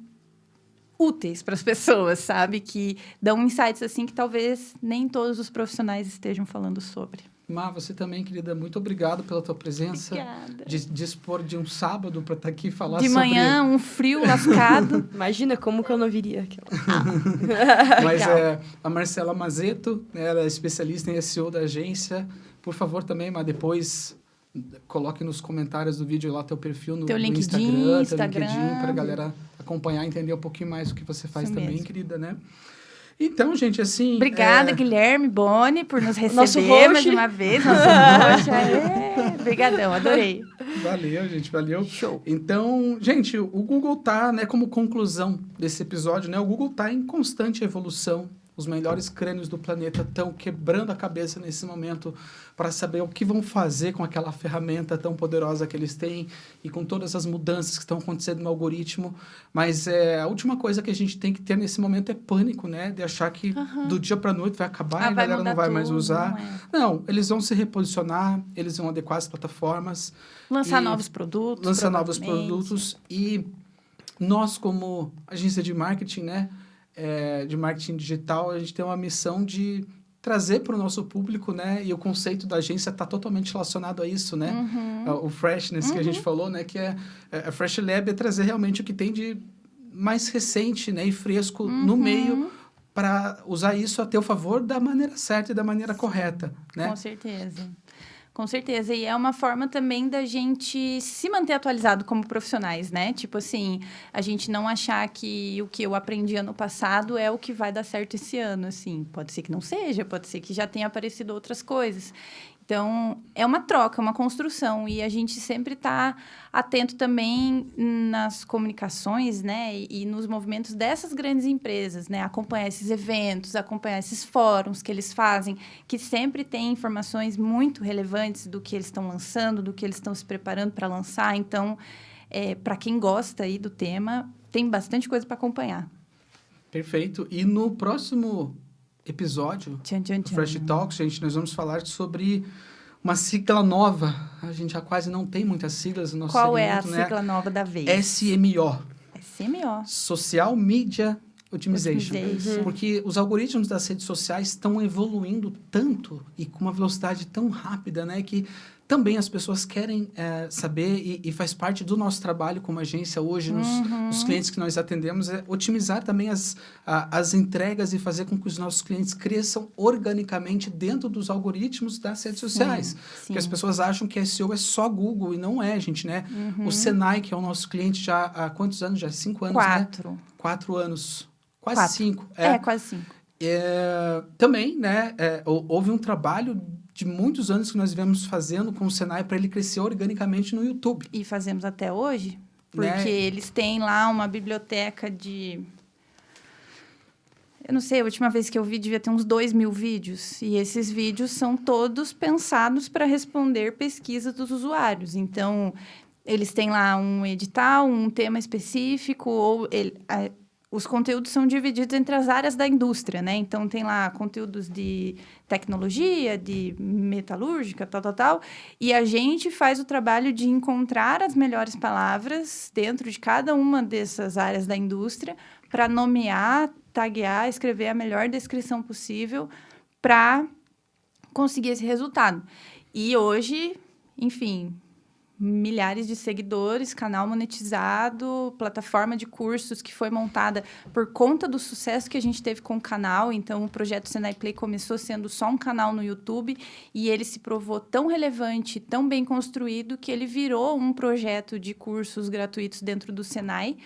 úteis para as pessoas, sabe? Que dão insights, assim, que talvez nem todos os profissionais estejam falando sobre. Mar, você também, querida, muito obrigado pela tua presença. Obrigada. De dispor de um sábado para estar aqui e falar de sobre... manhã, um frio lascado. Imagina como que eu não viria aquela. Mas a Marcela Mazeto, né, ela é especialista em SEO da agência. Por favor, também, Mar, depois coloque nos comentários do vídeo lá teu perfil no Instagram, teu LinkedIn, para a galera acompanhar e entender um pouquinho mais o que você faz Isso também, mesmo. querida, né? Então, gente, assim... Obrigada, Guilherme Boni, por nos receber Nosso mais host. uma vez. Nosso host. Obrigadão, adorei. Valeu, gente, valeu. Show. Então, gente, o Google tá, né, como conclusão desse episódio, né? O Google tá em constante evolução. Os melhores crânios do planeta estão quebrando a cabeça nesse momento para saber o que vão fazer com aquela ferramenta tão poderosa que eles têm e com todas as mudanças que estão acontecendo no algoritmo. Mas a última coisa que a gente tem que ter nesse momento é pânico, né? De achar que do dia para a noite vai acabar e a galera não vai mais usar. Não, eles vão se reposicionar, eles vão adequar as plataformas. Lançar novos produtos. Lançar novos produtos. E nós, como agência de marketing, né? De marketing digital, a gente tem uma missão de trazer para o nosso público, né? E o conceito da agência está totalmente relacionado a isso, né? O freshness que a gente falou, né? Que a Fresh Lab é trazer realmente o que tem de mais recente, né? E fresco no meio para usar isso a teu favor da maneira certa e da maneira correta, né? Com certeza. Com certeza. E é uma forma também da gente se manter atualizado como profissionais, né? Tipo assim, a gente não achar que o que eu aprendi ano passado é o que vai dar certo esse ano, assim. Pode ser que não seja, pode ser que já tenha aparecido outras coisas. Então, é uma troca, uma construção. E a gente sempre está atento também nas comunicações, né? E nos movimentos dessas grandes empresas, né? Acompanhar esses eventos, acompanhar esses fóruns que eles fazem, que sempre tem informações muito relevantes do que eles estão lançando, do que eles estão se preparando para lançar. Então, para quem gosta aí do tema, tem bastante coisa para acompanhar. Perfeito. E no próximo episódio do Fresh Talks, gente, nós vamos falar sobre uma sigla nova. A gente já quase não tem muitas siglas no nosso Qual é a segmento, sigla nova da vez? SMO. SMO. Social Media Optimization. Optimization. Porque os algoritmos das redes sociais estão evoluindo tanto e com uma velocidade tão rápida, né? Que também as pessoas querem saber e faz parte do nosso trabalho como agência hoje, nos clientes que nós atendemos, é otimizar também as entregas e fazer com que os nossos clientes cresçam organicamente dentro dos algoritmos das redes sociais. Porque as pessoas acham que SEO é só Google e não é, gente, né? O Senai, que é o nosso cliente já há quantos anos? Já 5 anos, 4. né? 4 anos. Quase 5. Quase 5. Também, né? Houve um trabalho de muitos anos que nós viemos fazendo com o Senai para ele crescer organicamente no YouTube. E fazemos até hoje, porque Né? eles têm lá uma biblioteca de... Eu não sei, a última vez que eu vi devia ter uns 2.000 vídeos. E esses vídeos são todos pensados para responder pesquisas dos usuários. Então, eles têm lá um edital, um tema específico, ou os conteúdos são divididos entre as áreas da indústria, né? Então, tem lá conteúdos de tecnologia, de metalúrgica, tal. E a gente faz o trabalho de encontrar as melhores palavras dentro de cada uma dessas áreas da indústria para nomear, taguear, escrever a melhor descrição possível para conseguir esse resultado. E hoje, enfim, milhares de seguidores, canal monetizado, plataforma de cursos que foi montada por conta do sucesso que a gente teve com o canal. Então, o projeto Senai Play começou sendo só um canal no YouTube e ele se provou tão relevante, tão bem construído, que ele virou um projeto de cursos gratuitos dentro do Senai,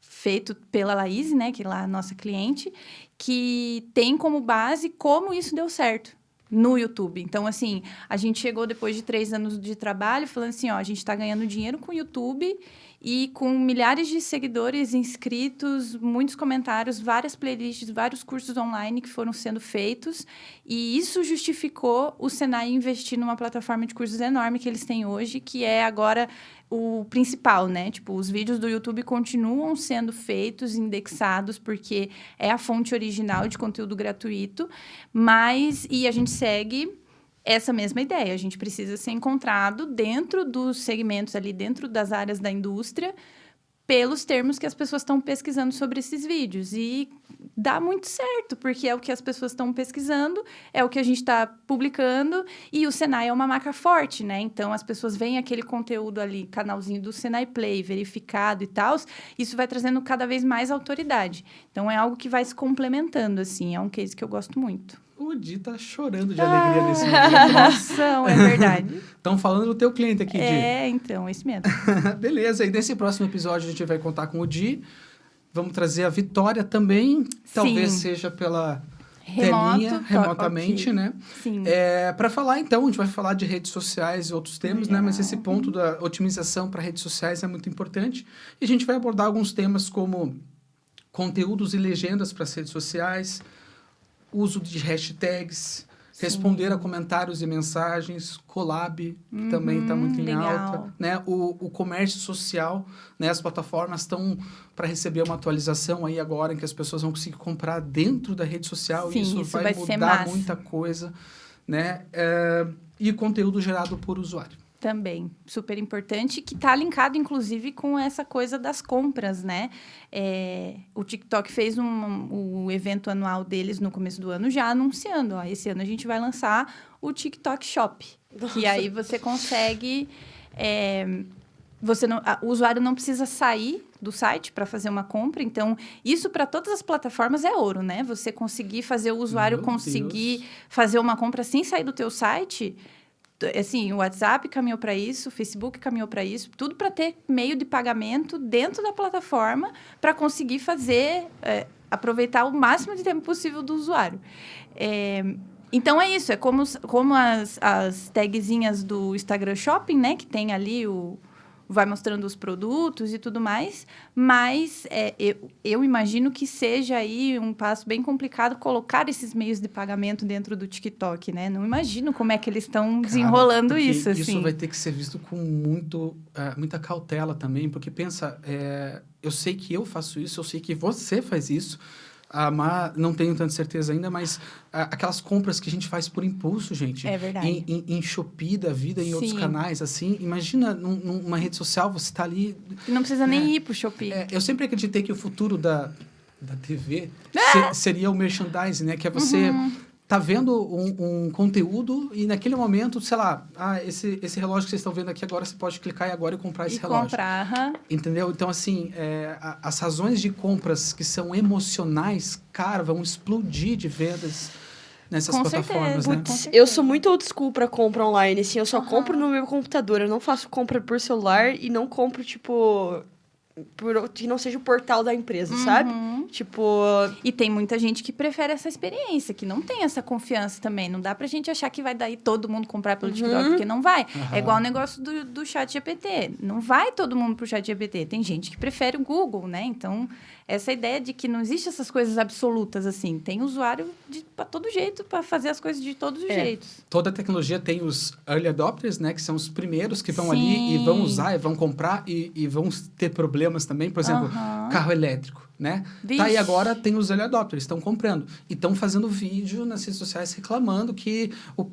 feito pela Laís, né, que é lá a nossa cliente, que tem como base como isso deu certo no YouTube. Então, assim, a gente chegou depois de 3 anos de trabalho falando assim, ó, a gente está ganhando dinheiro com o YouTube e com milhares de seguidores, inscritos, muitos comentários, várias playlists, vários cursos online que foram sendo feitos. E isso justificou o Senai investir numa plataforma de cursos enorme que eles têm hoje, que é agora o principal, né? Tipo, os vídeos do YouTube continuam sendo feitos, indexados, porque é a fonte original de conteúdo gratuito, e a gente segue essa mesma ideia. A gente precisa ser encontrado dentro dos segmentos ali, dentro das áreas da indústria, pelos termos que as pessoas estão pesquisando sobre esses vídeos. E dá muito certo, porque é o que as pessoas estão pesquisando, é o que a gente está publicando, e o Senai é uma marca forte, né? Então, as pessoas veem aquele conteúdo ali, canalzinho do Senai Play, verificado e tal, isso vai trazendo cada vez mais autoridade. Então, é algo que vai se complementando, assim, é um case que eu gosto muito. O Di tá chorando de alegria nesse momento. Nossa, é verdade. Estão falando do teu cliente aqui, Di. Então, esse mesmo. Beleza, e nesse próximo episódio a gente vai contar com o Di. Vamos trazer a Vitória também. Talvez seja pela telinha, remotamente, okay. Né? Sim. Para falar, então, a gente vai falar de redes sociais e outros temas, né? Mas esse ponto da otimização para redes sociais é muito importante. E a gente vai abordar alguns temas como conteúdos e legendas para as redes sociais, uso de hashtags, responder a comentários e mensagens, collab, que também está muito em alta, né? O comércio social, né? As plataformas estão para receber uma atualização aí agora, em que as pessoas vão conseguir comprar dentro da rede social. Sim, isso vai mudar muita coisa, né? E conteúdo gerado por usuário. Também, super importante, que está linkado, inclusive, com essa coisa das compras, né? O TikTok fez o evento anual deles no começo do ano, já anunciando, ó, esse ano a gente vai lançar o TikTok Shop, que aí você consegue... o usuário não precisa sair do site para fazer uma compra, então isso para todas as plataformas é ouro, né? Você conseguir fazer o usuário fazer uma compra sem sair do teu site... Assim, o WhatsApp caminhou para isso, o Facebook caminhou para isso, tudo para ter meio de pagamento dentro da plataforma para conseguir aproveitar o máximo de tempo possível do usuário. Então, é isso, é como as tagzinhas do Instagram Shopping, né? Que tem ali vai mostrando os produtos e tudo mais, mas eu imagino que seja aí um passo bem complicado colocar esses meios de pagamento dentro do TikTok, né? Não imagino como é que eles estão desenrolando isso, assim. Isso vai ter que ser visto com muita cautela também, porque pensa, eu sei que eu faço isso, eu sei que você faz isso, mas não tenho tanta certeza ainda, mas aquelas compras que a gente faz por impulso, gente. É verdade. Em Shopee da vida, em outros canais, assim. Imagina, numa rede social, você tá ali... E não precisa nem ir pro Shopee. Eu sempre acreditei que o futuro da TV seria o merchandising, né? Que é você... Tá vendo um conteúdo e naquele momento, sei lá, esse relógio que vocês estão vendo aqui agora, você pode clicar e comprar esse relógio. Entendeu? Então, assim, as razões de compras que são emocionais, cara, vão explodir de vendas nessas plataformas, né? Eu sou muito old school pra compra online, assim, eu só compro no meu computador, eu não faço compra por celular e não compro, tipo... que não seja o portal da empresa, sabe? Tipo... E tem muita gente que prefere essa experiência, que não tem essa confiança também. Não dá pra gente achar que vai daí todo mundo comprar pelo TikTok, porque não vai. É igual o negócio do ChatGPT. Não vai todo mundo pro ChatGPT. Tem gente que prefere o Google, né? Então, essa ideia de que não existe essas coisas absolutas, assim. Tem usuário pra todo jeito, pra fazer as coisas de todos os jeitos. Toda tecnologia tem os early adopters, né? Que são os primeiros que vão ali e vão usar, e vão comprar, e vão ter problemas problemas também. Por exemplo, Aham. carro elétrico, né? Vixe. Tá aí agora, tem os early adopters, estão comprando. E estão fazendo vídeo nas redes sociais reclamando que o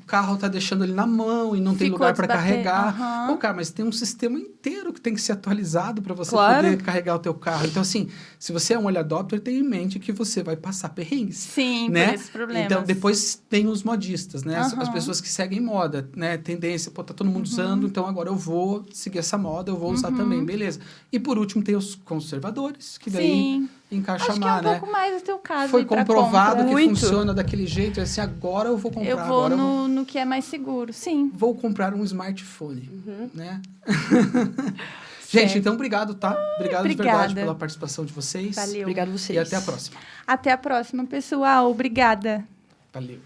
carro tá deixando ele na mão e não tem Ficou lugar para desbater. carregar. Aham. Pô, cara, mas tem um sistema inteiro que tem que ser atualizado para você Claro. poder carregar o teu carro. Então, assim, se você é um early adopter, tenha em mente que você vai passar perrengues. Sim, Né? por esses problemas. Então, depois tem os modistas, né? As Aham. pessoas que seguem moda, né? Tendência, pô, tá todo mundo usando, então agora eu vou seguir essa moda, eu vou usar também, beleza. E por último tem os conservadores, que daí Sim. encaixa Acho que é mais, um né? pouco mais o teu caso. Foi aí pra comprovado compra. que Muito. funciona daquele jeito, assim, agora eu vou comprar, Eu vou agora eu vou... no que é mais seguro, sim. Vou comprar um smartphone, né? Gente, Certo. então obrigado, tá? Obrigado de verdade Obrigada. pela participação de vocês. Valeu. Obrigado a vocês. E até a próxima. Até a próxima, pessoal. Obrigada. Valeu.